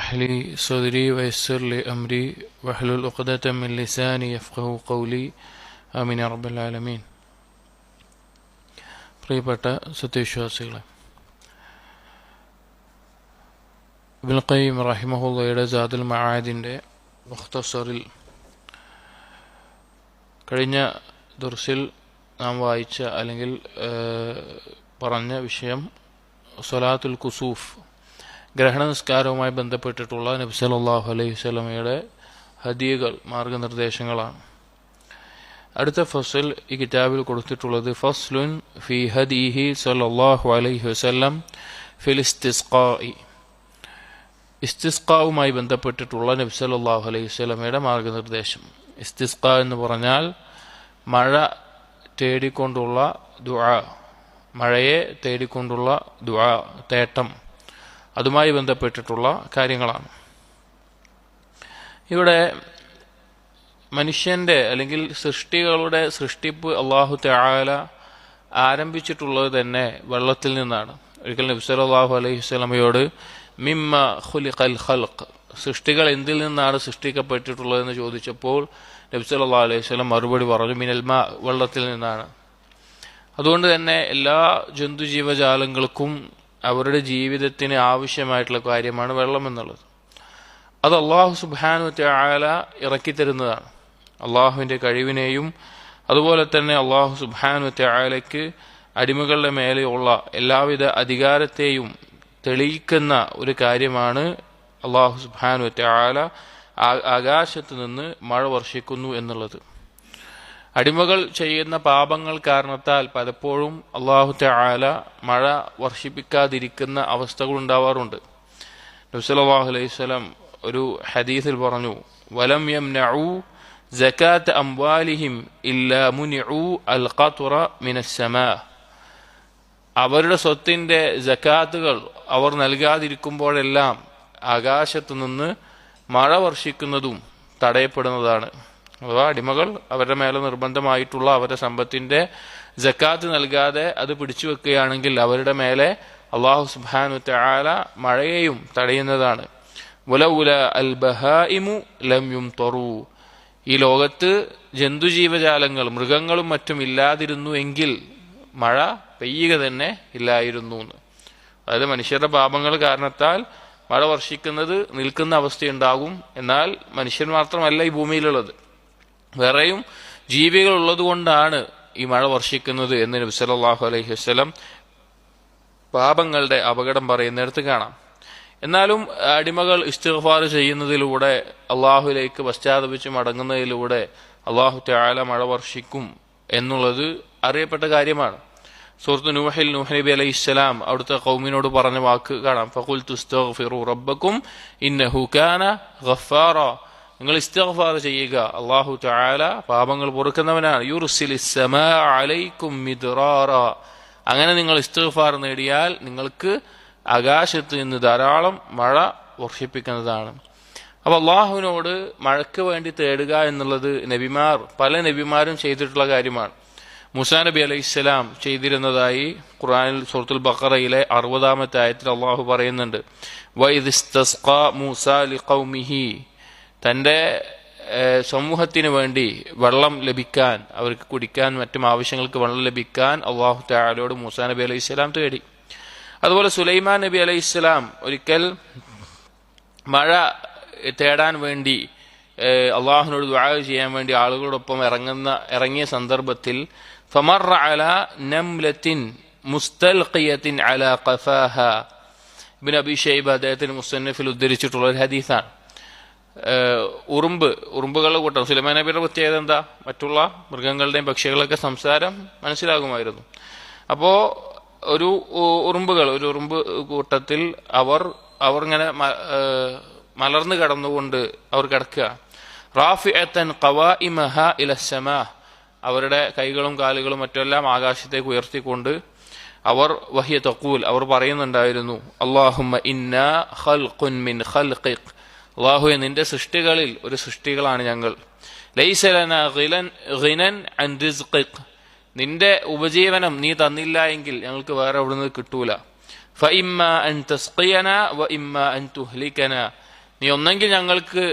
اشرح لي صدري ويسر لي أمري واحلل عقدة من لساني يفقهوا قولي ആമീൻ യാ റബ്ബൽ ആലമീൻ. പ്രിയപ്പെട്ട സത്യവിശ്വാസികളെ, ഇബ്നുൽ ഖയ്യിം റഹിമഹുള്ളയുടെ സാദുൽ മആദിൻ്റെ മുഖ്തസറിൽ കഴിഞ്ഞ ദർസിൽ നാം വായിച്ച അല്ലെങ്കിൽ പറഞ്ഞ വിഷയം സ്വലാത്തുൽ കുസൂഫ്, ഗ്രഹണ നിസ്കാരവുമായി ബന്ധപ്പെട്ടിട്ടുള്ള നബി സല്ലല്ലാഹു അലൈഹി വസല്ലമയുടെ ഹദിയകൾ, മാർഗനിർദ്ദേശങ്ങളാണ്. അടുത്ത ഫസ്ൽ ഈ കിതാബിൽ കൊടുത്തിട്ടുള്ളത് ഫസ്ലുൻ ഫി ഹദിഹി സല്ലല്ലാഹു അലൈഹി വസല്ലം ഫിൽ ഇസ്തിസ്ഖാഇ, ഇസ്തിസ്ഖാവുമായി ബന്ധപ്പെട്ടിട്ടുള്ള നബി സല്ലല്ലാഹു അലൈഹി വസല്ലമയുടെ മാർഗനിർദ്ദേശം. ഇസ്തിസ്ഖാ എന്ന് പറഞ്ഞാൽ മഴ തേടിക്കൊണ്ടുള്ള ദുആ, മഴയെ തേടിക്കൊണ്ടുള്ള ദുആ, തേട്ടം, അതുമായി ബന്ധപ്പെട്ടിട്ടുള്ള കാര്യങ്ങളാണ്. ഇവിടെ മനുഷ്യൻ്റെ അല്ലെങ്കിൽ സൃഷ്ടികളുടെ സൃഷ്ടിപ്പ് അല്ലാഹു തആല ആരംഭിച്ചിട്ടുള്ളത് തന്നെ വെള്ളത്തിൽ നിന്നാണ്. ഒരിക്കൽ നബി സല്ലല്ലാഹു അലൈഹി വസല്ലമയോട് മിമ്മ ഖുലിഖൽ ഖൽഖ്, സൃഷ്ടികൾ എന്തിൽ നിന്നാണ് സൃഷ്ടിക്കപ്പെട്ടിട്ടുള്ളതെന്ന് ചോദിച്ചപ്പോൾ നബി സല്ലല്ലാഹു അലൈഹി വസല്ലം മറുപടി പറഞ്ഞു മിനൽ മാ, വെള്ളത്തിൽ നിന്നാണ്. അതുകൊണ്ട് തന്നെ എല്ലാ ജന്തുജീവജാലങ്ങൾക്കും അവരുടെ ജീവിതത്തിന് ആവശ്യമായിട്ടുള്ള കാര്യമാണ് വെള്ളം എന്നുള്ളത്. അത് അല്ലാഹു സുബ്ഹാനഹു വതആല ഇറക്കിത്തരുന്നതാണ്. അള്ളാഹുവിൻ്റെ കഴിവിനെയും അതുപോലെ തന്നെ അള്ളാഹു സുബ്ഹാനഹു വതആലയ്ക്ക് അടിമകളുടെ മേലെയുള്ള എല്ലാവിധ അധികാരത്തെയും തെളിയിക്കുന്ന ഒരു കാര്യമാണ് അള്ളാഹു സുബ്ഹാനഹു വതആല ആകാശത്ത് നിന്ന് മഴ വർഷിക്കുന്നു എന്നുള്ളത്. അടിമകൾ ചെയ്യുന്ന പാപങ്ങൾ കാരണത്താൽ പലപ്പോഴും അല്ലാഹു തആല മഴ വർഷിപ്പിക്കാതിരിക്കുന്ന അവസ്ഥകൾ ഉണ്ടാവാറുണ്ട്. നബി സല്ലല്ലാഹു അലൈഹി വസല്ലം ഒരു ഹദീസിൽ പറഞ്ഞു, വലം യംനഉ സകാത്ത് അംവാലിഹിം ഇല്ലാ മുനിഉ അൽ ഖത്റ മിനസ് സമാ, അവരുടെ സ്വത്തിന്റെ സകാത്തുകൾ അവർ നൽകാതിരിക്കുമ്പോഴെല്ലാം ആകാശത്തു നിന്ന് മഴ വർഷിക്കുന്നതും തടയപ്പെടുന്നതാണ്. അഥവാ അടിമകൾ അവരുടെ മേലെ നിർബന്ധമായിട്ടുള്ള അവരുടെ സമ്പത്തിന്റെ സക്കാത്ത് നൽകാതെ അത് പിടിച്ചു വെക്കുകയാണെങ്കിൽ അവരുടെ മേലെ അല്ലാഹു സുബ്ഹാനഹു വതആല മഴയെയും തടയുന്നതാണ്. വലൗല അൽ ബഹായിമു ലം യുംതറു, ഈ ലോകത്ത് ജന്തുജീവജാലങ്ങൾ, മൃഗങ്ങളും മറ്റും ഇല്ലാതിരുന്നു എങ്കിൽ മഴ പെയ്യുക തന്നെ ഇല്ലായിരുന്നു എന്ന്. അതായത് മനുഷ്യരുടെ പാപങ്ങൾ കാരണത്താൽ മഴ വർഷിക്കുന്നത് നിൽക്കുന്ന അവസ്ഥയുണ്ടാകും. എന്നാൽ മനുഷ്യൻ മാത്രമല്ല ഈ ഭൂമിയിലുള്ളത്, വേറെയും ജീവികൾ ഉള്ളത് കൊണ്ടാണ് ഈ മഴ വർഷിക്കുന്നത് എന്ന് നബി സല്ലല്ലാഹു അലൈഹി വസല്ലം പാപങ്ങളുടെ അപകടം പറയുന്നിടത്ത് കാണാം. എന്നാലും അടിമകൾ ഇസ്തിഗ്ഫാർ ചെയ്യുന്നതിലൂടെ, അള്ളാഹുലേക്ക് പശ്ചാത്തപിച്ച് മടങ്ങുന്നതിലൂടെ അള്ളാഹു തആല മഴ വർഷിക്കും എന്നുള്ളത് അറിയപ്പെട്ട കാര്യമാണ്. സൂറത്ത് നൂഹിൽ നൂഹ് നബി അലൈഹിസ്സലാം അവിടുത്തെ ഖൗമിനോട് പറഞ്ഞ വാക്ക് കാണാം, ഫഖുൽതു ഇസ്തഗ്ഫിറു റബ്ബക്കും ഇന്നഹു കാന ഗഫാറ, നിങ്ങൾ ഇസ്തിഗ്ഫാർ ചെയ്യുക, അല്ലാഹു തആല പാപങ്ങൾ പൊറുക്കുന്നവനാണ്. യുർസിലിസ് സമാഅ അലൈക്കും മിദ്റാറ, അങ്ങനെ നിങ്ങൾ ഇസ്തിഗ്ഫാർ നേടിയാൽ നിങ്ങൾക്ക് ആകാശത്ത് നിന്ന് ധാരാളം മഴ വർഷിപ്പിക്കുന്നതാണ്. അപ്പോൾ അള്ളാഹുവിനോട് മഴയ്ക്ക് വേണ്ടി തേടുക എന്നുള്ളത് പല നബിമാരും ചെയ്തിട്ടുള്ള കാര്യമാണ്. മൂസാ നബി അലൈഹിസ്സലാം ചെയ്തിരുന്നതായി ഖുർആനിൽ സൂറത്തുൽ ബഖറയിലെ 60-ാമത്തെ ആയത്തിൽ അള്ളാഹു പറയുന്നുണ്ട്, വഇദ് ഇസ്തസ്ഖാ മൂസാ ലിഖൗമിഹി, തൻ്റെ സമൂഹത്തിന് വേണ്ടി വെള്ളം ലഭിക്കാൻ, അവർക്ക് കുടിക്കാൻ മറ്റും ആവശ്യങ്ങൾക്ക് വെള്ളം ലഭിക്കാൻ അള്ളാഹു തആലയോട് മൂസാ നബി അലൈഹിസ്സലാം തേടി. അതുപോലെ സുലൈമാൻ നബി അലൈഹിസ്സലാം ഒരിക്കൽ മഴ തേടാൻ വേണ്ടി അള്ളാഹുവിനോട് ദുആ ചെയ്യാൻ വേണ്ടി ആളുകളോടൊപ്പം ഇറങ്ങിയ സന്ദർഭത്തിൽ ഫമറ അലാ നംലത്തിൻ മുസ്തൽഖിയത്തിൻ അലാ ഖഫാഹ, ഇബ്നു അബീ ശൈബ അദ്ദേഹത്തിന് മുസ്തനഫിൽ ഉദ്ധരിച്ചിട്ടുള്ള ഒരു ഹദീസാണ്. ഉറുമ്പുകളുടെ കൂട്ടം. സുലൈമാൻ നബിയുടെ പ്രത്യേകത എന്താ? മറ്റുള്ള മൃഗങ്ങളുടെയും പക്ഷികളൊക്കെ സംസാരം മനസ്സിലാകുമായിരുന്നു. അപ്പോ ഒരു ഉറുമ്പ് കൂട്ടത്തിൽ അവർ ഇങ്ങനെ മലർന്നു കിടന്നുകൊണ്ട് അവർ കിടക്കുക. റാഫിഅത്തൻ ഖവാഇമഹ ഇലസ്സമാ, അവരുടെ കൈകളും കാലുകളും മറ്റെല്ലാം ആകാശത്തേക്ക് ഉയർത്തിക്കൊണ്ട് അവർ വഹിയ തഖൂൽ, അവർ പറയുന്നുണ്ടായിരുന്നു, അല്ലാഹുമ്മ ഇന്നാ ഖൽഖുൻ മിൻ ഖൽഖിക്, അല്ലാഹുവേ നിന്റെ സൃഷ്ടികളിൽ ഒരു സൃഷ്ടികളാണ് ഞങ്ങൾ. ലൈസ ലനാ ഗിനൻ അൻ റിസ്ഖിക്, നിന്റെ ഉപജീവനം നീ തന്നില്ല എങ്കിൽ ഞങ്ങൾക്ക് വേറെ എവിടെ നിന്ന് കിട്ടൂല. ഫഇമ്മ അൻ തസ്ഖിയന വഇമ്മ അൻ തുഹ്ലികന, നീ ഒന്നെങ്കിൽ ഞങ്ങൾക്ക്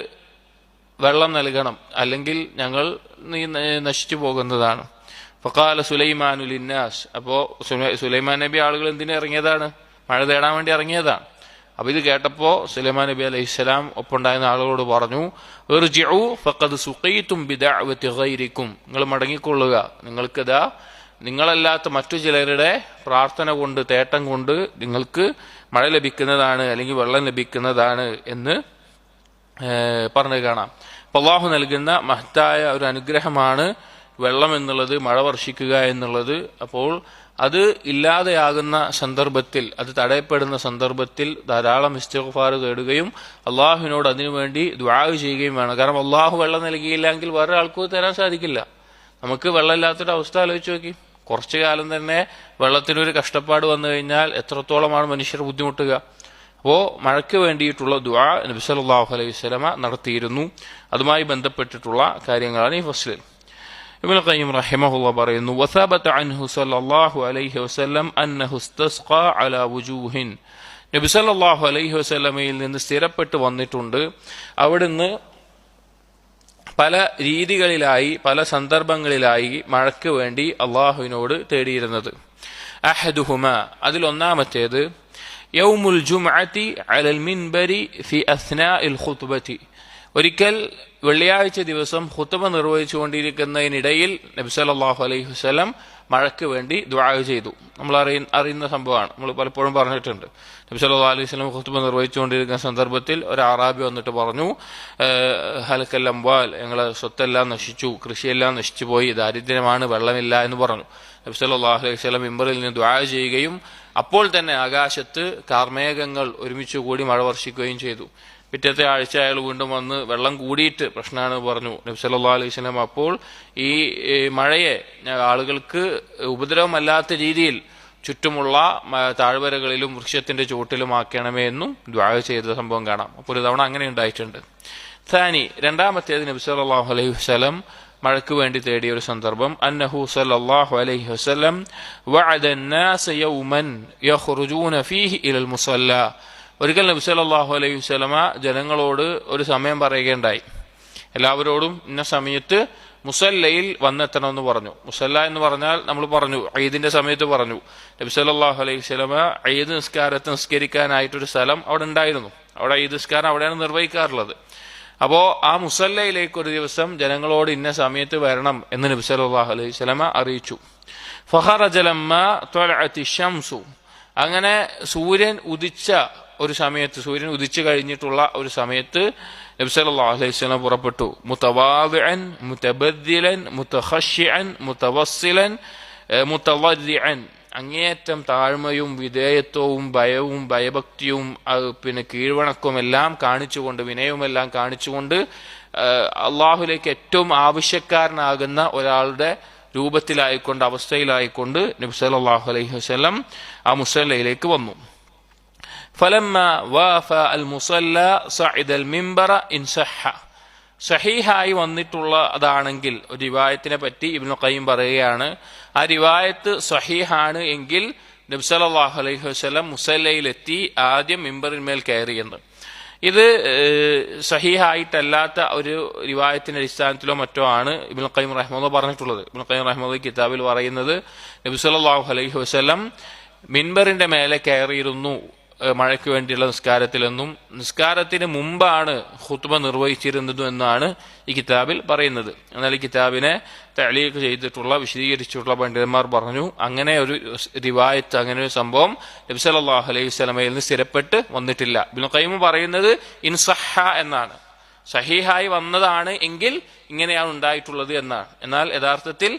വെള്ളം നൽകണം, അല്ലെങ്കിൽ ഞങ്ങൾ നീ നശിച്ചു പോകുന്നതാണ്. ഫഖാല സുലൈമാനു ലിന്നാസ്, അപ്പോൾ സുലൈമാൻ നബി ആളുകൾ എന്തിനു ഇറങ്ങിയതാണ്? മഴ തേടാൻ വേണ്ടി ഇറങ്ങിയതാണ്. അപ്പോൾ ഇത് കേട്ടപ്പോൾ സുലൈമാൻ നബി അലൈഹിസ്സലാം ഒപ്പമുണ്ടായിരുന്ന ആളുകളോട് പറഞ്ഞു, ഇർജിഉ ഫഖദ് സുഖീതും ബിദഅവതി ഗൈരിക്കും, നിങ്ങൾ മടങ്ങിക്കൊള്ളുക, നിങ്ങൾക്കിതാ നിങ്ങളല്ലാത്ത മറ്റു ചിലരുടെ പ്രാർത്ഥന കൊണ്ട്, തേട്ടം കൊണ്ട് നിങ്ങൾക്ക് മഴ ലഭിക്കുന്നതാണ്, അല്ലെങ്കിൽ വെള്ളം ലഭിക്കുന്നതാണ് എന്ന് പറഞ്ഞു കാണാം. അപ്പോൾ അല്ലാഹു നൽകുന്ന മഹത്തായ ഒരു അനുഗ്രഹമാണ് വെള്ളം എന്നുള്ളത്, മഴ വർഷിക്കുക എന്നുള്ളത്. അപ്പോൾ അത് ഇല്ലാതെയാകുന്ന സന്ദർഭത്തിൽ, അത് തടയപ്പെടുന്ന സന്ദർഭത്തിൽ ധാരാളം ഇസ്തിഗ്ഫാർ തേടുകയും അള്ളാഹുവിനോട് അതിനുവേണ്ടി ദുആ ചെയ്യുകയും വേണം. കാരണം അള്ളാഹു വെള്ളം നൽകിയില്ലെങ്കിൽ വേറെ ആൾക്കും തരാൻ സാധിക്കില്ല. നമുക്ക് വെള്ളമില്ലാത്തൊരു അവസ്ഥ ആലോചിച്ച് നോക്കി. കുറച്ചു കാലം തന്നെ വെള്ളത്തിനൊരു കഷ്ടപ്പാട് വന്നു കഴിഞ്ഞാൽ എത്രത്തോളമാണ് മനുഷ്യർ ബുദ്ധിമുട്ടുക. അപ്പോൾ മഴയ്ക്ക് വേണ്ടിയിട്ടുള്ള ദുആ നബി സല്ലല്ലാഹു അലൈഹി വസല്ലമ നടത്തിയിരുന്നു. അതുമായി ബന്ധപ്പെട്ടിട്ടുള്ള കാര്യങ്ങളാണ് ഈ ഫസ്ലിൽ. ഇബ്നുൽ ഖയ്യിം റഹിമഹുല്ലാഹ് പറയുന്നു, വസബത അൻഹു സല്ലല്ലാഹു അലൈഹി വസല്ലം അന്നഹു ഇസ്തസ്ഖാ അലാ വുജൂഹിൻ, നബി സല്ലല്ലാഹു അലൈഹി വസല്ലമയിൽ നിന്ന് സ്ഥിരപ്പെട്ട് വന്നിട്ടുണ്ട് അവിടുന്ന് പല രീതികളിലായി, പല സന്ദർഭങ്ങളിലായി മഴയ്ക്ക് വേണ്ടി അള്ളാഹുവിനോട് തേടിയിരുന്നത്. അഹദുഹുമ, അതിലൊന്നാമത്തേത് യൗമുൽ ജുംഅതി അലൽ മിൻബരി ഫി അസ്നാഇൽ ഖുത്ബതി, ഒരിക്കൽ വെള്ളിയാഴ്ച ദിവസം ഖുത്ബ നിർവഹിച്ചുകൊണ്ടിരിക്കുന്നതിനിടയിൽ നബി സല്ലല്ലാഹു അലൈഹി വസല്ലം മഴയ്ക്ക് വേണ്ടി ദുആ ചെയ്തു. നമ്മൾ അറിയുന്ന സംഭവമാണ്, നമ്മൾ പലപ്പോഴും പറഞ്ഞിട്ടുണ്ട്. നബി സല്ലല്ലാഹു അലൈഹി വസല്ലം ഖുത്ബ നിർവഹിച്ചുകൊണ്ടിരിക്കുന്ന സന്ദർഭത്തിൽ ഒരു അറാബി വന്നിട്ട് പറഞ്ഞു, ഹലക്കൽ അംവാൽ, ഞങ്ങളെ സ്വത്തെല്ലാം നശിച്ചു, കൃഷിയെല്ലാം നശിച്ചു പോയി, ദാരിദ്ര്യമാണ്, വെള്ളമില്ല എന്ന് പറഞ്ഞു. നബി സല്ലല്ലാഹു അലൈഹി വസല്ലം മിമ്പറിൽ നിന്ന് ദുആ ചെയ്യുകയും അപ്പോൾ തന്നെ ആകാശത്ത് കാർമേഘങ്ങൾ ഒരുമിച്ച് കൂടി മഴ വർഷിക്കുകയും ചെയ്തു. പിറ്റത്തെ ആഴ്ച അയാൾ വീണ്ടും വന്ന് വെള്ളം കൂടിയിട്ട് പ്രശ്നമാണ് പറഞ്ഞു. നബി സല്ലല്ലാഹു അലൈഹി വസല്ലം അപ്പോൾ ഈ മഴയെ ആളുകൾക്ക് ഉപദ്രവമല്ലാത്ത രീതിയിൽ ചുറ്റുമുള്ള താഴ്വരകളിലും വൃക്ഷത്തിന്റെ ചുവട്ടിലും ആക്കണമേ എന്നും ദുആ ചെയ്ത സംഭവം കാണാം. അപ്പോൾ ഒരു തവണ അങ്ങനെ ഉണ്ടായിട്ടുണ്ട്. സാനി, രണ്ടാമത്തേത് നബി സല്ലല്ലാഹു അലൈഹി വസല്ലം മഴയ്ക്ക് വേണ്ടി തേടിയ ഒരു സന്ദർഭം, അന്നഹു സല്ലല്ലാഹു അലൈഹി വസല്ലം വഅദ അന്നാസ യൗമൻ യഖ്റുജൂന ഫീഹി ഇലൽ മുസല്ല, ഒരിക്കൽ നബി സല്ലല്ലാഹു അലൈഹി വസല്ലമ ജനങ്ങളോട് ഒരു സമയം പറയുകയുണ്ടായി. എല്ലാവരോടും ഇന്ന സമയത്ത് മുസല്ലയിൽ വന്നെത്തണമെന്ന് പറഞ്ഞു. മുസല്ല എന്ന് പറഞ്ഞാൽ നമ്മൾ പറഞ്ഞു, ഈദിന്റെ സമയത്ത് പറഞ്ഞു. നബി സല്ലല്ലാഹു അലൈഹി വസല്ലമ ഈദ് നിസ്കാരത്തെ നിസ്കരിക്കാനായിട്ടൊരു സ്ഥലം അവിടെ ഉണ്ടായിരുന്നു. അവിടെ ഈദ് നിസ്കാരം അവിടെയാണ് നിർവഹിക്കാറുള്ളത്. അപ്പോൾ ആ മുസല്ലയിലേക്ക് ഒരു ദിവസം ജനങ്ങളോട് ഇന്ന സമയത്ത് വരണം എന്ന് നബി സല്ലല്ലാഹു അലൈഹി വസല്ലമ അറിയിച്ചു. ഫഖറജ ലമ്മാ ത്വലഅത്തി ശംസു, അങ്ങനെ സൂര്യൻ ഉദിച്ച ഒരു സമയത്ത്, സൂര്യൻ ഉദിച്ചു കഴിഞ്ഞിട്ടുള്ള ഒരു സമയത്ത് നബി സല്ലല്ലാഹു അലൈഹി വസല്ലം പുറപ്പെട്ടു. മുതവാദിഅൻ മുതബദ്ദിലൻ മുതഖശ്ശിഅൻ മുതവസ്സിലൻ മുതളദ്ദിഅൻ, അങ്ങേയറ്റം താഴ്മയും വിധേയത്വവും ഭയവും ഭയഭക്തിയും പിന്നെ കീഴ്വണക്കവും എല്ലാം കാണിച്ചുകൊണ്ട്, വിനയവുമെല്ലാം കാണിച്ചുകൊണ്ട് അള്ളാഹുലേക്ക് ഏറ്റവും ആവശ്യക്കാരനാകുന്ന ഒരാളുടെ രൂപത്തിലായിക്കൊണ്ട്, അവസ്ഥയിലായിക്കൊണ്ട് നബി സല്ലല്ലാഹു അലൈഹി വസല്ലം ആ മുസല്ലയിലേക്ക് വന്നു. ഫലമ്മ വാഫ അൽ മുസല്ല സഅദൽ മിൻബറ ഇൻ സഹ, സഹീഹായി വന്നിട്ടുള്ള അതാണെങ്കിൽ ഒരു റിവായത്തിനെ പറ്റി ഇബ്നുൽ ഖയ്യിം പറയുകയാണ്, ആ റിവായത്ത് സഹീഹാണ് എങ്കിൽ നബി സല്ലല്ലാഹു അലൈഹി വസല്ലം മുസല്ലയിലെത്തി ആദ്യം മിമ്പറിന്മേൽ കയറിയെന്ന്. ഇത് സഹീഹായിട്ടല്ലാത്ത ഒരു റിവായത്തിന്റെ അടിസ്ഥാനത്തിലോ മറ്റോ ആണ് ഇബ്നുൽ ഖയ്യിം റഹിമഹുല്ലാഹ് പറഞ്ഞിട്ടുള്ളത്. ഇബ്നുൽ ഖയ്യിം റഹിമഹുല്ലാഹ് കിതാബിൽ പറയുന്നത് നബി സല്ലല്ലാഹു അലൈഹി വസല്ലം മിൻബറിന്റെ മേലെ കയറിയിരുന്നു മഴയ്ക്ക് വേണ്ടിയുള്ള നിസ്കാരത്തിലെന്നും നിസ്കാരത്തിന് മുമ്പാണ് ഖുത്ബ നിർവഹിച്ചിരുന്നത് എന്നാണ് ഈ കിതാബിൽ പറയുന്നത്. എന്നാൽ ഈ കിതാബിനെ തഅലീഖ് ചെയ്തിട്ടുള്ള, വിശദീകരിച്ചിട്ടുള്ള പണ്ഡിതന്മാർ പറഞ്ഞു, അങ്ങനെ ഒരു റിവായത്ത്, അങ്ങനെ ഒരു സംഭവം നബി സല്ലല്ലാഹു അലൈഹി വസല്ലമയിൽ നിന്ന് സ്ഥിരപ്പെട്ട് വന്നിട്ടില്ല. ഇബ്നുൽ ഖയ്യിം പറയുന്നത് ഇൻ സഹ എന്നാണ്, സഹീഹായി വന്നതാണ് എങ്കിൽ ഇങ്ങനെയാണ് ഉണ്ടായിട്ടുള്ളത് എന്നാണ്. എന്നാൽ യഥാർത്ഥത്തിൽ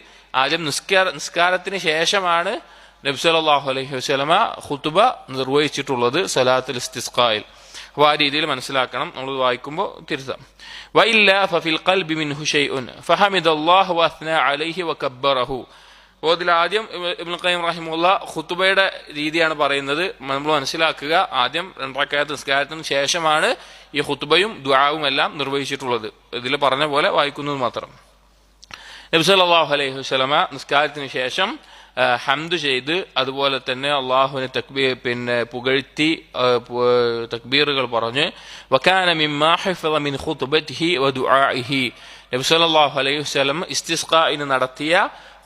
ആദ്യം നിസ്കാരത്തിന് ശേഷമാണ് നബി സല്ലല്ലാഹു അലൈഹി വസല്ലമ ഖുത്ബ നിർവഹിച്ചിട്ടുള്ളത് സലാത്തുൽ ഇസ്തിസ്ഖായിൽ. അപ്പോൾ ആ രീതിയിൽ മനസ്സിലാക്കണം, നമ്മൾ വായിക്കുമ്പോൾ തിരുത്താം. വഇല്ലാ ഫഫിൽ ഖൽബി മിൻഹു ഷൈഉൻ ഫഹമിദല്ലാഹു വഅസ്നാ അലൈഹി വകബ്ബറഹു. അപ്പോൾ ഇതിൽ ആദ്യം ഇബ്നുൽ ഖയ്യിം റഹിമഹുല്ലാഹ് ഖുത്ബയുടെ രീതിയാണ് പറയുന്നത്. നമ്മൾ മനസ്സിലാക്കുക, ആദ്യം 2 റക്അത്ത് നിസ്കാരത്തിന് ശേഷമാണ് ഈ ഖുത്ബയും ദുആവും എല്ലാം നിർവഹിച്ചിട്ടുള്ളത്. ഇതിൽ പറഞ്ഞ പോലെ വായിക്കുന്നത് മാത്രം. നബി സല്ലല്ലാഹു അലൈഹി വസല്ലമ നിസ്കാരത്തിന് ശേഷം ഹംദ് ചെയ്ത് അതുപോലെ തന്നെ അള്ളാഹുവിനെ പുകഴ്ത്തി തക്ബീറുകൾ പറഞ്ഞ് വകാന മിമ്മാ ഹിഫള മിൻ ഖുതുബതിഹി വദുആഇഹി നബി സല്ലല്ലാഹു അലൈഹി വസല്ലം ഇസ്തിസ്ഖാഇന് നടത്തിയ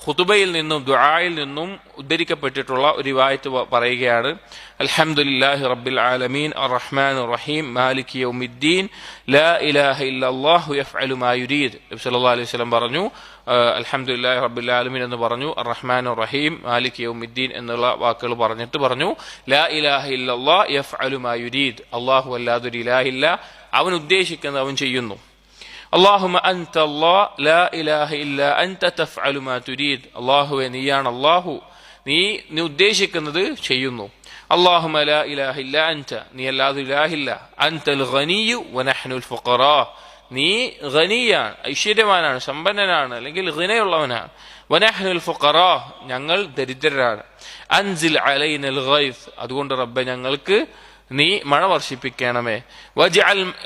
ഖുതുബയിൽ നിന്നും ദുആയിൽ നിന്നും ഉദ്ധരിക്കപ്പെട്ടിട്ടുള്ള ഒരു റിവായത്ത് പറയുകയാണ് അൽഹംദുലില്ലാഹി റബ്ബിൽ ആലമീൻ അർറഹ്മാനിർ റഹീം മാലികി യൗമിദ്ദീൻ ലാ ഇലാഹ ഇല്ലല്ലാഹു യഫ്അലു മാ യുരീദ് നബി സല്ലല്ലാഹു അലൈഹി വസല്ലം പറഞ്ഞു അൽഹംദുലില്ലാഹി റബ്ബിൽ ആലമീൻ എന്ന് പറഞ്ഞു അർറഹ്മാനിർ റഹീം മാലികി യൗമിദ്ദീൻ എന്നുള്ള വാക്കുകൾ പറഞ്ഞിട്ട് പറഞ്ഞു ലാ ഇലാഹ ഇല്ലല്ലാഹു യഫ്അലു മാ യുരീദ് അല്ലാഹു അല്ലാതെ ഒരു ഇലാഹില്ല അവൻ ഉദ്ദേശിക്കുന്നത് അവൻ ചെയ്യുന്നു اللهم أنت الله لا إله إلا أنت تفعل ما تريد الله നീയാണ് അല്ലാഹു നീ ഉദ്ദേശിക്കുന്നത് ചെയ്യുന്നു اللهم لا إله إلا أنت നീ അല്ലാതെ ഇലാഹില്ല أنت الغني ونحن الفقراء നീ ഗനിയാണ് ഐശ്വര്യവാനാണ് സമ്പന്നനാണ് അല്ലെങ്കിൽ ഗിനയുള്ളവനാണ് ونحن الفقراء ഞങ്ങൾ ദരിദ്രരാണ് أنزل علينا الغيث അതുകൊണ്ട് റബ്ബേ ഞങ്ങൾക്ക് നീ മഴ വർഷിപ്പിക്കണമേ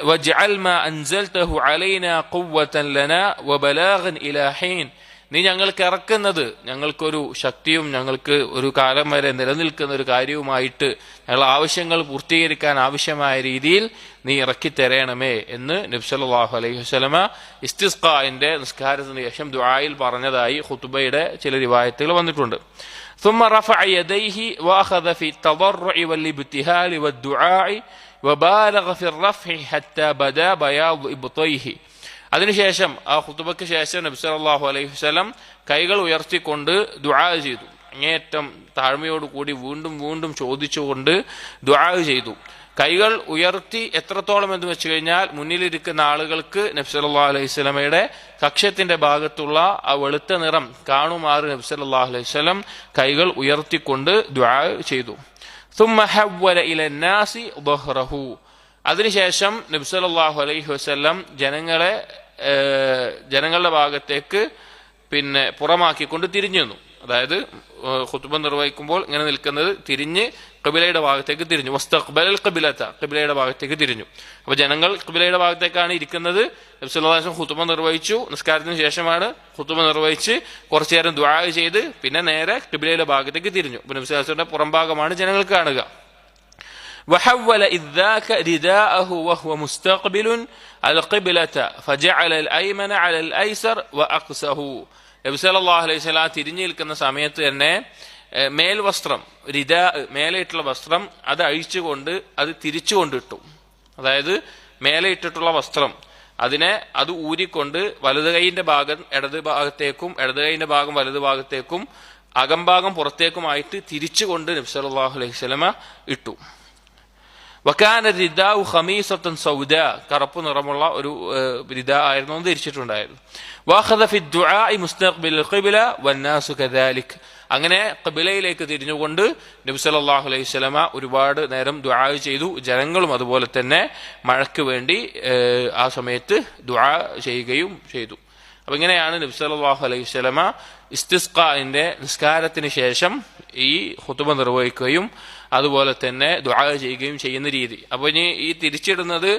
വജ്അൽ മാ അൻസൽതഹു അലൈനാ ഖുവ്വതൻ ലനാ വബലാഗൻ ഇലാ ഹീൻ നീ ഞങ്ങൾക്ക് ഇറക്കുന്നത് ഞങ്ങൾക്കൊരു ശക്തിയും ഞങ്ങൾക്ക് ഒരു കാലം വരെ നിലനിൽക്കുന്ന ഒരു കാര്യവുമായിട്ട് ഞങ്ങളുടെ ആവശ്യങ്ങൾ പൂർത്തീകരിക്കാൻ ആവശ്യമായ രീതിയിൽ നീ ഇറക്കി തരണമേ എന്ന് നബി സല്ലല്ലാഹു അലൈഹി വസല്ലമ ഇസ്തിസ്ഖാഇന്റെ നിസ്കാരത്തിന് ശേഷം ദുആയിൽ പറഞ്ഞതായി ഖുതുബയുടെ ചില റിവായത്തുകൾ വന്നിട്ടുണ്ട് ثم رفع يديه وأخذ في التضرع والابتهال والدعاء وبالغ في الرفع حتى بدا بياض إبطيه അതിനുശേഷം ആ ഖുതുബയ്ക്ക് ശേഷം നബി സല്ലല്ലാഹു അലൈഹി വസല്ലം കൈകൾ ഉയർത്തിക്കൊണ്ട് ദുആ ചെയ്തു അങ്ങേയറ്റം താഴ്മയോട് കൂടി വീണ്ടും വീണ്ടും ചോദിച്ചുകൊണ്ട് ദുആ ചെയ്തു കൈകൾ ഉയർത്തി എത്രത്തോളം എന്ന് വെച്ച് കഴിഞ്ഞാൽ മുന്നിലിരിക്കുന്ന ആളുകൾക്ക് നബി സല്ലല്ലാഹു അലൈഹി വസല്ലമയുടെ കക്ഷത്തിന്റെ ഭാഗത്തുള്ള ആ വെളുത്ത നിറം കാണുമാറ് നബി സല്ലല്ലാഹു അലൈഹി വസല്ലം കൈകൾ ഉയർത്തിക്കൊണ്ട് ദുആ ചെയ്തു ثم حول الى الناس ظهره അതിനുശേഷം നബി സല്ലല്ലാഹു അലൈഹി വസല്ലം ജനങ്ങളുടെ ഭാഗത്തേക്ക് പുറമാക്കിക്കൊണ്ട് തിരിഞ്ഞു നിന്നു അതായത് ഖുതുബ നിർവഹിക്കുമ്പോൾ ഇങ്ങനെ നിൽക്കുന്നത് തിരിഞ്ഞ് ഖിബലയുടെ ഭാഗത്തേക്ക് തിരിഞ്ഞു വസ്തഖ്ബലൽ ഖിബലത ഖിബലയുടെ ഭാഗത്തേക്ക് തിരിഞ്ഞു അപ്പോൾ ജനങ്ങൾ ഖിബലയുടെ ഭാഗത്തേക്കാണ് ഇരിക്കുന്നത് നബി സല്ലല്ലാഹു അലൈഹി വസല്ലം ഖുതുബ നിർവഹിച്ചു നിസ്കാരത്തിന് ശേഷമാണ് ഖുതുബ നിർവഹിച്ച് കുറച്ചു നേരം ദുആ ചെയ്ത് പിന്നെ നേരെ ഖിബലയുടെ ഭാഗത്തേക്ക് തിരിഞ്ഞു അപ്പോൾ നബി സല്ലല്ലാഹു അലൈഹി വസല്ലം പുറംഭാഗമാണ് ജനങ്ങൾ കാണുക وحول إذ ذاك رداءه وهو مستقبل القبلة فجعل الأيمن على الأيسر وأقصه നബി സല്ലല്ലാഹു അലൈഹി വസല്ലം തിരിഞ്ഞു നിൽക്കുന്ന സമയത്ത് തന്നെ മേൽവസ്ത്രം മേലെയിട്ടുള്ള വസ്ത്രം അത് അഴിച്ചുകൊണ്ട് അത് തിരിച്ചുകൊണ്ടിട്ടു അതായത് മേലെ ഇട്ടിട്ടുള്ള വസ്ത്രം അത് ഊരിക്കൊണ്ട് വലത് കൈയിന്റെ ഭാഗം ഇടത് ഭാഗത്തേക്കും ഇടത് കൈയിന്റെ ഭാഗം വലത് ഭാഗത്തേക്കും അകംഭാഗം പുറത്തേക്കുമായിട്ട് തിരിച്ചുകൊണ്ട് നബി സല്ലല്ലാഹു അലൈഹി വസല്ലം ഇട്ടു വകാന റിദാഉ ഖമീസത്തൻ സൗദാ കറുപ്പ് നിറമുള്ള ഒരു റിദാ ആയിരുന്നു ധരിച്ചിട്ടുണ്ടായിരുന്നു വഖദ ഫി ദുആഇ മുസ്തഖ്ബിൽ ഖിബ്ല വന്നാസു കദാലിക് അങ്ങനെ ഖിബ്ലയിലേക്ക് തിരിഞ്ഞുകൊണ്ട് നബി സല്ലല്ലാഹു അലൈഹി വസല്ലമ ഒരുപാട് നേരം ദുആ ചെയ്തു ജനങ്ങളും അതുപോലെ തന്നെ മഴയ്ക്ക് വേണ്ടി ആ സമയത്ത് ദുആ ചെയ്യുകയും ചെയ്തു അപ്പോൾ ഇങ്ങനെയാണ് നബി സല്ലല്ലാഹു അലൈഹി വസല്ലമ ഇസ്തിസ്ഖാഇന്റെ നിസ്കാരത്തിന് ശേഷം ഈ ഖുതുബ നിർവഹിക്കുകയും അതുപോലെ തന്നെ ദുആ ചെയ്യുകയും ചെയ്യുന്ന രീതി അപ്പോൾ ഇനി ഈ തിരിച്ചിടുന്നത്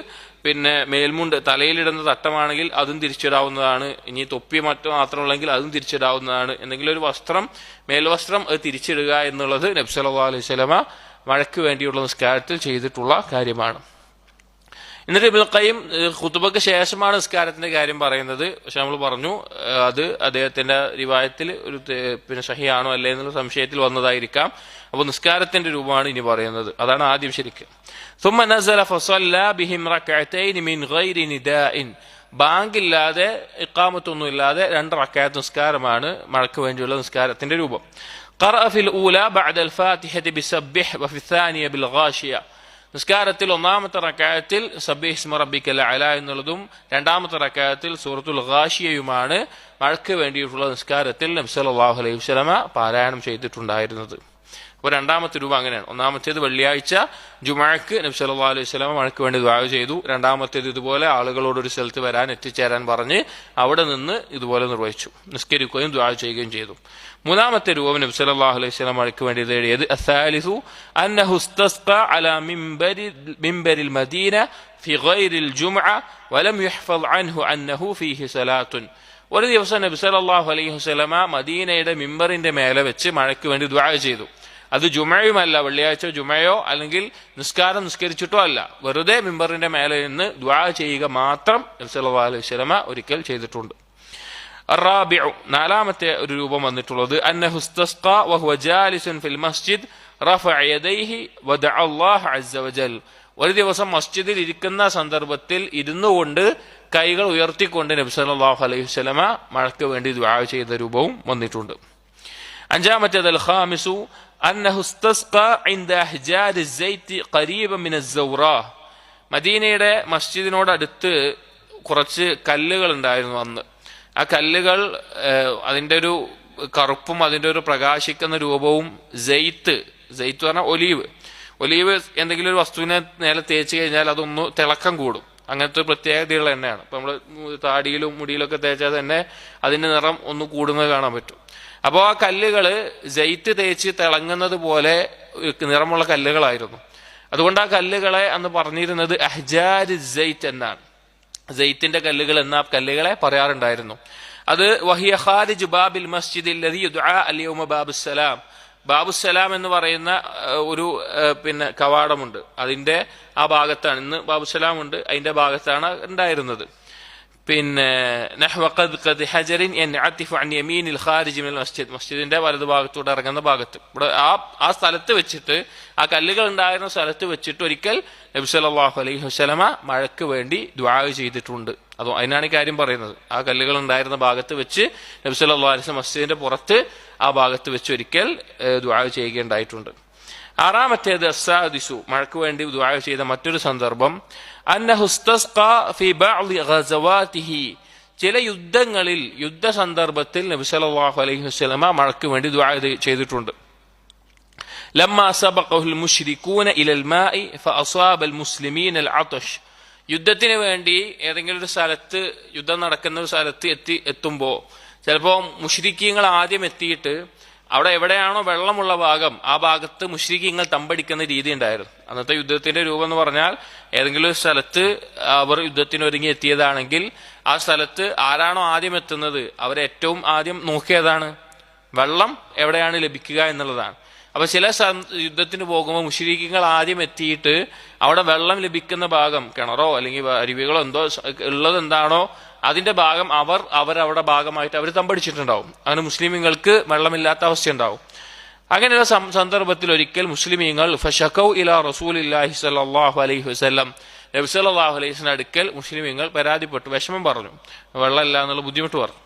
മേൽമുണ്ട് തലയിലിടുന്ന തട്ടമാണെങ്കിൽ അതും തിരിച്ചിടാവുന്നതാണ് ഇനി തൊപ്പി മാത്രമുള്ളെങ്കിൽ അതും തിരിച്ചിടാവുന്നതാണ് എന്തെങ്കിലും ഒരു മേൽവസ്ത്രം അത് തിരിച്ചിടുക എന്നുള്ളത് നബി സല്ലല്ലാഹു അലൈഹി വസല്ലമ മഴയ്ക്ക് വേണ്ടിയുള്ള നിസ്കാരത്തിൽ ചെയ്തിട്ടുള്ള കാര്യമാണ് എന്നിട്ട് ഇബ്നുൽ ഖയ്യിം ഖുതുബയ്ക്ക് ശേഷമാണ് നിസ്കാരത്തിന്റെ കാര്യം പറയുന്നത് പക്ഷെ നമ്മൾ പറഞ്ഞു അത് അദ്ദേഹത്തിന്റെ റിവായത്തിൽ ഒരു സഹിയാണോ അല്ലേ എന്നുള്ള സംശയത്തിൽ വന്നതായിരിക്കാം അപ്പോൾ നിസ്കാരത്തിന്റെ രൂപമാണ് ഇനി പറയുന്നത് അതാണ് ആദ്യം ശരിക്കും ثم نزل فصلى بهم ركعتين من غير نداء ബാങ്കില്ലാതെ ഇഖാമത്തൊന്നും ഇല്ലാതെ 2 റക്അത്ത് നിസ്കാരമാണ് മഴയ്ക്ക് വേണ്ടിയുള്ള നിസ്കാരത്തിന്റെ രൂപം قرأ في الأولى بعد الفاتحة بسبح وفي الثانية بالغاشية നിസ്കാരത്തിൽ ഒന്നാമത്തെ റക്അത്തിൽ സബ്ബിഹ് ഇസ്മ റബ്ബിക്കൽ അഅല എന്നുള്ളതും രണ്ടാമത്തെ റക്അത്തിൽ സൂറത്തുൽ ഗാശിയയുമാണ് മഴയ്ക്ക് വേണ്ടിയിട്ടുള്ള നിസ്കാരത്തിൽ നബി സല്ലല്ലാഹു അലൈഹി വസല്ലമ പാരായണം ചെയ്തിട്ടുണ്ടായിരുന്നത് അപ്പോൾ രണ്ടാമത്തെ രൂപം അങ്ങനെയാണ് ഒന്നാമത്തേത് വെള്ളിയാഴ്ച ജുമുഅക്ക് നബി സല്ലല്ലാഹു അലൈഹി വസല്ലമ മഴയ്ക്ക് വേണ്ടി ദുആ ചെയ്തു രണ്ടാമത്തേത് ഇതുപോലെ ആളുകളോട് ഒരു സ്ഥലത്ത് എത്തിച്ചേരാൻ പറഞ്ഞ് അവിടെ നിന്ന് ഇതുപോലെ നിർവഹിച്ചു നിസ്കരിക്കുകയും ദുആ ചെയ്യുകയും ചെയ്തു മൂന്നാമത്തെ രൂപം നബി സല്ലല്ലാഹു അലൈഹി വസല്ലം മഴയ്ക്ക് വേണ്ടി എഴുതിയത് അസ്സാലിസു അന്നഹു ഇസ്തസ്ഖാ അലാ മിംബരിൽ മദീന ഫി ഗൈറിൽ ജുമുഅ വലം യുഹ്ഫദ് അൻഹു അന്നഹു ഫീഹി സലാത്തുൻ ഒരു ദിവസം നബി സല്ലല്ലാഹു അലൈഹി വസല്ലമ മദീനയുടെ മിമ്പറിന്റെ മേലെ വെച്ച് മഴയ്ക്ക് വേണ്ടി ദുആ ചെയ്തു. അത് ജുമയുമല്ല, വെള്ളിയാഴ്ച ജുമയോ അല്ലെങ്കിൽ നിസ്കാരം നിസ്കരിച്ചിട്ടോ അല്ല, വെറുതെ മിമ്പറിന്റെ മേലെ നിന്ന് ദുആ ചെയ്യുക മാത്രം നബി സല്ലല്ലാഹു അലൈഹി വസല്ലമ ഒരിക്കൽ ചെയ്തിട്ടുണ്ട്. അറാബിഉ, നാലാമത്തെ ഒരു രൂപം വന്നിട്ടുള്ളത് അന്നഹു ഇസ്തസ്ഖാ വഹുവ ജാലിസുൻ ഫിൽ മസ്ജിദ് റഫഅ യദൈഹി വദഅ അല്ലാഹു അസ്സ വജൽ. ഒരു ദിവസം മസ്ജിദിൽ ഇരിക്കുന്ന സന്ദർഭത്തിൽ ഇരുന്നുകൊണ്ട് കൈകൾ ഉയർത്തിക്കൊണ്ട് നബി സല്ലല്ലാഹു അലൈഹി വസല്ലമ മഴയ്ക്ക് വേണ്ടി ദുആ ചെയ്ത രൂപവും വന്നിട്ടുണ്ട്. അഞ്ചാമത്തേത് അൽ ഖാമിസു അന്നഹു ഇസ്തസ്ഖാ ഇൻദ അഹ്ജാദി الزൈത്ത് ഖരീബൻ മിന الزൗറാ. മദീനയുടെ മസ്ജിദിനോട് അടുത്ത് കുറച്ച് കല്ലുകൾ ഉണ്ടായിരുന്നു അന്ന്. ആ കല്ലുകൾ അതിൻ്റെ ഒരു കറുപ്പും അതിൻ്റെ ഒരു പ്രകാശിക്കുന്ന രൂപവും ജെയ്ത്ത് പറഞ്ഞാൽ ഒലീവ് എന്തെങ്കിലും ഒരു വസ്തുവിനെ നേരെ തേച്ച് കഴിഞ്ഞാൽ അതൊന്ന് തിളക്കം കൂടും. അങ്ങനത്തെ ഒരു പ്രത്യേകതയുള്ള എണ്ണയാണ്. ഇപ്പൊ നമ്മൾ താടിയിലും മുടിയിലൊക്കെ തേച്ചാൽ തന്നെ അതിന്റെ നിറം ഒന്ന് കൂടുന്നത് കാണാൻ പറ്റും. അപ്പോൾ ആ കല്ലുകള് ജെയ്ത്ത് തേച്ച് തിളങ്ങുന്നത് പോലെ നിറമുള്ള കല്ലുകളായിരുന്നു. അതുകൊണ്ട് ആ കല്ലുകളെ അന്ന് പറഞ്ഞിരുന്നത് അഹ്ജാര് ജെയ്ത്ത് എന്നാണ്. ജെയ്ത്തിന്റെ കല്ലുകൾ എന്ന കല്ലുകളെ പറയാറുണ്ടായിരുന്നു. അത് വഹിയ ഖാരിജ് ബാബിൽ മസ്ജിദ് അല്ലദീ യുദ്ആ അൽ-യൗമ ബാബുസ്സലാം. ബാബുസ്സലാം എന്ന് പറയുന്ന ഒരു കവാടമുണ്ട്, അതിന്റെ ആ ഭാഗത്താണ് ഇന്ന് ബാബുസ്സലാം ഉണ്ട്, അതിന്റെ ഭാഗത്താണ് ഉണ്ടായിരുന്നത്. മസ്ജിദിന്റെ വലതു ഭാഗത്തൂടെ ഇറങ്ങുന്ന ഭാഗത്ത് ഇവിടെ ആ സ്ഥലത്ത് വെച്ചിട്ട്, ആ കല്ലുകൾ ഉണ്ടായിരുന്ന സ്ഥലത്ത് വെച്ചിട്ട് ഒരിക്കൽ നബി സല്ലല്ലാഹു അലൈഹി വസല്ലമ മഴയ്ക്ക് വേണ്ടി ദുആ ചെയ്തിട്ടുണ്ട്. അതോ അതിനാണ് ഈ കാര്യം പറയുന്നത്. ആ കല്ലുകൾ ഉണ്ടായിരുന്ന ഭാഗത്ത് വെച്ച് നബി സല്ലല്ലാഹു അലൈഹി വസല്ലം മസ്ജിദിന്റെ പുറത്ത് ആ ഭാഗത്ത് വെച്ച് ഒരിക്കൽ ദുആ ചെയ്യുകയുണ്ടായിട്ടുണ്ട്. ആറാമത്തേത് അസ്സാദിസു, മഴയ്ക്ക് വേണ്ടി ദുആ ചെയ്ത മറ്റൊരു സന്ദർഭം അന്നഹു ഇസ്തസ്ഖാ ഫീ ബഅദി ഗസവാതിഹി. ചില യുദ്ധങ്ങളിൽ, യുദ്ധ സന്ദർഭത്തിൽ നബി സല്ലല്ലാഹു അലൈഹി വസല്ലമ മഴയ്ക്ക് വേണ്ടി ദുആ ചെയ്തിട്ടുണ്ട്. ലമ്മാ സബഖഹുൽ മുശ്രികൂന ഇലൽ മാഇ ഫഅസാബൽ മുസ്ലിമീന അൽ അതഷ്. യുദ്ധത്തിന് വേണ്ടി ഏതെങ്കിലും ഒരു സ്ഥലത്ത്, യുദ്ധം നടക്കുന്ന ഒരു സ്ഥലത്ത് എത്തുമ്പോൾ ചിലപ്പോൾ മുശ്രിക്കീങ്ങൾ ആദ്യം എത്തിയിട്ട് അവിടെ എവിടെയാണോ വെള്ളമുള്ള ഭാഗം ആ ഭാഗത്ത് മുശ്രിക്കീങ്ങൾ തമ്പടിക്കുന്ന രീതി ഉണ്ടായിരുന്നു. അന്നത്തെ യുദ്ധത്തിന്റെ രൂപം എന്ന് പറഞ്ഞാൽ ഏതെങ്കിലും ഒരു സ്ഥലത്ത് അവർ യുദ്ധത്തിന് ഒരുങ്ങി എത്തിയതാണെങ്കിൽ ആ സ്ഥലത്ത് ആരാണോ ആദ്യം എത്തുന്നത് അവരെ ഏറ്റവും ആദ്യം നോക്കിയതാണ് വെള്ളം എവിടെയാണ് ലഭിക്കുക എന്നുള്ളതാണ്. അപ്പൊ ചില യുദ്ധത്തിന് പോകുമ്പോൾ മുശ്രിക്കീങ്ങൾ ആദ്യം എത്തിയിട്ട് അവിടെ വെള്ളം ലഭിക്കുന്ന ഭാഗം, കിണറോ അല്ലെങ്കിൽ അരുവികളോ എന്തോ ഉള്ളത് എന്താണോ അതിന്റെ ഭാഗം അവരവിടെ ഭാഗമായിട്ട് അവർ തമ്പടിച്ചിട്ടുണ്ടാവും. അങ്ങനെ മുസ്ലിമീങ്ങൾക്ക് വെള്ളമില്ലാത്ത അവസ്ഥ ഉണ്ടാവും. അങ്ങനെയുള്ള സന്ദർഭത്തിൽ ഒരിക്കൽ മുസ്ലിമീങ്ങൾ ഫശഖൗ ഇലാ റസൂലില്ലാഹി സ്വല്ലല്ലാഹു അലൈഹി വസല്ലം, നബി സല്ലല്ലാഹു അലൈഹി വസല്ലം അടുക്കൽ മുസ്ലിമീങ്ങൾ പരാതിപ്പെട്ടു, വിഷമം പറഞ്ഞു, വെള്ളമില്ല എന്നുള്ള ബുദ്ധിമുട്ട് പറഞ്ഞു.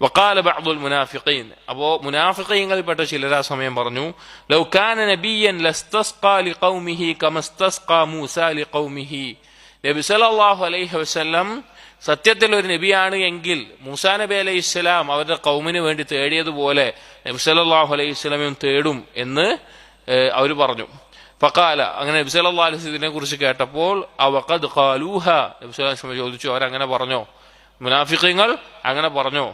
വഖാല ബഅദുൽ മുനാഫിഖീൻ, അപ്പോൾ മുനാഫിഖീങ്ങളിൽപ്പെട്ട ചിലർ ആ സമയം പറഞ്ഞു, ലൗ കാന നബിയ്യൻ ലസ്തസ്ഖാ ലിഖൗമിഹി കമസ്തസ്ഖാ മൂസാ ലിഖൗമിഹി. നബി സല്ലല്ലാഹു അലൈഹി വസല്ലം സത്യത്തിൽ ഒരു നബിയാണ് എങ്കിൽ മൂസാ നബി അലൈഹി ഇസ്ലാം അവരുടെ ഖൗമിന് വേണ്ടി തേടിയതുപോലെ നബി സല്ലല്ലാഹു അലൈഹി വസല്ലമയും തേടും എന്ന് അവർ പറഞ്ഞു. ഫഖാല, അങ്ങനെ നബി സല്ലല്ലാഹു അലൈഹി വസല്ലം ഇതിനെ കുറിച്ച് കേട്ടപ്പോൾ അവഖദ് ഖാലൂഹ, നബി സല്ലല്ലാഹു അലൈഹി വസല്ലം ചോദിച്ചു, അവരങ്ങനെ പറഞ്ഞോ? മുനാഫിഖീങ്ങൾ അങ്ങനെ പറഞ്ഞോ?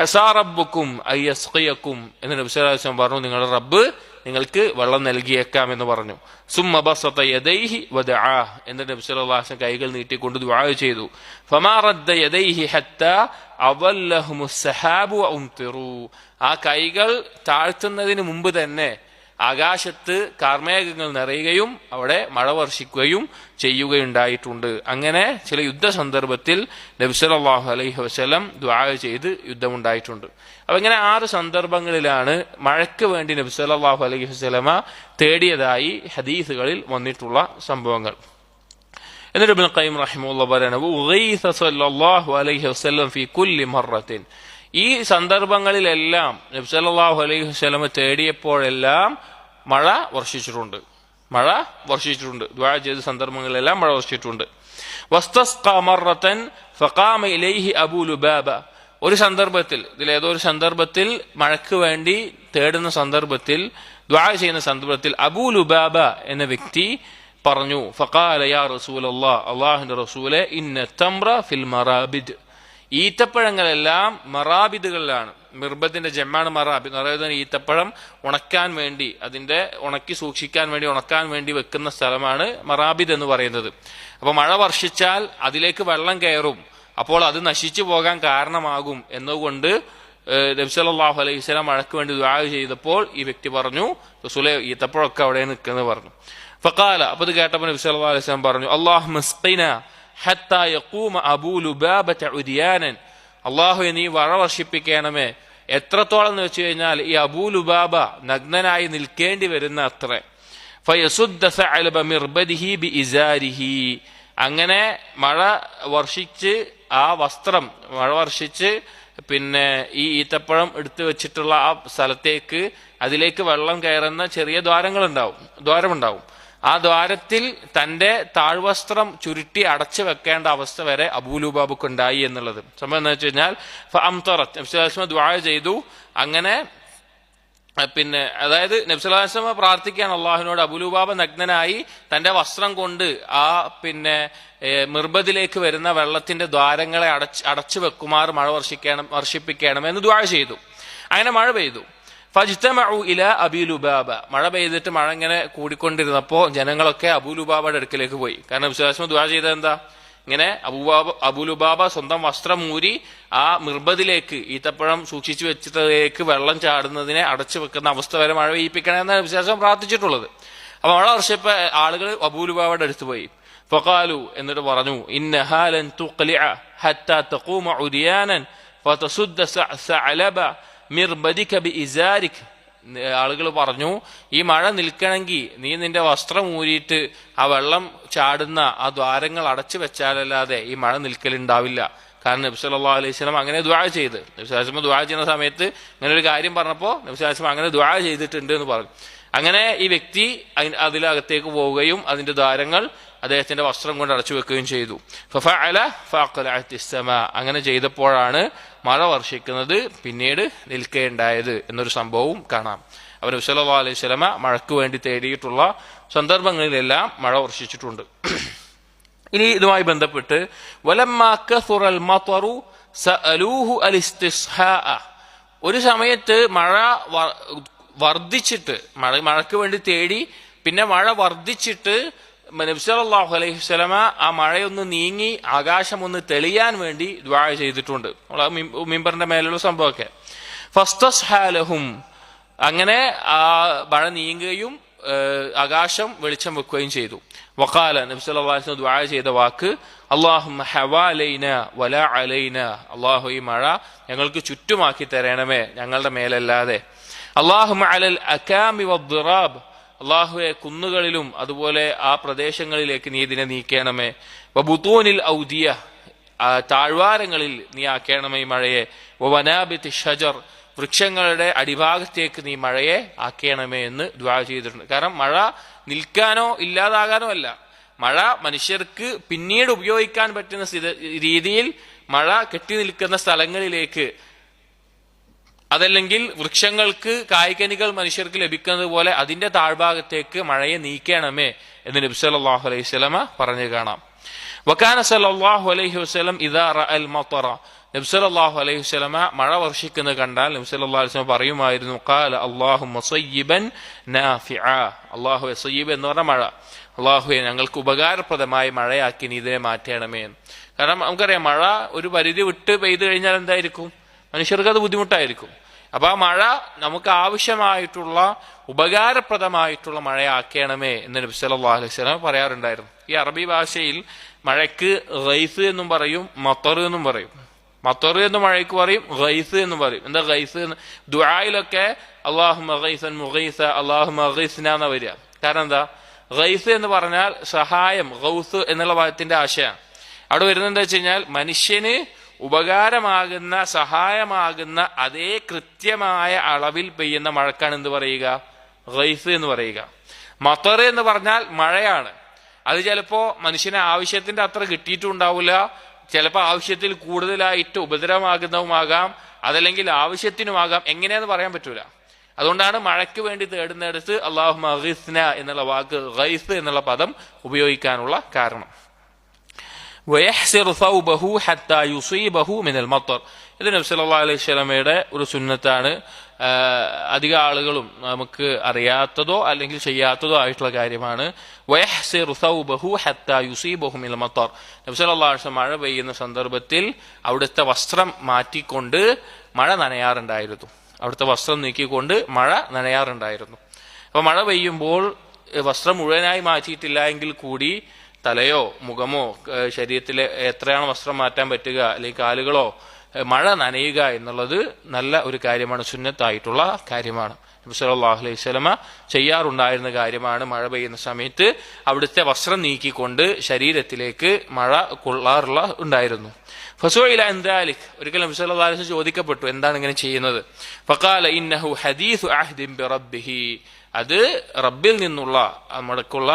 അസാ റബ്ബുക്കും അയ്യസ്ഖിയക്കും എന്ന് നബി സല്ലല്ലാഹു അലൈഹി വസല്ലം പറഞ്ഞു, നിങ്ങളുടെ റബ്ബ് നിങ്ങൾക്ക് വെള്ളം നൽകിയേക്കാം എന്ന് പറഞ്ഞു. സുമ്മ ബസത യദൈഹി വദആ, എന്നിട്ട് നബി സല്ലല്ലാഹു അലൈഹി വസല്ലം കൈകൾ നീട്ടിക്കൊണ്ട് ദുആ ചെയ്തു. ഫമാ റദ്ദ യദൈഹി ഹത്താ അവല്ലഹുമുസ് സഹാബു വഉംതിറു. ആ കൈകൾ താഴ്ത്തുന്നതിന് മുമ്പ് തന്നെ ആകാശത്ത് കാർമേഘങ്ങൾ നിറയുകയും അവിടെ മഴ വർഷിക്കുകയും ചെയ്യുകയുണ്ടായിട്ടുണ്ട്. അങ്ങനെ ചില യുദ്ധ സന്ദർഭത്തിൽ നബി സല്ലല്ലാഹു അലൈഹി വസല്ലം ദുആ ചെയ്ത് യുദ്ധമുണ്ടായിട്ടുണ്ട്. അപ്പൊ ഇങ്ങനെ 6 സന്ദർഭങ്ങളിലാണ് മഴയ്ക്ക് വേണ്ടി നബി സല്ലല്ലാഹു അലൈഹി വസല്ലമ തേടിയതായി ഹദീസുകളിൽ വന്നിട്ടുള്ള സംഭവങ്ങൾ. എന്നിട്ട് ഇബ്നു ഖയ്യിം റഹിമഹുല്ലാഹ് പറയുന്നു, ഉഗൈസ സല്ലല്ലാഹു അലൈഹി വസല്ലം ഫീ കുല്ലി മറത്തിൻ. ഈ സന്ദർഭങ്ങളിലെല്ലാം നബി സല്ലല്ലാഹു അലൈഹി വസല്ലമ തേടിയപ്പോഴെല്ലാം മഴ വർഷിച്ചിട്ടുണ്ട്. ദുആ ചെയ്ത സന്ദർഭങ്ങളിലെല്ലാം മഴ വർഷിച്ചിട്ടുണ്ട്. വസ്തസ്ഖാ മറത്തൻ ഫഖാമ ഇലൈഹി അബൂ ലുബാബ. ഒരു സന്ദർഭത്തിൽ, ഇതിലേതോ ഒരു സന്ദർഭത്തിൽ മഴയ്ക്ക് വേണ്ടി തേടുന്ന സന്ദർഭത്തിൽ, ദുആ ചെയ്യുന്ന സന്ദർഭത്തിൽ അബൂ ലുബാബ എന്ന വ്യക്തി പറഞ്ഞു, ഫഖാല യാ റസൂലല്ലാഹ്, അല്ലാഹുവിന്റെ റസൂലേ, ഇന്ന തംറ ഫിൽ മറാബിദ്. ഈത്തപ്പഴങ്ങളെല്ലാം മറാബിദുകളിലാണ്. മിർബത്തിന്റെ ജമ്മാണ് മറാബിദ്. അതായത് ഈത്തപ്പഴം ഉണക്കാൻ വേണ്ടി, അതിന്റെ ഉണക്കി സൂക്ഷിക്കാൻ വേണ്ടി, ഉണക്കാൻ വേണ്ടി വെക്കുന്ന സ്ഥലമാണ് മറാബിദ് എന്ന് പറയുന്നത്. അപ്പൊ മഴ വർഷിച്ചാൽ അതിലേക്ക് വെള്ളം കയറും. അപ്പോൾ അത് നശിച്ചു പോകാൻ കാരണമാകും എന്നുകൊണ്ട് നബി സല്ലല്ലാഹു അലൈഹി വസല്ലം മഴയ്ക്ക് വേണ്ടി ദുആ ചെയ്തപ്പോൾ ഈ വ്യക്തി പറഞ്ഞു, റസൂലേ ഈത്തപ്പഴമൊക്കെ അവിടെ നിൽക്കുന്നത് പറഞ്ഞു. ഫഖാല, അപ്പോൾ ഇത് കേട്ടപ്പോൾ നബി സല്ലല്ലാഹു അലൈഹി വസല്ലം പറഞ്ഞു, അല്ലാഹുമ്മ സ്ഖിനാ ഹത്താ യഖൂമ അബൂ ലുബാബത ഉദിയാനൻ, അല്ലാഹുവേ നീ വറ വർഷിപ്പിക്കണമേ. എത്രത്തോളം എന്ന് വെച്ച് കഴിഞ്ഞാൽ ഈ അബൂ ലുബാബ നഗ്നനായി നിൽക്കേണ്ടി വരുന്ന അത്ര. ഫയസുദ്ദ സഅലബ മിർബദിഹി ബിഇസാരിഹി, അങ്ങനെ മഴ വർഷിച്ച് ആ വസ്ത്രം മഴ വർഷിച്ച് പിന്നെ ഈ ഈത്തപ്പഴം എടുത്തു വെച്ചിട്ടുള്ള ആ സ്ഥലത്തേക്ക് അതിലേക്ക് വെള്ളം കയറുന്ന ചെറിയ ദ്വാരമുണ്ടാവും. ആ ദ്വാരത്തിൽ തന്റെ താഴ്വസ്ത്രം ചുരുട്ടി അടച്ചു വെക്കേണ്ട അവസ്ഥ വരെ അബൂലുബാബുക്ക് ഉണ്ടായി എന്നുള്ളത്. സംഭവം എന്ന് വെച്ച് കഴിഞ്ഞാൽ ഫഅംതറത്, നബി സല്ലല്ലാഹു അലൈഹി വസല്ലം ദുആ ചെയ്തു. അങ്ങനെ പിന്നെ അതായത് നബി സല്ലല്ലാഹു അലൈഹി വസല്ലം പ്രാർത്ഥിക്കാൻ അള്ളാഹുവിനോട്, അബൂലുബാബ നഗ്നനായി തന്റെ വസ്ത്രം കൊണ്ട് ആ പിന്നെ മിർബദിലേക്ക് വരുന്ന വെള്ളത്തിന്റെ ദ്വാരങ്ങളെ അടച്ചു വെക്കുമാർ മഴ വർഷിപ്പിക്കണം എന്ന് ദുആ ചെയ്തു. അങ്ങനെ മഴ പെയ്തു. ഫജ്തമഉ ഇലാ അബീ ലുബാബ, മഴ പെയ്തിട്ട് മഴ ഇങ്ങനെ കൂടിക്കൊണ്ടിരുന്നപ്പോൾ ജനങ്ങളൊക്കെ അബൂലുബാബയുടെ അടുക്കിലേക്ക് പോയി. കാരണം നബി സല്ലല്ലാഹു അലൈഹി വസല്ലം ദുആ ചെയ്തത് എന്താ? ഇങ്ങനെ അബൂലുബാബ സ്വന്തം വസ്ത്രം മൂരി ആ മിർബദിലേക്ക് ഈത്തപ്പഴം സൂക്ഷിച്ചു വെച്ചിട്ടേക്ക് വെള്ളം ചാടുന്നതിനെ അടച്ചു വെക്കുന്ന അവസ്ഥ വരെ മഴ പെയ്യിപ്പിക്കണമെന്നാണ് നബി സല്ലല്ലാഹു അലൈഹി വസല്ലം പ്രാർത്ഥിച്ചിട്ടുള്ളത്. അപ്പൊ മഴ വർഷിപ്പ ആളുകൾ അബൂലുബാബയുടെ അടുത്ത് പോയി. ഫഖാലു, എന്നിട്ട് പറഞ്ഞു, ഇന്നഹാ ലൻ തുഖ്ലിഅ ഹത്താ തഖൂമ ഉദിയാനൻ ഫതസുദ്ദ സഅലബ മിർബദിക ബിഇസാരിക. ആളുകൾ പറഞ്ഞു, ഈ മഴ നിൽക്കണമെങ്കിൽ നീ നിന്റെ വസ്ത്രം ഊരിയിട്ട് ആ വെള്ളം ചാടുന്ന ആ ദ്വാരങ്ങൾ അടച്ചു വെച്ചാലല്ലാതെ ഈ മഴ നിൽക്കലുണ്ടാവില്ല. കാരണം നബി സല്ലല്ലാഹു അലൈഹി വസല്ലം അങ്ങനെ ദുആ ചെയ്ത്, നബി സല്ലല്ലാഹു അലൈഹി വസല്ലം ദുആ ചെയ്യുന്ന സമയത്ത് ഇങ്ങനെ ഒരു കാര്യം പറഞ്ഞപ്പോൾ നബി സല്ലല്ലാഹു അലൈഹി വസല്ലം അങ്ങനെ ദുആ ചെയ്തിട്ടുണ്ട് എന്ന് പറഞ്ഞു. അങ്ങനെ ഈ വ്യക്തി അതിലകത്തേക്ക് പോവുകയും അതിന്റെ ദ്വാരങ്ങൾ അദ്ദേഹത്തിന്റെ വസ്ത്രം കൊണ്ട് അടച്ചു വെക്കുകയും ചെയ്തു. ഫഫഅല ഫഅഖലഅത്തിസ് സമാ, അങ്ങനെ ചെയ്തപ്പോഴാണ് മഴ വർഷിക്കുന്നത് പിന്നീട് നിൽക്കേണ്ടായത് എന്നൊരു സംഭവവും കാണാം. അവർ നബി സല്ലല്ലാഹു അലൈഹി വസല്ലം മഴയ്ക്ക് വേണ്ടി തേടിയിട്ടുള്ള സന്ദർഭങ്ങളിലെല്ലാം മഴ വർഷിച്ചിട്ടുണ്ട്. ഇനി ഇതുമായി ബന്ധപ്പെട്ട് വലമ്മാ കസുറൽ മതറു സഅലൂഹു അലിസ്തിസ്ഹാഅ, ഒരു സമയത്ത് മഴ വർദ്ധിച്ചിട്ട് മഴയ്ക്ക് വേണ്ടി തേടി, പിന്നെ മഴ വർദ്ധിച്ചിട്ട് നബി സല്ലല്ലാഹു അലൈഹി വസല്ലമ ആ മഴയൊന്ന് നീങ്ങി ആകാശം ഒന്ന് തെളിയാൻ വേണ്ടി ദുആ ചെയ്തിട്ടുണ്ട്. മിമ്പറിന്റെ മേലുള്ള സംഭവമൊക്കെ. ഫസ്തസ്ഹാലഹും, അങ്ങനെ ആ മഴ നീങ്ങുകയും ആകാശം വെളിച്ചം വെക്കുകയും ചെയ്തു. വഖാല, നബി സല്ലല്ലാഹു അലൈഹി വസല്ലം ദുആ ചെയ്ത വാക്ക്, അല്ലാഹുമ്മ ഹവാലൈന വലാ അലൈന, അല്ലാഹു ഈ മഴ ഞങ്ങൾക്ക് ചുറ്റുമാക്കി തരണമേ, ഞങ്ങളുടെ മേലല്ലാതെ. അല്ലാഹുമ്മ അലൽ അകാമി വദ്ദിറാബ്, അള്ളാഹുവെ കുന്നുകളിലും അതുപോലെ ആ പ്രദേശങ്ങളിലേക്ക് നീ ഇതിനെ നീക്കണമേ. വബുതൂനിൽ ഔദിയ, താഴ്വാരങ്ങളിൽ നീ ആക്കണമേ ഈ മഴയെ. വനാബിത്തി ഷജർ, വൃക്ഷങ്ങളുടെ അടിഭാഗത്തേക്ക് നീ മഴയെ ആക്കണമേ എന്ന് ദുആ ചെയ്തിട്ടുണ്ട്. കാരണം മഴ നിൽക്കാനോ ഇല്ലാതാകാനോ അല്ല, മഴ മനുഷ്യർക്ക് പിന്നീട് ഉപയോഗിക്കാൻ പറ്റുന്ന രീതിയിൽ മഴ കെട്ടി നിൽക്കുന്ന സ്ഥലങ്ങളിലേക്ക്, അതല്ലെങ്കിൽ വൃക്ഷങ്ങൾക്ക് കായ്കനികൾ മനുഷ്യർക്ക് ലഭിക്കുന്നത് പോലെ അതിന്റെ താഴ്ഭാഗത്തേക്ക് മഴയെ നീക്കണമേ എന്ന് നബി സല്ലല്ലാഹു അലൈഹി വസല്ലമ പറഞ്ഞു കാണാം. വകാന സല്ലല്ലാഹു അലൈഹി വസല്ലം ഇദാ റഅൽ മതറ, നബി സല്ലല്ലാഹു അലൈഹി വസല്ലമ മഴ വർഷിക്കുന്നത് കണ്ടാൽ നബി സല്ലല്ലാഹു അലൈഹി വസല്ലം പറയുമായിരുന്നു, ഖാല അല്ലാഹുമ്മ സയ്യിബൻ നാഫിഅ, അല്ലാഹുവേ സയ്യിബ് എന്ന് പറഞ്ഞ മഴ, അല്ലാഹുവേ ഞങ്ങൾക്ക് ഉപകാരപ്രദമായ മഴയാക്കി നീ ഇതിനെ മാറ്റണമേ എന്ന്. കാരണം നമുക്കറിയാം മഴ ഒരു പരിധി വിട്ട് പെയ്തു കഴിഞ്ഞാൽ എന്തായിരിക്കും, മനുഷ്യർക്ക് അത് ബുദ്ധിമുട്ടായിരിക്കും. അപ്പൊ ആ മഴ നമുക്ക് ആവശ്യമായിട്ടുള്ള ഉപകാരപ്രദമായിട്ടുള്ള മഴയാക്കണമേ എന്ന് നബി സല്ലല്ലാഹു അലൈഹി വസല്ലം പറയാറുണ്ടായിരുന്നു. ഈ അറബി ഭാഷയിൽ മഴയ്ക്ക് ഗൈസ് എന്നും പറയും, മത്തർ എന്നും പറയും. മത്തർ എന്ന് മഴയ്ക്ക് പറയും, ഗൈസ് എന്നും പറയും. എന്താ ഗൈസ് എന്ന്? ദുആയിലൊക്കെ അല്ലാഹുമ്മ ഗൈസൻ മുഗീസ, അല്ലാഹുമ്മ ഗൈസ്ന എന്നാ വരിക. കാരണം എന്താ? ഗൈസ് എന്ന് പറഞ്ഞാൽ സഹായം, ഗൗസ് എന്നുള്ള പദത്തിന്റെ ആശയമാണ്. അവിടെ വരുന്നത് എന്താ വെച്ച് കഴിഞ്ഞാൽ മനുഷ്യന് ഉപകാരമാകുന്ന സഹായമാകുന്ന അതേ കൃത്യമായ അളവിൽ പെയ്യുന്ന മഴക്കാണ് എന്ത് പറയുക? ഗൈസ് എന്ന് പറയുക. മത്തർ എന്ന് പറഞ്ഞാൽ മഴയാണ്. അത് ചിലപ്പോ മനുഷ്യന് ആവശ്യത്തിന്റെ അത്ര കിട്ടിയിട്ടുണ്ടാവില്ല, ചിലപ്പോൾ ആവശ്യത്തിൽ കൂടുതലായിട്ട് ഉപദ്രവമാകുന്നതുമാകാം, അതല്ലെങ്കിൽ ആവശ്യത്തിനുമാകാം, എങ്ങനെയാന്ന് പറയാൻ പറ്റൂല. അതുകൊണ്ടാണ് മഴയ്ക്ക് വേണ്ടി തേടുന്നിടത്ത് അല്ലാഹുമ്മ ഗിസ്ന എന്നുള്ള വാക്ക്, ഗൈസ് എന്നുള്ള പദം ഉപയോഗിക്കാനുള്ള കാരണം. വയഹ്സിറു സൗബഹു ഹത്താ യുസീബഹു മിനൽ മത്തർ. ഇത് നബി സല്ലല്ലാഹു അലൈഹി വസല്ലമയുടെ ഒരു സുന്നത്താണ്. അധിക ആളുകളും നമുക്ക് അറിയാത്തതോ അല്ലെങ്കിൽ ചെയ്യാത്തതോ ആയിട്ടുള്ള കാര്യമാണ്. വയഹ്സിറു സൗബഹു ഹത്താ യുസീബഹു മിനൽ മത്തർ. നബി സല്ലല്ലാഹു അലൈഹി വസല്ലം മഴ പെയ്യുന്ന സന്ദർഭത്തിൽ അവിടുത്തെ വസ്ത്രം മാറ്റിക്കൊണ്ട് മഴ നനയാറുണ്ടായിരുന്നു. അവിടുത്തെ വസ്ത്രം നീക്കിക്കൊണ്ട് മഴ നനയാറുണ്ടായിരുന്നു. അപ്പൊ മഴ പെയ്യുമ്പോൾ വസ്ത്രം മുഴുവനായി മാറ്റിയിട്ടില്ല എങ്കിൽ കൂടി തലയോ മുഖമോ ശരീരത്തിലെ എത്രയാണ് വസ്ത്രം മാറ്റാൻ പറ്റുക, അല്ലെങ്കിൽ കാലുകളോ, മഴ നനയുക എന്നുള്ളത് നല്ല ഒരു കാര്യമാണ്, സുന്നത്തായിട്ടുള്ള കാര്യമാണ്. നബി സല്ലല്ലാഹു അലൈഹി വസല്ലമ ചെയ്യാറുണ്ടായിരുന്ന കാര്യമാണ്. മഴ പെയ്യുന്ന സമയത്ത് അവിടുത്തെ വസ്ത്രം നീക്കിക്കൊണ്ട് ശരീരത്തിലേക്ക് മഴ കൊള്ളാറുള്ള ഉണ്ടായിരുന്നു. ഫസുഇല അൻ ദാലിക്, ഒരിക്കൽ നബി സല്ലല്ലാഹു അലൈഹി വസല്ലം ചോദിക്കപ്പെട്ടു എന്താണ് ഇങ്ങനെ ചെയ്യുന്നത്. ഫഖാല ഇന്നഹു ഹദീസു അഹ്ദിൻ ബിറബ്ബിഹി, അത് റബ്ബിൽ നിന്നുള്ള നമ്മൾക്കുള്ള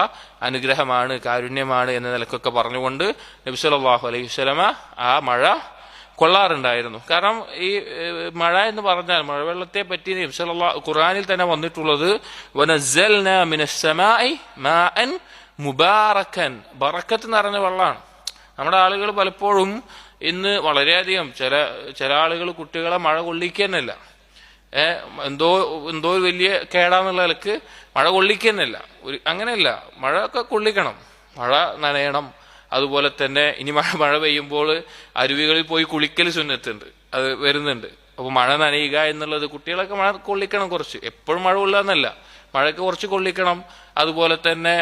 അനുഗ്രഹമാണ്, കാരുണ്യമാണ് എന്ന നിലക്കൊക്കെ പറഞ്ഞുകൊണ്ട് നബി സല്ലല്ലാഹു അലൈഹി വസല്ലമ ആ മഴ കൊള്ളാറുണ്ടായിരുന്നു. കാരണം ഈ മഴ എന്ന് പറഞ്ഞാൽ മഴവെള്ളത്തെ പറ്റി നബി സല്ലല്ലാഹു ഖുർആനിൽ തന്നെ വന്നിട്ടുള്ളത് വനസ്സൽനാ മിനസ് സമാഇ മാഅൻ മുബാറകൻ, ബറക്കത്ത് നിറഞ്ഞ വെള്ളമാണ്. നമ്മുടെ ആളുകൾ പലപ്പോഴും ഇന്ന് വളരെയധികം ചില ആളുകൾ കുട്ടികളെ മഴ കൊള്ളിക്കുന്നില്ല. എന്തോ വലിയ കേടാന്നുള്ള നിലക്ക് മഴ കൊള്ളിക്കുന്നില്ല. അങ്ങനെയല്ല, മഴ ഒക്കെ കൊള്ളിക്കണം, മഴ നനയണം. അതുപോലെ തന്നെ ഇനി മഴ പെയ്യുമ്പോൾ അരുവികളിൽ പോയി കുളിക്കൽ സുന്നത്തുണ്ട്, അത് വരുന്നുണ്ട്. അപ്പൊ മഴ നനയുക എന്നുള്ളത് കുട്ടികളൊക്കെ മഴ കൊള്ളിക്കണം, കുറച്ച് എപ്പോഴും മഴ കൊള്ളാന്നല്ല, മഴയ്ക്ക് കുറച്ച് കൊള്ളിക്കണം. അതുപോലെ തന്നെ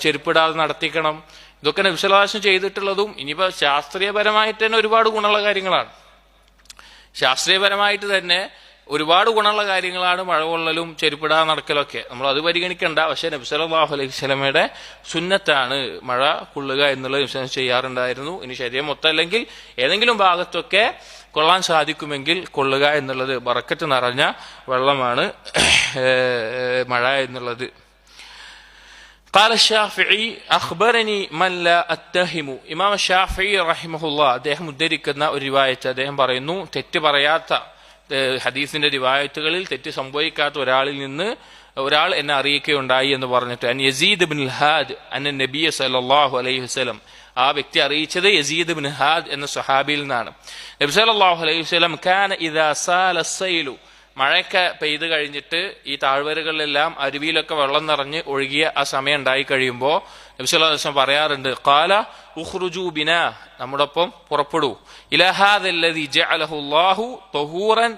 ചെരുപ്പിടാതെ നടത്തിക്കണം. ഇതൊക്കെ നബി സല്ലല്ലാഹു അലൈഹി വസല്ലം ചെയ്തിട്ടുള്ളതും ഇനിയിപ്പോ ശാസ്ത്രീയപരമായിട്ട് തന്നെ ഒരുപാട് ഗുണമുള്ള കാര്യങ്ങളാണ്. ശാസ്ത്രീയപരമായിട്ട് തന്നെ ഒരുപാട് ഗുണമുള്ള കാര്യങ്ങളാണ് മഴ കൊള്ളലും ചെരുപ്പിടാതെ നടക്കലൊക്കെ. നമ്മൾ അത് പരിഗണിക്കണ്ട. പക്ഷെ നബി സല്ലല്ലാഹു അലൈഹി വസല്ലമയുടെ സുന്നത്താണ് മഴ കൊള്ളുക എന്നുള്ളത് നബി സല്ലല്ലാഹു ചെയ്യാറുണ്ടായിരുന്നു. ഇനി ശരീരം മൊത്തം അല്ലെങ്കിൽ ഏതെങ്കിലും ഭാഗത്തൊക്കെ കൊള്ളാൻ സാധിക്കുമെങ്കിൽ കൊള്ളുക എന്നുള്ളത് ബറക്കത്ത് നിറഞ്ഞ വെള്ളമാണ് മഴ എന്നുള്ളത്. قال الشافعي أخبرني من لا أتهم. ഇമാം ഷാഫിഈ റഹിമഹുല്ലാഹ് അദ്ദേഹം ഉദ്ധരിക്കുന്ന ഒരു റിവായത്ത്, അദ്ദേഹം പറയുന്നു, തെറ്റ് പറയാത്ത ഹദീസിന്റെ റിവായത്തുകളിൽ തെറ്റ് സംഭവിക്കാത്ത ഒരാളിൽ നിന്ന് ഒരാൾ എന്നെ അറിയിക്കുകയുണ്ടായി എന്ന് പറഞ്ഞിട്ട് അൻ യസീദ് ഇബ്നുൽ ഹാദ് അന്ന നബിയ സല്ലല്ലാഹു അലൈഹി വസല്ലം, ആ വ്യക്തി അറിയിച്ചത് യസീദ് ഇബ്നു ഹാദ് എന്ന സ്വഹാബിയിൽ നിന്നാണ്. നബി സല്ലല്ലാഹു അലൈഹി വസല്ലം കാന ഇദാ സാല സൈലു, മഴയൊക്കെ പെയ്ത് കഴിഞ്ഞിട്ട് ഈ താഴ്വരകളിലെല്ലാം അരുവിയിലൊക്കെ വെള്ളം നിറഞ്ഞ് ഒഴുകിയ ആ സമയം ഉണ്ടായി കഴിയുമ്പോൾ നബി സല്ലല്ലാഹു അലൈഹി വസല്ലം പറയാറുണ്ട്, ഖാല ഉഖ്റുജൂ ബിനാ, നമ്മോടൊപ്പം പുറപ്പെടൂ, ഇലാ ഹാദല്ലദീ ജഅലഹു അല്ലാഹു തഹൂറൻ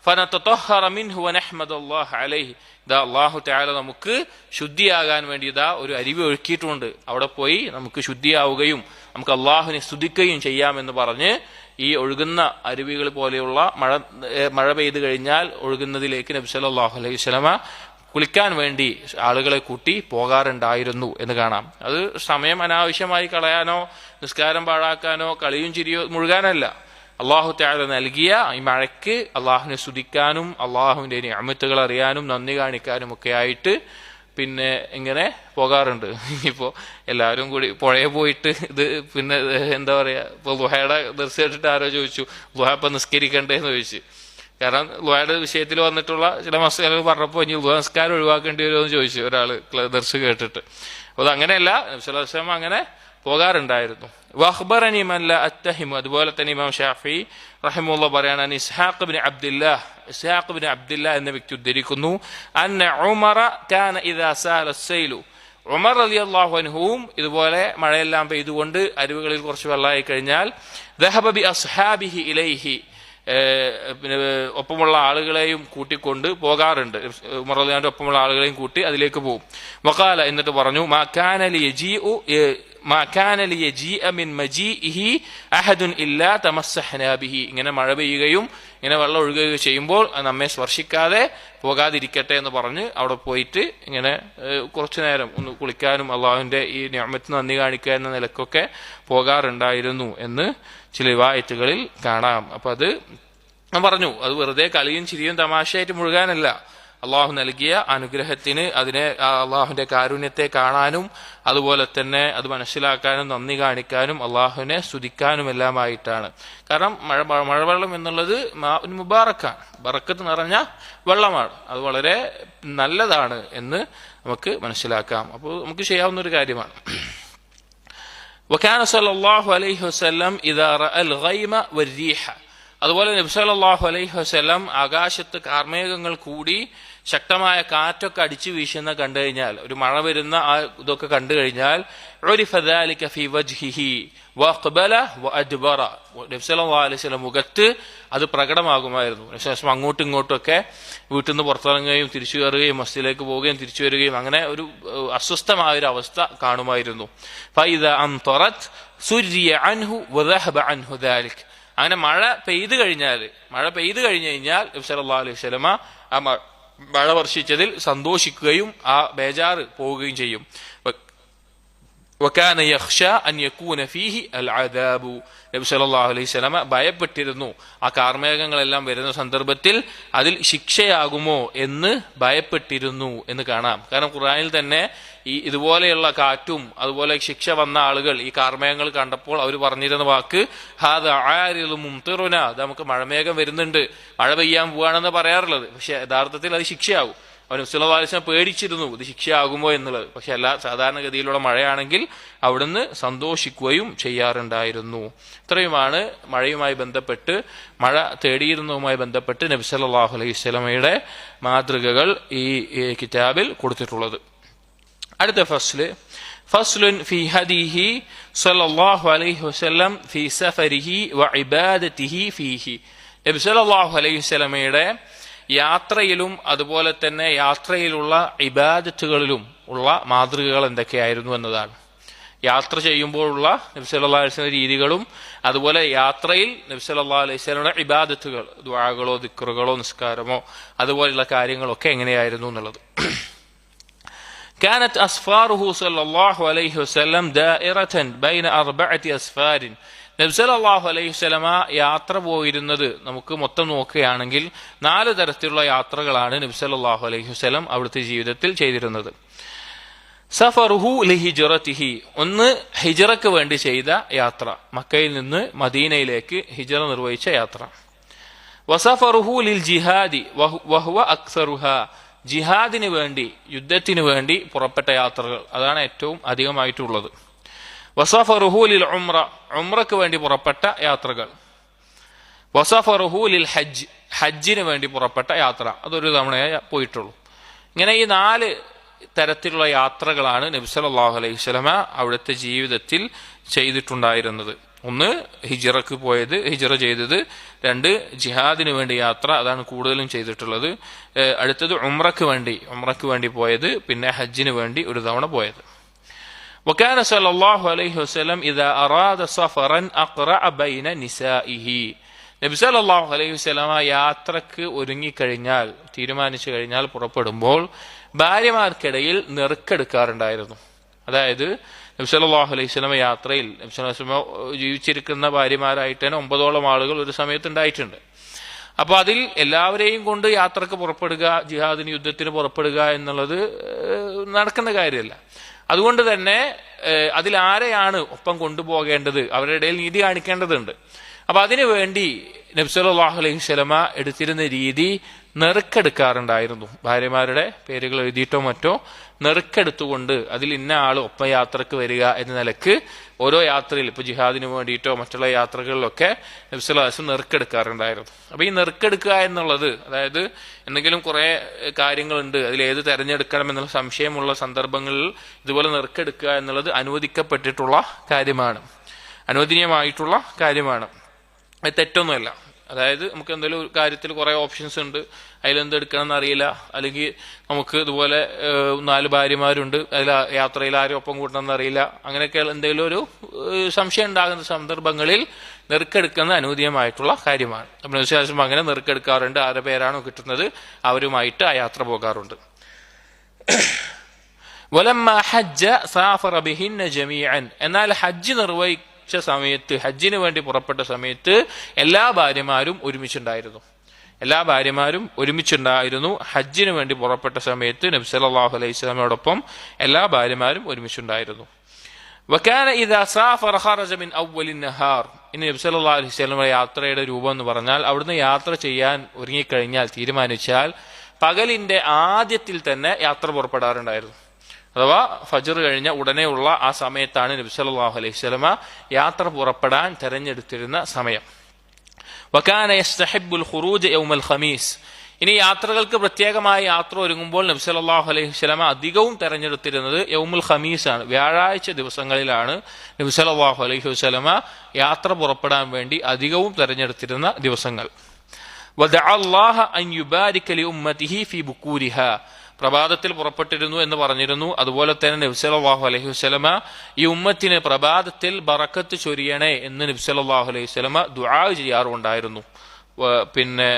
ഫനതതഹറ മിൻഹു വനഹ്മദുല്ലാഹ അലൈഹി. ഇതാ അല്ലാഹു തആല നമുക്ക് ശുദ്ധിയാകാൻ വേണ്ടി ഇതാ ഒരു അരുവി ഒഴുക്കിയിട്ടുണ്ട്, അവിടെ പോയി നമുക്ക് ശുദ്ധിയാവുകയും നമുക്ക് അല്ലാഹുവിനെ സ്തുതിക്കുകയും ചെയ്യാമെന്ന് പറഞ്ഞ് ഈ ഒഴുകുന്ന അരുവികൾ പോലെയുള്ള മഴ പെയ്തു കഴിഞ്ഞാൽ ഒഴുകുന്നതിലേക്ക് നബി സല്ലല്ലാഹു അലൈഹി വസല്ലമ കുളിക്കാൻ വേണ്ടി ആളുകളെ കൂട്ടി പോകാറുണ്ടായിരുന്നു എന്ന് കാണാം. അത് സമയം അനാവശ്യമായി കളയാനോ നിസ്കാരം പാഴാക്കാനോ കളിയും ചിരിയോ മുഴുകാനല്ല, അള്ളാഹു തആല നൽകിയ ഈ മഴയ്ക്ക് അള്ളാഹുവിനെ സ്തുതിക്കാനും അള്ളാഹുവിന്റെ നിഅമത്തുകൾ അറിയാനും നന്ദി കാണിക്കാനും ഒക്കെ ആയിട്ട് പിന്നെ ഇങ്ങനെ പോകാറുണ്ട്. ഇനിയിപ്പോ എല്ലാവരും കൂടി പുഴയെ പോയിട്ട് ഇത് പിന്നെ എന്താ പറയാ, ഇപ്പൊ ലുഹയുടെ ദർസ് കേട്ടിട്ട് ആരോ ചോദിച്ചു ലുഹ ഇപ്പൊ നിസ്കരിക്കണ്ടേന്ന് ചോദിച്ചു. കാരണം ലുഹയുടെ വിഷയത്തിൽ വന്നിട്ടുള്ള ചില മസലകൾ പറഞ്ഞപ്പോൾ ഇനി ലുഹ നിസ്കാരം ഒഴിവാക്കേണ്ടി വരുമോ എന്ന് ചോദിച്ചു ഒരാള് ദർസ് കേട്ടിട്ട്. അപ്പൊ അത് അങ്ങനെയല്ല, നബി സല്ലല്ലാഹു അലൈഹി വസല്ലം അങ്ങനെ പോകാറുണ്ടായിരുന്നു. വഖ്ബറനി മൻ ലാ അത്തഹിമു, അതുപോലെ തന്നെ ഇമാം ഷാഫിഈ റഹിമഹുല്ലാഹ് പറയാണ് ഇസ്ഹാഖ് ഇബ്നു അബ്ദുല്ലാഹ് എന്ന വ്യക്തി ഉദ്ധരിക്കുന്നു, അന്ന ഉമറ കാന ഇദാ സാല സൈലു, ഉമർ റളിയല്ലാഹു അൻഹുവും ഇതുപോലെ മഴയെല്ലാം പെയ്തുകൊണ്ട് അരുവികളിൽ കുറച്ച് വെള്ളമായി കഴിഞ്ഞാൽ ദഹബ ബി അസ്ഹാബിഹി ഇലൈഹി, ഒപ്പമുള്ള ആളുകളെയും കൂട്ടിക്കൊണ്ട് പോകാറുണ്ട്. ഉമർ റളിയല്ലാഹു ഒപ്പമുള്ള ആളുകളെയും കൂട്ടി അതിലേക്ക് പോകും. വഖാല, എന്നിട്ട് പറഞ്ഞു, മാ കാന ലിയജീഅ മിൻ മജീഇഹി അഹദുൻ ഇല്ലാ തമസ്സഹനാ ബിഹി, ഇങ്ങനെ മഴ പെയ്യുകയും ഇങ്ങനെ വെള്ളം ഒഴുകുകയും ചെയ്യുമ്പോൾ നമ്മെ സ്പർശിക്കാതെ പോകാതിരിക്കട്ടെ എന്ന് പറഞ്ഞ് അവിടെ പോയിട്ട് ഇങ്ങനെ കുറച്ചു നേരം ഒന്ന് കുളിക്കാനും അള്ളാഹുവിന്റെ ഈ നിഅമത്ത് നന്ദി കാണിക്കുക എന്ന നിലക്കൊക്കെ പോകാറുണ്ടായിരുന്നു എന്ന് ചില റിവായത്തുകളിൽ കാണാം. അപ്പൊ അത് ഞാൻ പറഞ്ഞു, അത് വെറുതെ കളിയും ചിരിയും തമാശയായിട്ട് മുഴുകാനല്ല, അള്ളാഹു നൽകിയ അനുഗ്രഹത്തിന് അതിനെ അള്ളാഹുവിന്റെ കാരുണ്യത്തെ കാണാനും അതുപോലെ തന്നെ അത് മനസ്സിലാക്കാനും നന്ദി കാണിക്കാനും അള്ളാഹുവിനെ സ്തുതിക്കാനുമെല്ലാമായിട്ടാണ്. കാരണം മഴവെള്ളം എന്നുള്ളത് മുബാറക്കാണ്, ബറക്കത്ത് നിറഞ്ഞ വെള്ളമാണ്, അത് വളരെ നല്ലതാണ് എന്ന് നമുക്ക് മനസ്സിലാക്കാം. അപ്പോൾ നമുക്ക് ചെയ്യാവുന്ന ഒരു കാര്യമാണ്. വകാന സല്ലല്ലാഹു അലൈഹി വസല്ലം ഇദാ റഅൽ ഗൈമ വർ-റീഹ, അതുപോലെ നബി സല്ലല്ലാഹു അലൈഹി വസല്ലം ആകാശത്ത് കാർമേഘങ്ങൾ കൂടി ശക്തമായ കാറ്റൊക്കെ അടിച്ചു വീശുന്ന കണ്ടു കഴിഞ്ഞാൽ, ഒരു മഴ വരുന്ന ആ ഇതൊക്കെ കണ്ടു കഴിഞ്ഞാൽ ഉരിഫ ദാലിക ഫീ വജ്ഹിഹി വഅഖ്ബല വഅദ്ബറ, നബി സല്ലല്ലാഹു അലൈഹി വസല്ലം മുഖത്ത് അത് പ്രകടമാകുമായിരുന്നു. ശേഷം അങ്ങോട്ടും ഇങ്ങോട്ടുമൊക്കെ വീട്ടിൽ നിന്ന് പുറത്തിറങ്ങുകയും തിരിച്ചു കയറുകയും മസ്ജിദിലേക്ക് പോവുകയും തിരിച്ചു വരികയും അങ്ങനെ ഒരു അസ്വസ്ഥമായ ഒരു അവസ്ഥ കാണുമായിരുന്നു. ഫൈദ അംതറത് സുരിയ അൻഹു വദഹബ അൻഹു ദാലിക്, അങ്ങനെ മഴ പെയ്തു കഴിഞ്ഞു കഴിഞ്ഞാൽ നബി സല്ലല്ലാഹു അലൈഹി വസല്ലമ ആ മഴ വർഷിച്ചതിൽ സന്തോഷിക്കുകയും ആ ബേജാറ് പോവുകയും ചെയ്യും. വകാന യഖ്ശ അൻ യകൂന ഫീഹി അൽഅദാബു, നബി സല്ലല്ലാഹു അലൈഹി വസല്ലമ ഭയപ്പെട്ടിരുന്നു ആ കാർമേഘങ്ങളെല്ലാം വരുന്ന സന്ദർഭത്തിൽ അതിൽ ശിക്ഷയാകുമോ എന്ന് ഭയപ്പെട്ടിരുന്നു എന്ന് കാണാം. കാരണം ഖുർആനിൽ തന്നെ ഈ ഇതുപോലെയുള്ള കാറ്റും അതുപോലെ ശിക്ഷ വന്ന ആളുകൾ ഈ കാർമേഘങ്ങൾ കണ്ടപ്പോൾ അവർ പറഞ്ഞിരുന്ന വാക്ക് ഹാദാ ആരിദും മുംതിറുന, അത് നമുക്ക് മഴമേഘം വരുന്നുണ്ട്, മഴ പെയ്യാൻ പോവാണെന്ന് പറയാറുള്ളത്. പക്ഷെ യഥാർത്ഥത്തിൽ അത് ശിക്ഷയാകും. അവൻ സല്ലല്ലാഹു അലൈഹി വസല്ലം പേടിച്ചിരുന്നു ഇത് ശിക്ഷയാകുമോ എന്നുള്ളത്. പക്ഷെ എല്ലാ സാധാരണഗതിയിലുള്ള മഴയാണെങ്കിൽ അവിടുന്ന് സന്തോഷിക്കുകയും ചെയ്യാറുണ്ടായിരുന്നു. ഇത്രയുമാണ് മഴയുമായി ബന്ധപ്പെട്ട്, മഴ തേടിയിരുന്നതുമായി ബന്ധപ്പെട്ട് നബി സല്ലല്ലാഹു അലൈഹി വസല്ലമയുടെ മാതൃകകൾ ഈ കിതാബിൽ കൊടുത്തിട്ടുള്ളത്. അടുത്ത ഫസ്ലുൻ ഫീ ഹദീഹി സല്ലല്ലാഹു അലൈഹി വസല്ലം ഫീ സഫരിഹി വഇബാദതിഹി ഫീഹി, നബി സല്ലല്ലാഹു അലൈഹി വസല്ലമയുടെ യാത്രയിലും അതുപോലെ തന്നെ യാത്രയിലുള്ള ഇബാദത്തുകളിലും ഉള്ള മാതൃകകൾ എന്തൊക്കെയായിരുന്നു എന്നതാണ്. യാത്ര ചെയ്യുമ്പോഴുള്ള നബി സല്ലല്ലാഹു അലൈഹി വസല്ലം രീതികളും അതുപോലെ യാത്രയിൽ നബി സല്ലല്ലാഹു അലൈഹി വസല്ലമയുടെ ഇബാദത്തുകൾ, ദുആകളോ ദിക്റുകളോ നിസ്കാരമോ അതുപോലെയുള്ള കാര്യങ്ങളൊക്കെ എങ്ങനെയായിരുന്നു എന്നുള്ളത്. كانت أسفاره صلى الله عليه وسلم دائرة بين 4 أسفار, നബി സല്ലല്ലാഹു അലൈഹി വസല്ലമ യാത്ര പോയിരുന്നത് നമുക്ക് മൊത്തം നോക്കുകയാണെങ്കിൽ 4 തരത്തിലുള്ള യാത്രകളാണ് നബി സല്ലല്ലാഹു അലൈഹി വസല്ലം അവിടുത്തെ ജീവിതത്തിൽ ചെയ്തിരുന്നത്. സഫറുഹു ലിഹിജ്റതിഹി, ഒന്ന് ഹിജ്റക്ക് വേണ്ടി ചെയ്ത യാത്ര, മക്കയിൽ നിന്ന് മദീനയിലേക്ക് ഹിജ്റ നിർവഹിച്ച യാത്ര. വസഫറുഹു ലിൽ ജിഹാദി വഹുവ അക്സറുഹ, ജിഹാദിന് വേണ്ടി യുദ്ധത്തിന് വേണ്ടി പുറപ്പെട്ട യാത്രകൾ, അതാണ് ഏറ്റവും അധികമായിട്ടുള്ളത്. വസഫറുഹു ലിൽ ഉംറ, ഉംറക്ക് വേണ്ടി പുറപ്പെട്ട യാത്രകൾ. വസഫറുഹു ലിൽ ഹജ്ജ്, ഹജ്ജിന് വേണ്ടി പുറപ്പെട്ട യാത്ര, അതൊരു തവണയേ പോയിട്ടുള്ളൂ. ഇങ്ങനെ ഈ 4 തരത്തിലുള്ള യാത്രകളാണ് നബി സല്ലല്ലാഹു അലൈഹി വസല്ലമ അവിടുത്തെ ജീവിതത്തിൽ ചെയ്തിട്ടുണ്ടായിരുന്നത്. ഒന്ന് ഹിജ്റക്ക് പോയത്, ഹിജ്റ ചെയ്തത്. 2 ജിഹാദിന് വേണ്ടി യാത്ര, അതാണ് കൂടുതലും ചെയ്തിട്ടുള്ളത്. അടുത്തത് ഉംറക്ക് വേണ്ടി പോയത്, പിന്നെ ഹജ്ജിന് വേണ്ടി ഒരു തവണ പോയത്. وكان صلى الله عليه وسلم إذا أراد سفرا أقرع بين نسائه, നബി സല്ലല്ലാഹു അലൈഹി വസല്ലമ യാത്രക്ക് ഒരുങ്ങിക്കഴിഞ്ഞാൽ, തീരുമാനിച്ചു കഴിഞ്ഞാൽ പുറപ്പെടുമ്പോൾ ഭാര്യമാർക്കിടയിൽ നെറുക്കെടുക്കാറുണ്ടായിരുന്നു. അതായത് നബി സല്ലല്ലാഹു അലൈഹി വസല്ലമ യാത്രയിൽ, നബി സല്ലല്ലാഹു അലൈഹി വസല്ലമ ജീവിച്ചിരിക്കുന്ന ഭാര്യമാരായിട്ട് തന്നെ 9ഓളം ആളുകൾ ഒരു സമയത്ത് ഉണ്ടായിട്ടുണ്ട്. അപ്പൊ അതിൽ എല്ലാവരെയും കൊണ്ട് യാത്രക്ക് പുറപ്പെടുക, ജിഹാദിന് യുദ്ധത്തിന് പുറപ്പെടുക എന്നുള്ളത് നടക്കുന്ന കാര്യമല്ല. അതുകൊണ്ട് തന്നെ അതിലാരെയാണ് ഒപ്പം കൊണ്ടുപോകേണ്ടത്, അവരുടെ ഇടയിൽ നീതി കാണിക്കേണ്ടതുണ്ട്. അപ്പൊ അതിനു വേണ്ടി നബി സല്ലല്ലാഹു അലൈഹി വസല്ലമ എടുത്തിരുന്ന രീതി നെറുക്കെടുക്കാറുണ്ടായിരുന്നു. ഭാര്യമാരുടെ പേരുകൾ എഴുതിയിട്ടോ മറ്റോ നെറുക്കെടുത്തുകൊണ്ട് അതിൽ ഇന്ന ആള് ഒപ്പം യാത്രക്ക് വരിക എന്ന നിലക്ക് ഓരോ യാത്രയിൽ, ഇപ്പൊ ജിഹാദിന് വേണ്ടിയിട്ടോ മറ്റുള്ള യാത്രകളിലൊക്കെ നബി സല്ലല്ലാഹു അലൈഹി വസല്ലം നെറുക്കെടുക്കാറുണ്ടായിരുന്നു. അപ്പൊ ഈ നെറുക്കെടുക്കുക എന്നുള്ളത്, അതായത് എന്തെങ്കിലും കുറെ കാര്യങ്ങളുണ്ട്, അതിലേത് തെരഞ്ഞെടുക്കണം എന്നുള്ള സംശയമുള്ള സന്ദർഭങ്ങളിൽ ഇതുപോലെ നെറുക്കെടുക്കുക എന്നുള്ളത് അനുവദിക്കപ്പെട്ടിട്ടുള്ള കാര്യമാണ്, അനുവദനീയമായിട്ടുള്ള കാര്യമാണ്. അത് തെറ്റൊന്നുമല്ല. അതായത് നമുക്ക് എന്തെങ്കിലും ഒരു കാര്യത്തിൽ കുറെ ഓപ്ഷൻസ് ഉണ്ട്, അതിലെന്തെടുക്കണം എന്നറിയില്ല, അല്ലെങ്കിൽ നമുക്ക് ഇതുപോലെ 4 ഭാര്യമാരുണ്ട്, അതിൽ യാത്രയിൽ ആരും ഒപ്പം കൂട്ടണം എന്നറിയില്ല, അങ്ങനെയൊക്കെ എന്തെങ്കിലും ഒരു സംശയം ഉണ്ടാകുന്ന സന്ദർഭങ്ങളിൽ നെറുക്കെടുക്കുന്നത് അനുവദനീയമായിട്ടുള്ള കാര്യമാണ്. അപ്പോൾ വിശ്വാസം അങ്ങനെ നെറുക്കെടുക്കാറുണ്ട്. ആരുടെ പേരാണോ കിട്ടുന്നത് അവരുമായിട്ട് ആ യാത്ര പോകാറുണ്ട്. വലമ്മ ഹജ്ജ സാഫറ ബിഹിന്ന ജമീഅൻ, എന്നാൽ ഹജ്ജ് നിർവഹിച്ച സമയത്ത്, ഹജ്ജിന് വേണ്ടി പുറപ്പെട്ട സമയത്ത് എല്ലാ ഭാര്യമാരും ഒരുമിച്ചുണ്ടായിരുന്നു. ഹജ്ജിന് വേണ്ടി പുറപ്പെട്ട സമയത്ത് നബി സല്ലല്ലാഹു അലൈഹി വസല്ലമയോടൊപ്പം എല്ലാ ഭാര്യമാരും ഒരുമിച്ചുണ്ടായിരുന്നു. വകാന ഇദാ സാഫറ ഖറജ മിൻ അവ്വലിൻ നഹാർ, ഇനി നബി സല്ലല്ലാഹു അലൈഹി വസല്ലമയുടെ യാത്രയുടെ രൂപം എന്ന് പറഞ്ഞാൽ, അവിടുന്ന് യാത്ര ചെയ്യാൻ ഒരുങ്ങിക്കഴിഞ്ഞാൽ, തീരുമാനിച്ചാൽ പകലിന്റെ ആദ്യത്തിൽ തന്നെ യാത്ര പുറപ്പെടാറുണ്ടായിരുന്നു. അഥവാ ഫജ്ർ കഴിഞ്ഞ ഉടനെയുള്ള ആ സമയത്താണ് നബി സല്ലല്ലാഹു അലൈഹി വസല്ലമ യാത്ര പുറപ്പെടാൻ തെരഞ്ഞെടുത്തിരുന്ന സമയം. വകാന യസ്തഹിബ്ബുൽ ഖുറൂജ് യൗമൽ ഖമീസ്. ഇനി യാത്രകൾക്ക് പ്രത്യേകമായി യാത്ര ഒരുങ്ങുമ്പോൾ നബി സല്ലല്ലാഹു അലൈഹി വസല്ലമ അധികവും തെരഞ്ഞെടുത്തിരുന്നത് യൗമുൽ ഖമീസ് ആണ്, വ്യാഴാഴ്ച ദിവസങ്ങളിലാണ് നബി സല്ലല്ലാഹു അലൈഹി വസല്ലമ യാത്ര പുറപ്പെടാൻ വേണ്ടി അധികവും തെരഞ്ഞെടുത്തിരുന്ന ദിവസങ്ങൾ. വദഅ അല്ലാഹ അൻ യുബാരിക ലി ഉമ്മതിഹി ഫീ ബുകൂരിഹാ. പ്രഭാതത്തിൽ പുറപ്പെട്ടിരുന്നു എന്ന് പറഞ്ഞിരുന്നു. അതുപോലെ തന്നെ നബി സല്ലല്ലാഹു അലൈഹി വസല്ലമ ഈ ഉമ്മത്തിന് പ്രഭാതത്തിൽ ബറക്കത്ത് ചൊരിയണേ എന്ന് നബി സല്ലല്ലാഹു അലൈഹി വസല്ലമ ദുആ ചെയ്യാറുണ്ടായിരുന്നു. പിന്നെ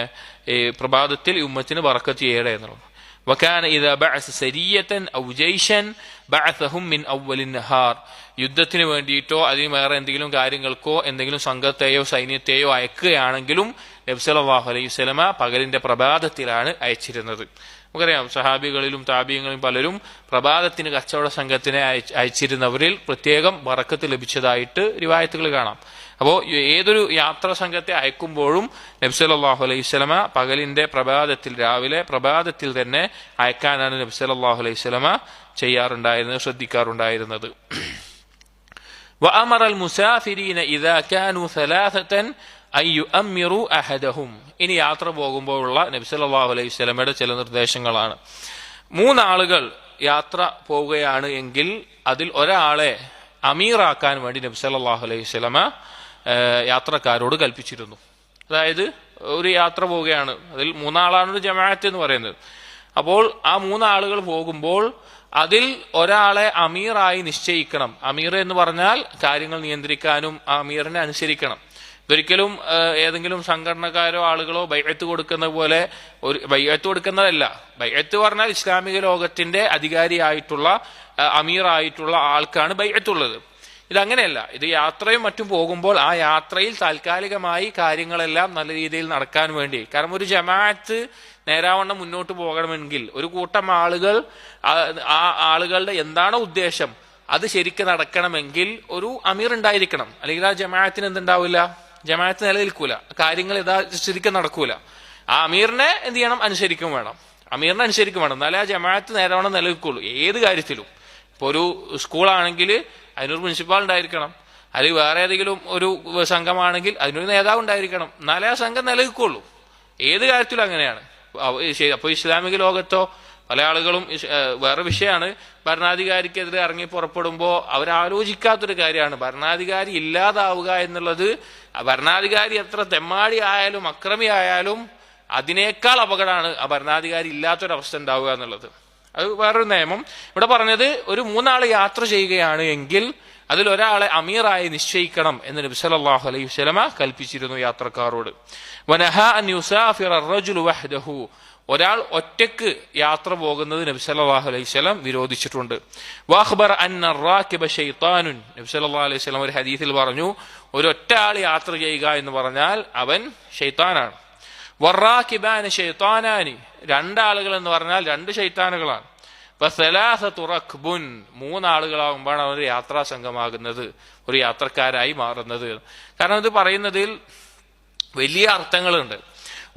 പ്രഭാതത്തിൽ ഈ ഉമ്മത്തിന് ബറക്കത്ത് ചെയ്യണേ എന്നുള്ളത്. വകാന ഇദാ ബഅസ സരിയതൻ ഔ ജൈഷൻ ബഅസഹും മിൻ അവ്വലിൻ നഹാർ. യുദ്ധത്തിന് വേണ്ടിയിട്ടോ അതിന് വേറെ എന്തെങ്കിലും കാര്യങ്ങൾക്കോ എന്തെങ്കിലും സംഘത്തെയോ സൈന്യത്തെയോ അയക്കുകയാണെങ്കിലും നബി സല്ലല്ലാഹു അലൈഹി വസല്ലമ പകലിന്റെ പ്രഭാതത്തിലാണ് അയച്ചിരുന്നത്. നമുക്കറിയാം, സഹാബികളിലും താബിയങ്ങളിലും പലരും പ്രഭാതത്തിന് കച്ചവട സംഘത്തിനെ അയച്ചിരുന്നവരിൽ പ്രത്യേകം ബറക്കത്ത് ലഭിച്ചതായിട്ട് റിവായത്തുകൾ കാണാം. അപ്പോൾ ഏതൊരു യാത്രാ സംഘത്തെ അയക്കുമ്പോഴും നബി സല്ലല്ലാഹു അലൈഹി വസല്ലമ പകലിന്റെ പ്രഭാതത്തിൽ, രാവിലെ പ്രഭാതത്തിൽ തന്നെ അയക്കാനാണ് നബി സല്ലല്ലാഹു അലൈഹി വസല്ലമ ചെയ്യാറുണ്ടായിരുന്നത്, ശ്രദ്ധിക്കാറുണ്ടായിരുന്നത്. വഅമറ അൽ മുസാഫിരീന ഇദാ കാനൂ സലാസതൻ അൻ യുഅമ്മിറു അഹദഹും. ഇനി യാത്ര പോകുമ്പോഴുള്ള നബി സല്ലല്ലാഹു അലൈഹി വസല്ലമയുടെ ചില നിർദ്ദേശങ്ങളാണ്. 3 ആളുകൾ യാത്ര പോവുകയാണ് എങ്കിൽ അതിൽ ഒരാളെ അമീറാക്കാൻ വേണ്ടി നബി സല്ലല്ലാഹു അലൈഹി വസല്ലമ യാത്രക്കാരോട് കൽപ്പിച്ചിരുന്നു. അതായത് ഒരു യാത്ര പോവുകയാണ്, അതിൽ 3 ആളാണ് ഒരു ജമാഅത്ത് എന്ന് പറയുന്നത്. അപ്പോൾ ആ 3 ആളുകൾ പോകുമ്പോൾ അതിൽ ഒരാളെ അമീറായി നിശ്ചയിക്കണം. അമീർ എന്ന് പറഞ്ഞാൽ കാര്യങ്ങൾ നിയന്ത്രിക്കാനും ആ അമീറിനെ അനുസരിക്കണം. ഇതൊരിക്കലും ഏതെങ്കിലും സംഘടനക്കാരോ ആളുകളോ ബൈഅത്ത് കൊടുക്കുന്ന പോലെ ഒരു ബൈഅത്ത് കൊടുക്കുന്നതല്ല. ബൈഅത്ത് പറഞ്ഞാൽ ഇസ്ലാമിക ലോകത്തിന്റെ അധികാരിയായിട്ടുള്ള അമീറായിട്ടുള്ള ആൾക്കാണ് ബൈഅത്തുള്ളത്. ഇതങ്ങനെയല്ല. ഇത് യാത്രയും മറ്റും പോകുമ്പോൾ ആ യാത്രയിൽ താൽക്കാലികമായി കാര്യങ്ങളെല്ലാം നല്ല രീതിയിൽ നടക്കാൻ വേണ്ടി, കാരണം ഒരു ജമാഅത്ത് നേരാവണ്ണം മുന്നോട്ട് പോകണമെങ്കിൽ ഒരു കൂട്ടം ആളുകൾ, ആ ആളുകളുടെ എന്താണോ ഉദ്ദേശം അത് ശരിക്കും നടക്കണമെങ്കിൽ ഒരു അമീർ ഉണ്ടായിരിക്കണം. അല്ലെങ്കിൽ ആ ജമാഅത്തിന് എന്തുണ്ടാവില്ല, ജമാഅത്ത് നിലനിൽക്കൂല, കാര്യങ്ങൾ ശരിക്കും നടക്കൂല. ആ അമീറിനെ എന്ത് ചെയ്യണം, അനുസരിക്കും വേണം. അമീറിനെ അനുസരിക്കും വേണം, എന്നാലേ ആ ജമാഅത്ത് നേരാവണ്ണം നിലനിൽക്കുള്ളൂ ഏത് കാര്യത്തിലും. ഇപ്പോൾ ഒരു സ്കൂളാണെങ്കിൽ അതിനൊരു പ്രിൻസിപ്പാൾ ഉണ്ടായിരിക്കണം, അല്ലെങ്കിൽ വേറെ ഏതെങ്കിലും ഒരു സംഘമാണെങ്കിൽ അതിനൊരു നേതാവ് ഉണ്ടായിരിക്കണം, എന്നാലേ ആ സംഘം നിലനിൽക്കുള്ളൂ. ഏത് കാര്യത്തിലും അങ്ങനെയാണ്. അപ്പോൾ ഇസ്ലാമിക ലോകത്തോ പല ആളുകളും, വേറെ വിഷയമാണ്, ഭരണാധികാരിക്കെതിരെ ഇറങ്ങി പുറപ്പെടുമ്പോൾ അവരാലോചിക്കാത്തൊരു കാര്യമാണ് ഭരണാധികാരി ഇല്ലാതാവുക എന്നുള്ളത്. ഭരണാധികാരി എത്ര തെമ്മാടി ആയാലും അക്രമി ആയാലും അതിനേക്കാൾ അപകടമാണ് ആ ഭരണാധികാരി ഇല്ലാത്തൊരവസ്ഥ ഉണ്ടാവുക എന്നുള്ളത്. അത് വേറൊരു നിയമം. ഇവിടെ പറഞ്ഞത് ഒരു 3 ആൾ യാത്ര ചെയ്യുകയാണ് എങ്കിൽ അതിൽ ഒരാളെ അമീറായി നിശ്ചയിക്കണം എന്ന് നബി സല്ലല്ലാഹു അലൈഹി വസല്ലമ കൽപ്പിച്ചിരുന്നു യാത്രക്കാരോട്. വനഹാ അൻ യുസാഫിറ അർറജുലു വഹ്ദഹു. ഒരാൾ ഒറ്റക്ക് യാത്ര പോകുന്നത് നബി സല്ലല്ലാഹു അലൈഹി വസല്ലം വിരോധിച്ചിട്ടുണ്ട്. വഅഖ്ബറ അന്ന അർറാകിബ ശൈത്താനുൻ. നബി സല്ലല്ലാഹു അലൈഹി വസല്ലം ഒരു ഹദീസിൽ പറഞ്ഞു, ഒരൊറ്റ ആൾ യാത്ര ചെയ്യുക എന്ന് പറഞ്ഞാൽ അവൻ ശൈത്താനാണ്. വറാകിബാന ശൈത്താനാനി. 2 ആളുകൾ എന്ന് പറഞ്ഞാൽ 2 ശൈത്താനുകളാണ്. ഫസലാസതു റക്ബുൻ. 3 ആളുകളാകുമ്പോഴാണ് അവർ യാത്രാ സംഘമാകുന്നത്, ഒരു യാത്രക്കാരായി മാറുന്നത്. കാരണം ഇത് പറയുന്നതിൽ വലിയ അർത്ഥങ്ങളുണ്ട്.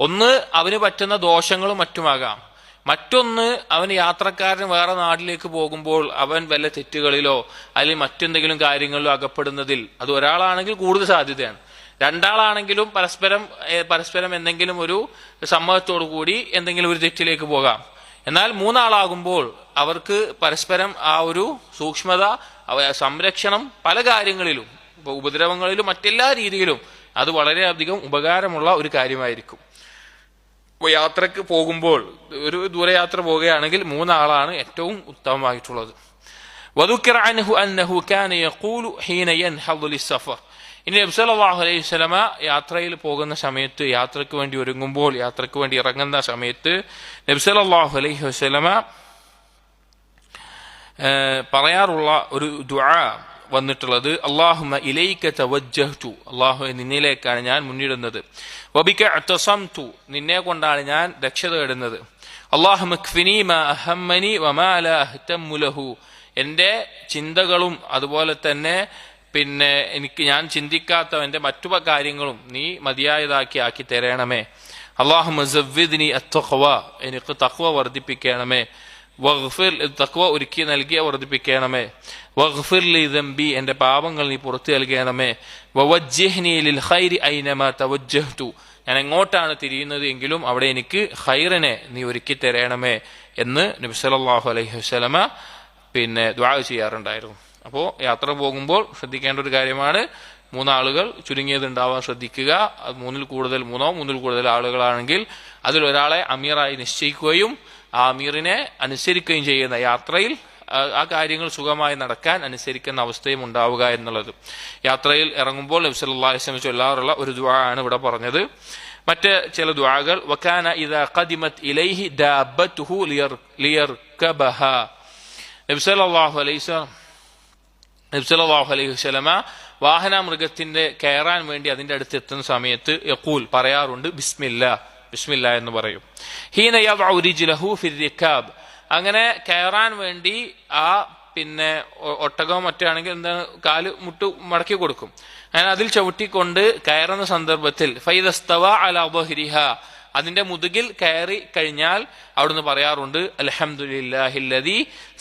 ഒന്ന്, അവന് പറ്റുന്ന ദോഷങ്ങളും മറ്റുമാകാം. മറ്റൊന്ന്, അവൻ യാത്രക്കാരൻ വേറെ നാട്ടിലേക്ക് പോകുമ്പോൾ അവൻ വല്ല തെറ്റുകളിലോ അല്ലെങ്കിൽ മറ്റെന്തെങ്കിലും കാര്യങ്ങളിലോ അകപ്പെടുന്നതിൽ അത് ഒരാളാണെങ്കിൽ കൂടുതൽ സാധ്യതയാണ്. 2 ആളാണെങ്കിലും പരസ്പരം എന്തെങ്കിലും ഒരു സമ്മതത്തോടു കൂടി എന്തെങ്കിലും ഒരു തെറ്റിലേക്ക് പോകാം. എന്നാൽ 3 ആളാകുമ്പോൾ അവർക്ക് പരസ്പരം ആ ഒരു സൂക്ഷ്മത, സംരക്ഷണം പല കാര്യങ്ങളിലും, ഉപദ്രവങ്ങളിലും മറ്റെല്ലാ രീതിയിലും അത് വളരെയധികം ഉപകാരമുള്ള ഒരു കാര്യമായിരിക്കും. യാത്രക്ക് പോകുമ്പോൾ, ഒരു ദൂരയാത്ര പോവുകയാണെങ്കിൽ 3 ആളാണ് ഏറ്റവും ഉത്തമമായിട്ടുള്ളത്. വദുക്കിറ അൻഹു അന്നഹു കാന യഖൂലു ഹീന യൻഹദു ലിസ്സഫർ. ഇനി നബി സല്ലല്ലാഹു അലൈഹി വസല്ലമ യാത്രയിൽ പോകുന്ന സമയത്ത്, യാത്രക്ക് വേണ്ടി ഒരുങ്ങുമ്പോൾ, യാത്രക്ക് വേണ്ടി ഇറങ്ങുന്ന സമയത്ത് നബി സല്ലല്ലാഹു അലൈഹി വസല്ലമ പറയാറുള്ള ഒരു ദുആ വന്നിട്ടുള്ളത്, അല്ലാഹുമ്മ ഇലൈക തവജ്ജഹ്തു. അല്ലാഹുവേ, നിന്നിലേക്കാണ് ഞാൻ മുന്നിടുന്നത്. വബിക അതസംതു. നിന്നെ കൊണ്ടാണ് ഞാൻ രക്ഷ തേടുന്നത്. അല്ലാഹുമ്മ ക്ഫിനി മാ അഹമ്മനി വമാ ലാ അഹ്തമു ലഹു. എൻ്റെ ചിന്തകളും അതുപോലെ തന്നെ ഞാൻ ചിന്തിക്കാത്ത എൻ്റെ മറ്റു കാര്യങ്ങളും നീ മതിയായതാക്കി തരണമേ. അല്ലാഹുമ്മ സവ്വിദ്നി അത്തഖ്വ. എനിക്ക് തഖ്വ വർദ്ധിപ്പിക്കണമേ. വഗ്ഫിർ തഖ്വ ഒരുക്കി നൽകി വർദ്ധിപ്പിക്കണമേ. വഗ്ഫിർ ലി ദംബി എൻ്റെ പാപങ്ങൾ നീ പുറത്തു നൽകണമേ. വവജ്ജിഹ്നി ലിൽ ഖൈരി ഐനമാ തവജ്ജഹ്തു ഞാൻ എങ്ങോട്ടാണ് തിരിയുന്നത് എങ്കിലും അവിടെ എനിക്ക് ഖൈറിനെ നീ ഒരുക്കി തരണമേ എന്ന് നബി സല്ലല്ലാഹു അലൈഹി വസല്ലമ ദുആ ചെയ്യാറുണ്ടായിരുന്നു. അപ്പോൾ യാത്ര പോകുമ്പോൾ ശ്രദ്ധിക്കേണ്ട ഒരു കാര്യമാണ്, 3 ആളുകൾ ചുരുങ്ങിയത് ഉണ്ടാവാൻ ശ്രദ്ധിക്കുക. അത് മൂന്നിൽ കൂടുതൽ ആളുകളാണെങ്കിൽ അതിലൊരാളെ അമീറായി നിശ്ചയിക്കുകയും ആ അമീറിനെ അനുസരിക്കുകയും ചെയ്യുന്ന യാത്രയിൽ ആ കാര്യങ്ങൾ സുഖമായി നടക്കാൻ അനുസരിക്കുന്ന അവസ്ഥയും ഉണ്ടാവുക എന്നുള്ളത്. യാത്രയിൽ ഇറങ്ങുമ്പോൾ നബി സല്ലല്ലാഹു അലൈഹി വസല്ലം ചൊല്ലാറുള്ള ഒരു ദുആ ആണ് ഇവിടെ പറഞ്ഞത്. മറ്റ് ചില ദുആകൾ വകാന ഇദാ ഖദിമത് ഇലൈഹി ദാബത്തുഹു ലിയർകബഹ നബി സല്ലല്ലാഹു അലൈഹി വസല്ലമ വാഹനമൃഗത്തിന്റെ കയറാൻ വേണ്ടി അതിന്റെ അടുത്ത് എത്തുന്ന സമയത്ത് യഖൂൽ പറയാറുണ്ട് ബിസ്മില്ലാ എന്ന് പറയും. ഹീന യദ്ഉ റിജ്ലഹു ഫിർ റികാബ് അങ്ങനെ കയറാൻ വേണ്ടി ആ ഒട്ടകവും മറ്റാണെങ്കിൽ എന്താണ് കാല് മുട്ട് മടക്കി കൊടുക്കും. അങ്ങനെ അതിൽ ചവിട്ടിക്കൊണ്ട് കയറുന്ന സന്ദർഭത്തിൽ ഫൈദസ്തവ അലാ ദഹ്രിഹ അതിന്റെ മുതുകിൽ കയറി കഴിഞ്ഞാൽ അവിടുന്ന് പറയാറുണ്ട് അൽഹംദുലില്ലാഹില്ലദീ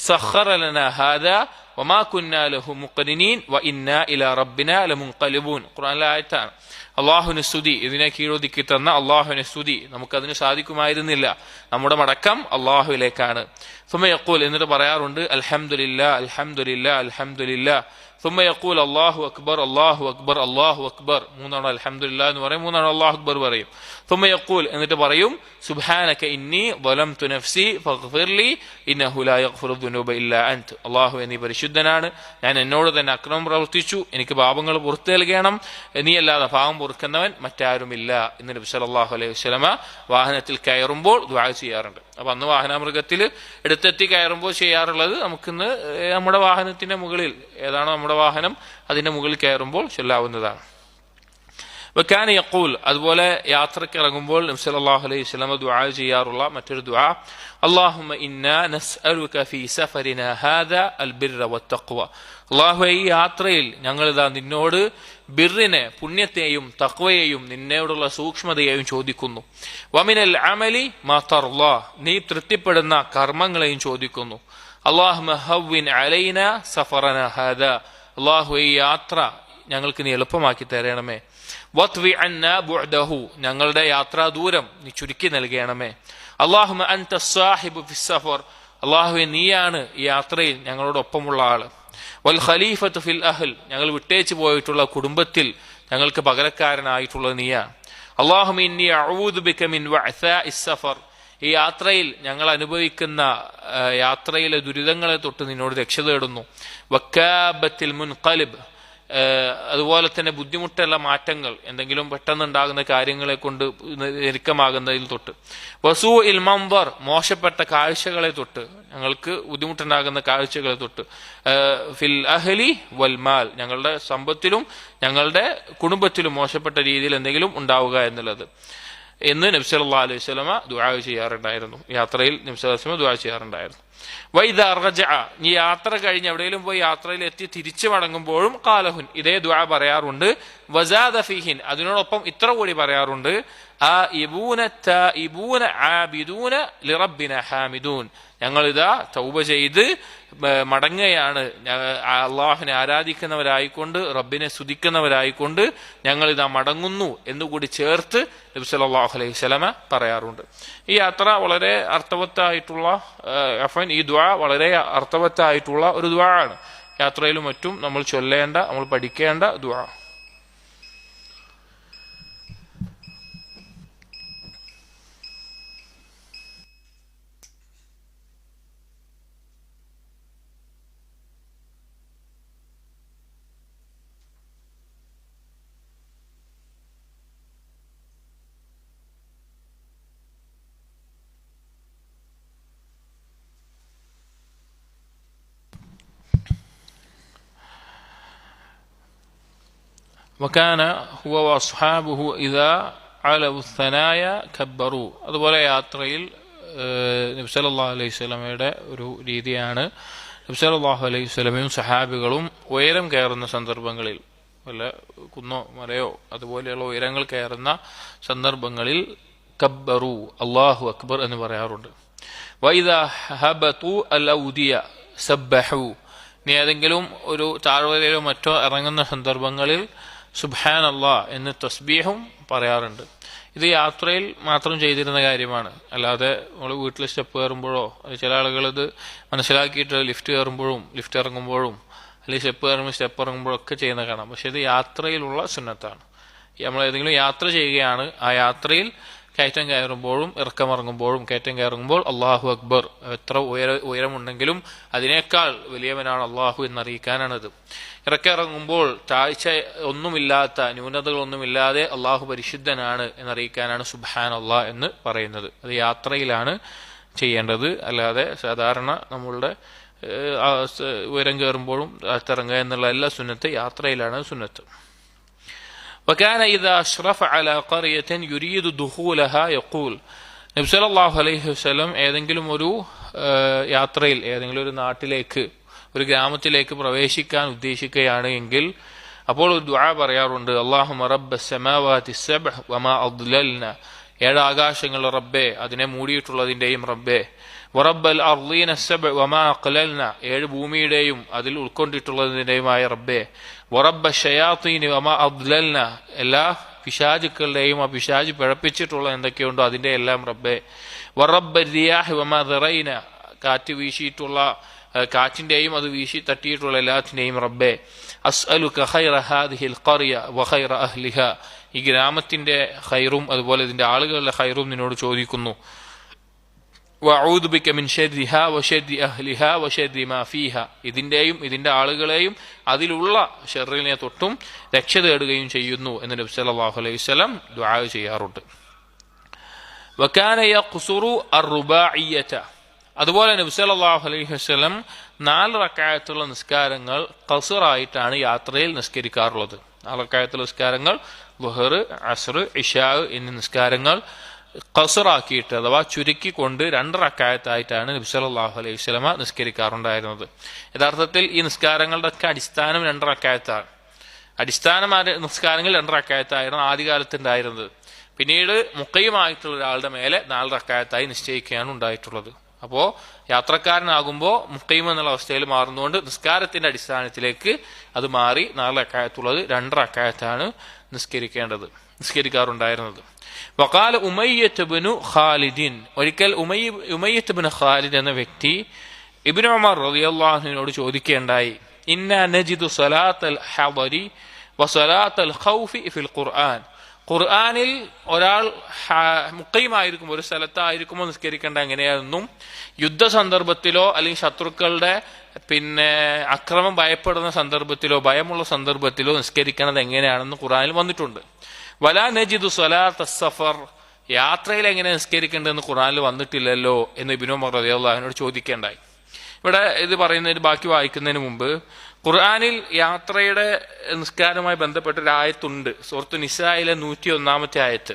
സഖറ ലനാ ഹാദാ വമാ കുന്നാ ലഹു മുഖ്രിനീൻ വ ഇന്നാ ഇലാ റബ്ബിനാ ലമുൻഖലിബൂൻ. ഖുർആനിലെ ആയത്താണ്. അല്ലാഹുവിനെ സ്തുതി, ഇതിനെ കീഴൊതുക്കി തന്ന അല്ലാഹുവിനെ സ്തുതി, നമുക്കതിന് സാധിക്കുമായിരുന്നില്ല, നമ്മുടെ മടക്കം അല്ലാഹുവിലേക്കാണ്. സുമ്മ യഖൂൽ എന്നിട്ട് പറയാറുണ്ട് അൽഹംദുലില്ലാ. ثم يقول الله أكبر الله أكبر 3 തവണ അൽഹംദുലില്ലാ എന്ന് പറയും, 3 തവണ അല്ലാഹു അക്ബർ പറയും. ثم يقول എന്നിട്ട് പറയും സുബ്ഹാനക ഇന്നി ളലംതു നഫ്സി ഫഗ്ഫിർ ലി ഇന്നഹു ലാ യഗ്ഫിറു ദുനൂബ ഇല്ലാ അൻത. അല്ലാഹുവേ നീ പരിശുദ്ധനാണ്, ഞാൻ എന്നോട് തന്നെ അക്രമം പ്രവർത്തിച്ചു, എനിക്ക് പാപങ്ങൾ പുറത്തു നൽകണം, നീ അല്ലാതെ പാപം പൊറുക്കുന്നവൻ മറ്റാരുമില്ല എന്ന് നബി സല്ലല്ലാഹു അലൈഹി വസല്ലമ വാഹനത്തിൽ കയറുമ്പോൾ ദുആ ചെയ്യാറുണ്ട്. അപ്പൊ അന്ന് വാഹനമൃഗത്തിൽ എടുത്തെത്തി കയറുമ്പോൾ ചെയ്യാറുള്ളത് നമുക്കിന്ന് നമ്മുടെ വാഹനത്തിന്റെ മുകളിൽ ഏതാണോ നമ്മുടെ വാഹനം അതിന്റെ മുകളിൽ കയറുമ്പോൾ ചൊല്ലാവുന്നതാണ്. വകാന യഖൂൽ അതുപോലെ യാത്രയ്ക്ക് ഇറങ്ങുമ്പോൾ നബി സല്ലല്ലാഹു അലൈഹി വസല്ലമ ദുആ ചെയ്യാറുള്ള മറ്റൊരു ദുആ അല്ലാഹുമ്മ ഇന്നാ നസ്അലുക ഫീ സഫരിനാ ഹാദാ അൽ ബിർറ വത്തഖ്വ. അല്ലാഹുവേ ഈ യാത്രയിൽ ഞങ്ങളിതാ നിന്നോട് ബിർറിനെ പുണ്യത്തെയും തഖ്വയെയും നിന്നോടുള്ള സൂക്ഷ്മതയെയും ചോദിക്കുന്നു. വമിനൽ അമലി മാ തർളാ നീ തൃപ്തിപ്പെടുന്ന കർമ്മങ്ങളെയും ചോദിക്കുന്നു. അല്ലാഹുമ്മ ഹവ്വിൻ അലൈനാ സഫറനാ ഹാദാ അല്ലാഹുവേ ഈ യാത്ര ഞങ്ങൾക്ക് നീ എളുപ്പമാക്കി തരണമേ. വത്വി അന്നാ ബുഅദഹു ഞങ്ങളുടെ യാത്രാ ദൂരം നീ ചുരുക്കി നൽകണമേ. അല്ലാഹുമ്മ അൻത സ്സാഹിബു ഫിസ്സഫർ അല്ലാഹുവേ നീയാണ് ഈ യാത്രയിൽ ഞങ്ങളോടൊപ്പമുള്ള ആള്. വൽ ഖലീഫത്തു ഫിൽ അഹ്ൽ ഞങ്ങൾ വിട്ടേച്ചു പോയിട്ടുള്ള കുടുംബത്തിൽ ഞങ്ങൾക്ക് പകരക്കാരനായിട്ടുള്ളത് നീയാണ്. അല്ലാഹുമ്മ ഇന്നി അഊദു ബിക മിൻ വഅസാഇസ് സഫർ ഈ യാത്രയിൽ ഞങ്ങൾ അനുഭവിക്കുന്ന യാത്രയിലെ ദുരിതങ്ങളെ തൊട്ട് നിന്നോട് രക്ഷ തേടുന്നു. വക്കാബത്തിൽ മുൻഖലിബ് അതുപോലെ തന്നെ ബുദ്ധിമുട്ടുള്ള മാറ്റങ്ങൾ എന്തെങ്കിലും പെട്ടെന്നുണ്ടാകുന്ന കാര്യങ്ങളെ കൊണ്ട് ഞെരുക്കമാകുന്നതിൽ തൊട്ട്. വസൂ ഇൽ മംബർ മോശപ്പെട്ട കാഴ്ചകളെ തൊട്ട് ഞങ്ങൾക്ക് ബുദ്ധിമുട്ടുണ്ടാകുന്ന കാഴ്ചകളെ തൊട്ട്. ഫിൽ അഹ്ലി വൽ മാൽ ഞങ്ങളുടെ സമ്പത്തിലും ഞങ്ങളുടെ കുടുംബത്തിലും മോശപ്പെട്ട രീതിയിൽ എന്തെങ്കിലും ഉണ്ടാവുക എന്നുള്ളത് എന്ന് നബി സല്ലല്ലാഹു അലൈഹി വസല്ലമ ദുആ ചെയ്യാറുണ്ടായിരുന്നു. യാത്രയിൽ നബി സല്ലല്ലാഹു അലൈഹി വസല്ലമ ദുആ ചെയ്യാറുണ്ടായിരുന്നു. വൈദാ റജഅ ഈ യാത്ര കഴിഞ്ഞ് എവിടെയെങ്കിലും പോയി യാത്രയിൽ എത്തി തിരിച്ചു മടങ്ങുമ്പോഴും ഖാലഹുൻ ഇതേ ദുആ പറയാറുണ്ട്. വസാദ ഫീഹിൻ അതിനോടൊപ്പം ഇത്ര കൂടി പറയാറുണ്ട് ആയിബൂന തായിബൂന ആബിദൂന ലിറബ്ബിന ഹാമിദൂൻ ഞങ്ങളിതാ തൗബ ചെയ്ത് മടങ്ങുകയാണ്, അള്ളാഹുവിനെ ആരാധിക്കുന്നവരായിക്കൊണ്ട് റബ്ബിനെ സ്തുതിക്കുന്നവരായിക്കൊണ്ട് ഞങ്ങളിതാ മടങ്ങുന്നു എന്നുകൂടി ചേർത്ത് നബി സല്ലല്ലാഹു അലൈഹി വസല്ലമ പറയാറുണ്ട്. ഈ യാത്ര വളരെ അർത്ഥവത്തായിട്ടുള്ള ഈ ദുആ വളരെ അർത്ഥവത്തായിട്ടുള്ള ഒരു ദുആ ആണ്. യാത്രയിലും മറ്റും നമ്മൾ ചൊല്ലേണ്ട നമ്മൾ പഠിക്കേണ്ട ദുആ. وكان هو واصحابه اذا علوا الثنايا كبروا അതുപോലെ യാത്രയിൽ നബി സല്ലല്ലാഹു അലൈഹി വസല്ലമയുടെ ഒരു രീതിയാണ് നബി സല്ലല്ലാഹു അലൈഹി വസല്ലമയും സഹാബികളും ഉയരം കയറുന്ന സന്ദർഭങ്ങളിൽ വല്ല കുന്നോ മലയോ അതുപോലെയുള്ള ഉയരങ്ങൾ കയറുന്ന സന്ദർഭങ്ങളിൽ കബ്ബറു അല്ലാഹു അക്ബർ എന്ന് പറയാറുണ്ട്. വഇദാ ഹബതു അൽഔദിയ സബ്ബഹു. ഇനി ഏതെങ്കിലും ഒരു താഴ്വരയിലോ മറ്റോ ഇറങ്ങുന്ന സന്ദർഭങ്ങളിൽ സുബ്ഹാനല്ലാഹ് എന്ന് തസ്ബീഹും പറയാറുണ്ട്. ഇത് യാത്രയിൽ മാത്രം ചെയ്തിരുന്ന കാര്യമാണ്. അല്ലാതെ നമ്മൾ വീട്ടിൽ സ്റ്റെപ്പ് കയറുമ്പോഴോ, ചില ആളുകൾ ഇത് മനസ്സിലാക്കിയിട്ട് ലിഫ്റ്റ് കയറുമ്പോഴും ലിഫ്റ്റ് ഇറങ്ങുമ്പോഴും അല്ലെങ്കിൽ സ്റ്റെപ്പ് കയറുമ്പോൾ സ്റ്റെപ്പ് ഇറങ്ങുമ്പോഴൊക്കെ ചെയ്യുന്ന കാണാം. പക്ഷെ ഇത് യാത്രയിലുള്ള സുന്നത്താണ്. നമ്മൾ ഏതെങ്കിലും യാത്ര ചെയ്യുകയാണ്, ആ യാത്രയിൽ കയറ്റം കയറുമ്പോഴും ഇറക്കമിറങ്ങുമ്പോഴും കയറ്റം കയറുമ്പോൾ അള്ളാഹു അക്ബർ, എത്ര ഉയരമുണ്ടെങ്കിലും അതിനേക്കാൾ വലിയവനാണ് അള്ളാഹു എന്നറിയിക്കാനാണിത്. ഇറക്കിറങ്ങുമ്പോൾ താഴ്ച ഒന്നുമില്ലാത്ത, ന്യൂനതകളൊന്നുമില്ലാതെ അള്ളാഹു പരിശുദ്ധനാണ് എന്നറിയിക്കാനാണ് സുബ്ഹാനല്ലാഹ് എന്ന് പറയുന്നത്. അത് യാത്രയിലാണ് ചെയ്യേണ്ടത്. അല്ലാതെ സാധാരണ നമ്മളുടെ ഉയരം കയറുമ്പോഴും താഴ്ത്തിറങ്ങുക എന്നുള്ള എല്ലാ സുന്നത്ത് യാത്രയിലാണ് സുന്നത്ത്. وكان إذا أشرف على قرية يريد دخولها يقول. നബി സല്ലല്ലാഹു അലൈഹി വസല്ലം ഏതെങ്കിലും ഒരു യാത്രയിൽ, ഏതെങ്കിലും ഒരു നാട്ടിലേക്ക്, ഒരു ഗ്രാമത്തിലേക്ക് പ്രവേശിക്കാൻ ഉദ്ദേശിക്കുകയാണ് എങ്കിൽ അപ്പോൾ ഒരു ദുആ പറയാറുണ്ട്. അല്ലാഹുമ്മ റബ്ബസ് സമാവാതി സബ്അ വമാ അദ്ലൽന. 7 ആകാശങ്ങളുടെ റബ്ബേ, അതിനെ മൂടിയിട്ടുള്ളതിന്റെയും റബ്ബേ. വറബ്ബൽ അർളീന സബ്അ വമാ അഖ്ലൽന. 7 ഭൂമിയുടെയും അതിൽ ഉൾക്കൊണ്ടിട്ടുള്ളതിന്റെയുമായ റബ്ബേ. വറബ്ബ ഷയാത്തീനി വമാ അദ്ലൽന. എല്ലാ പിശാചുക്കളുടെയും ആ പിശാച് പിഴപ്പിച്ചിട്ടുള്ള എന്തൊക്കെയുണ്ടോ അതിന്റെ എല്ലാം റബ്ബേ. വറബ്ബ റിയാഹ് വമാ ദറൈന. കാറ്റ് വീശിയിട്ടുള്ള കാറ്റിന്റെയും അത് വീശി തട്ടിയിട്ടുള്ള എല്ലാത്തിന്റെയും റബ്ബേ. അസ്അലുക ഖൈറ ഹാദിഹിൽ ഖറിയ വഖൈറ അഹ്ലിഹ. ഈ ഗ്രാമത്തിന്റെ ഖൈറും അതുപോലെ ഇതിന്റെ ആളുകളുടെ ഖൈറും നിന്നോട് ചോദിക്കുന്നു. വഅഊദു ബിക മിൻ ശർരിഹാ വശർരി അഹ്ലിഹാ വശർരി മാ ഫീഹാ. ഇതിന്റെയും ഇതിന്റെ ആളുകളെയും അതിലുള്ള ഷർറിനെ തൊട്ടും രക്ഷ തേടുകയും ചെയ്യുന്നു എന്ന് നബി സല്ലല്ലാഹു അലൈഹി വസല്ലം ദുആ ചെയ്യാറുണ്ട്. വകാന യഖ്സുറു അർറുബാഇയ്യത. അതുപോലെ നബി സല്ലല്ലാഹു അലൈഹി വസല്ലം 4 റക്അത്തുള്ള നിസ്കാരങ്ങൾ ഖസ്റായിട്ടാണ് യാത്രയിൽ നിസ്കരിക്കാറുള്ളത്. 4 റക്അത്തുള്ള നിസ്കാരങ്ങൾ ളുഹർ, അസ്ർ, ഇശാ എന്നീ നിസ്കാരങ്ങൾ ഖസ്റാക്കിയിട്ട് അഥവാ ചുരുക്കിക്കൊണ്ട് 2 റക്അത്തായിട്ടാണ് നബി സല്ലല്ലാഹു അലൈഹി വസല്ലം നിസ്കരിക്കാറുണ്ടായിരുന്നത്. യഥാർത്ഥത്തിൽ ഈ നിസ്കാരങ്ങളുടെ ഒക്കെ അടിസ്ഥാനം 2 റക്അത്താണ്. അടിസ്ഥാനമായ നിസ്കാരങ്ങൾ 2 റക്അത്തായിരുന്നു ആദ്യകാലത്തുണ്ടായിരുന്നത്. പിന്നീട് മുഖയ്യമായിട്ടുള്ള ഒരാളുടെ മേലെ 4 റക്അത്തായി നിശ്ചയിക്കുകയാണ് ഉണ്ടായിട്ടുള്ളത്. അപ്പോൾ യാത്രക്കാരനാകുമ്പോൾ മുഖയ്യം എന്നുള്ള അവസ്ഥയിൽ മാറുന്നതുകൊണ്ട് നിസ്കാരത്തിന്റെ അടിസ്ഥാനത്തിലേക്ക് അത് മാറി 4 റക്അത്തുള്ളത് 2 റക്അത്താണ് നിസ്കരിക്കാറുണ്ടായിരുന്നത്. വഖാല ഉമയ്യത്ത് ഇബ്നു ഖാലിദിൻ. ഒരിക്കൽ ഉമയ്യത്ത് ഇബ്നു ഖാലിദ് എന്ന വ്യക്തി ഇബ്നു ഉമർ റളിയല്ലാഹു അൻഹുവിനോട് ചോദിക്കുകയുണ്ടായി. ഇന്നാ നജിദു സലാത്തൽ ഹദരി വസലാത്തൽ ഖൗഫി ഫിൽ ഖുർആൻ. ഖുർആനിൽ ഒരാൾ മുഖയ്യമായിരിക്കുമ്പോൾ, ഒരു സ്ഥലത്തായിരിക്കുമ്പോൾ നിസ്കരിക്കേണ്ട എങ്ങനെയാണെന്നും യുദ്ധസന്ദർഭത്തിലോ അല്ലെങ്കിൽ ശത്രുക്കളുടെ അക്രമം ഭയപ്പെടുന്ന സന്ദർഭത്തിലോ ഭയമുള്ള സന്ദർഭത്തിലോ നിസ്കരിക്കുന്നത് എങ്ങനെയാണെന്ന് ഖുർആനിൽ വന്നിട്ടുണ്ട്. വലാ നജിദു സ്വലാത്ത സഫർ. യാത്രയിൽ എങ്ങനെ നിസ്കരിക്കേണ്ടതെന്ന് ഖുർആനിൽ വന്നിട്ടില്ലല്ലോ എന്ന് ഇബ്നു ഉമർ റളിയല്ലാഹു അൻഹു ചോദിക്കേണ്ടായി. ഇവിടെ ഇത് പറയുന്നതിന് ബാക്കി വായിക്കുന്നതിന് മുമ്പ് ഖുർആനിൽ യാത്രയുടെ നിസ്കാരവുമായി ബന്ധപ്പെട്ട ഒരു ആയത്തുണ്ട്. സൂറത്ത് നിസായിലെ 101-ാമത്തെ ആയത്ത്.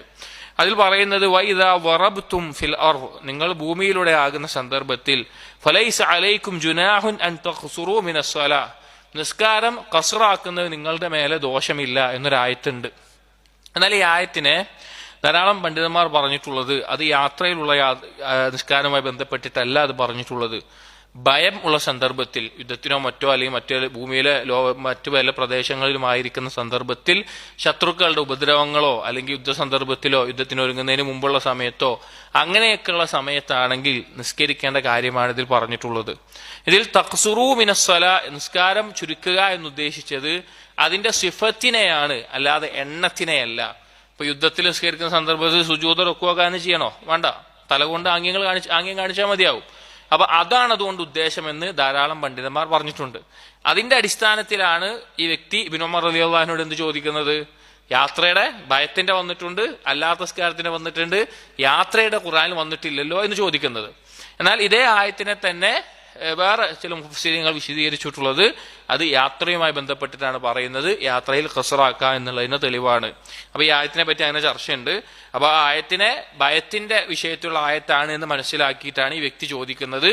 അതിൽ പറയുന്നത് വൈദാ വറബ്തും ഫിൽ അർദ്. നിങ്ങൾ ഭൂമിയിലൂടെ ആകുന്ന സന്ദർഭത്തിൽ ഫലൈസ അലൈക്കും ജുനാഹുൻ അൻ തഖ്സുറു മിനസ് സ്വലാ. നിസ്കാരം ഖസ്റാക്കുന്നത് നിങ്ങളുടെ മേലെ ദോഷമില്ല എന്നൊരായത്തുണ്ട്. എന്നാൽ ഈ ആയത്തിനെ ധാരാളം പണ്ഡിതന്മാർ പറഞ്ഞിട്ടുള്ളത് അത് യാത്രയിലുള്ള നിസ്കാരവുമായി ബന്ധപ്പെട്ടിട്ടല്ല അത് പറഞ്ഞിട്ടുള്ളത്. ഭയം ഉള്ള സന്ദർഭത്തിൽ, യുദ്ധത്തിനോ മറ്റോ അല്ലെങ്കിൽ മറ്റു ഭൂമിയിലെ മറ്റു പല പ്രദേശങ്ങളിലുമായിരിക്കുന്ന സന്ദർഭത്തിൽ ശത്രുക്കളുടെ ഉപദ്രവങ്ങളോ അല്ലെങ്കിൽ യുദ്ധസന്ദർഭത്തിലോ യുദ്ധത്തിനൊരുങ്ങുന്നതിന് മുമ്പുള്ള സമയത്തോ അങ്ങനെയൊക്കെയുള്ള സമയത്താണെങ്കിൽ നിസ്കരിക്കേണ്ട കാര്യമാണ് ഇതിൽ പറഞ്ഞിട്ടുള്ളത്. ഇതിൽ തഖ്സുറു മിനസ്സലാ, നിസ്കാരം ചുരുക്കുക എന്നുദ്ദേശിച്ചത് അതിന്റെ സിഫത്തിനെയാണ്, അല്ലാതെ എണ്ണത്തിനെയല്ല. ഇപ്പൊ യുദ്ധത്തിൽ നിസ്കരിക്കുന്ന സന്ദർഭത്തിൽ സുജൂദ് റുക്വൊക്കെ ചെയ്യണോ? വേണ്ട, തലകൊണ്ട് ആംഗ്യം കാണിച്ചാൽ മതിയാവും. അപ്പൊ അതാണ് അതുകൊണ്ട് ഉദ്ദേശമെന്ന് ധാരാളം പണ്ഡിതന്മാർ പറഞ്ഞിട്ടുണ്ട്. അതിന്റെ അടിസ്ഥാനത്തിലാണ് ഈ വ്യക്തി ഇബ്നു ഉമർ റളിയല്ലാഹു അൻഹുവിനോട് എന്ത് ചോദിക്കുന്നത്? യാത്രയുടെ ഭയത്തിന്റെ വന്നിട്ടുണ്ട്, അല്ലാത്ത നിസ്കാരത്തിന്റെ വന്നിട്ടുണ്ട്, യാത്രയുടെ ഖുർആനിൽ വന്നിട്ടില്ലല്ലോ എന്ന് ചോദിക്കുന്നത്. എന്നാൽ ഇതേ ആയത്തിനെ തന്നെ വേറെ ചില മുഫസ്സിരീങ്ങൾ വിശദീകരിച്ചിട്ടുള്ളത് അത് യാത്രയുമായി ബന്ധപ്പെട്ടിട്ടാണ് പറയുന്നത്. യാത്രയിൽ ഖസ്റാക്കുക എന്നുള്ളതിന് തെളിവാണ്. അപ്പൊ ഈ ആയത്തിനെ പറ്റി അങ്ങനെ ചർച്ചയുണ്ട്. അപ്പൊ ആ ആയത്തിനെ ഭയത്തിന്റെ വിഷയത്തിലുള്ള ആയത്താണ് എന്ന് മനസ്സിലാക്കിയിട്ടാണ് ഈ വ്യക്തി ചോദിക്കുന്നത്.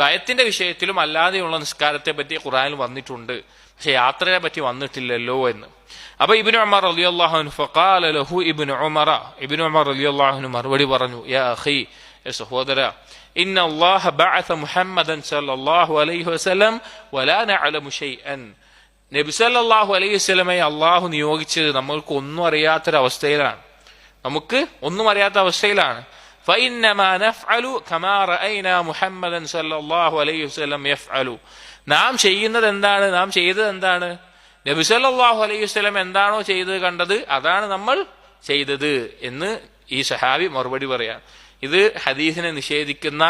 ഭയത്തിന്റെ വിഷയത്തിലും അല്ലാതെയുള്ള നിസ്കാരത്തെ പറ്റി ഖുർആനിൽ വന്നിട്ടുണ്ട്, പക്ഷെ യാത്രയെ പറ്റി വന്നിട്ടില്ലല്ലോ എന്ന്. അപ്പൊ ഇബ്നു ഉമർ റളിയല്ലാഹു അൻഹു ഫഖാല ലഹു ഇബ്നു ഉമർ റളിയല്ലാഹു അൻഹു മറുപടി പറഞ്ഞു, യാ അഖി, സഹോദര, ഇന്ന അല്ലാഹ ബഅസ മുഹമ്മദൻ സല്ലല്ലാഹു അലൈഹി വസല്ലം വലാ നഅലമു ഷൈഅൻ. നബി സല്ലല്ലാഹു അലൈഹി വസല്ലമയെ അള്ളാഹു നിയോഗിച്ചത് നമ്മൾക്ക് ഒന്നും അറിയാത്തൊരവസ്ഥയിലാണ്, നമുക്ക് ഒന്നും അറിയാത്ത അവസ്ഥയിലാണ്. ഫഇന്നമാ നഫ്അലു കമാ റഅയ്നാ മുഹമ്മദൻ സല്ലല്ലാഹു അലൈഹി വസല്ലം യഫ്അലു. നാം ചെയ്യുന്നത് എന്താണ്, നാം ചെയ്തത് എന്താണ്, നബി സല്ലല്ലാഹു അലൈഹി വസല്ലം എന്താണോ ചെയ്തത് കണ്ടത് അതാണ് നമ്മൾ ചെയ്തത് എന്ന് ഈ സഹാബി മറുപടി പറയാം. ഇത് ഹദീസിനെ നിഷേധിക്കുന്ന,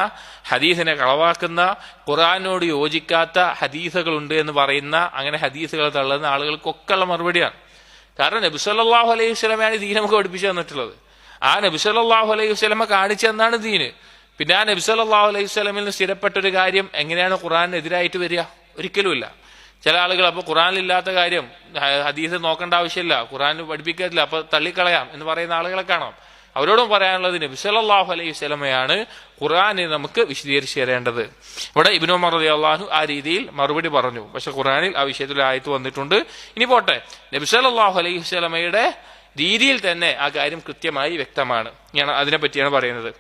ഹദീസിനെ കളവാക്കുന്ന, ഖുർആനോട് യോജിക്കാത്ത ഹദീസുകളുണ്ട് എന്ന് പറയുന്ന, അങ്ങനെ ഹദീസുകൾ തള്ളുന്ന ആളുകൾക്കൊക്കെ ഉള്ള മറുപടിയാണ്. കാരണം നബി സല്ലല്ലാഹു അലൈഹി വസല്ലമയാണ് ദീൻ നമുക്ക് പഠിപ്പിച്ചു തന്നിട്ടുള്ളത്. ആ നബി സല്ലല്ലാഹു അലൈഹി വസല്ലമ കാണിച്ചെന്നാണ് ദീന്. പിന്നെ ആ നബി സല്ലല്ലാഹു അലൈഹി വസല്ലമിൽ നിന്ന് സ്ഥിരപ്പെട്ടൊരു കാര്യം എങ്ങനെയാണ് ഖുർആനെതിരായിട്ട് വരിക? ഒരിക്കലുമില്ല. ചില ആളുകൾ അപ്പോൾ ഖുർആനിലില്ലാത്ത കാര്യം ഹദീസ് നോക്കേണ്ട ആവശ്യമില്ല, ഖുർആൻ പഠിപ്പിക്കത്തില്ല, അപ്പൊ തള്ളിക്കളയാം എന്ന് പറയുന്ന ആളുകളെ കാണാം. അവരോടും പറയാനുള്ളത് നബി സല്ലല്ലാഹു അലൈഹി വസല്ലമയാണ് ഖുർആനിൽ നമുക്ക് വിശദീകരിച്ചു തരേണ്ടത്. ഇവിടെ ഇബ്നു ഉമർ റളിയല്ലാഹു അൻഹു ആ രീതിയിൽ മറുപടി പറഞ്ഞു. പക്ഷെ ഖുർആനിൽ ആ വിഷയത്തിൽ ആയത്ത് വന്നിട്ടുണ്ട്. ഇനി പോട്ടെ, നബി സല്ലല്ലാഹു അലൈഹി വസല്ലമയുടെ രീതിയിൽ തന്നെ ആ കാര്യം കൃത്യമായി വ്യക്തമാണ്. അതിനെപ്പറ്റിയാണ് പറയുന്നത്.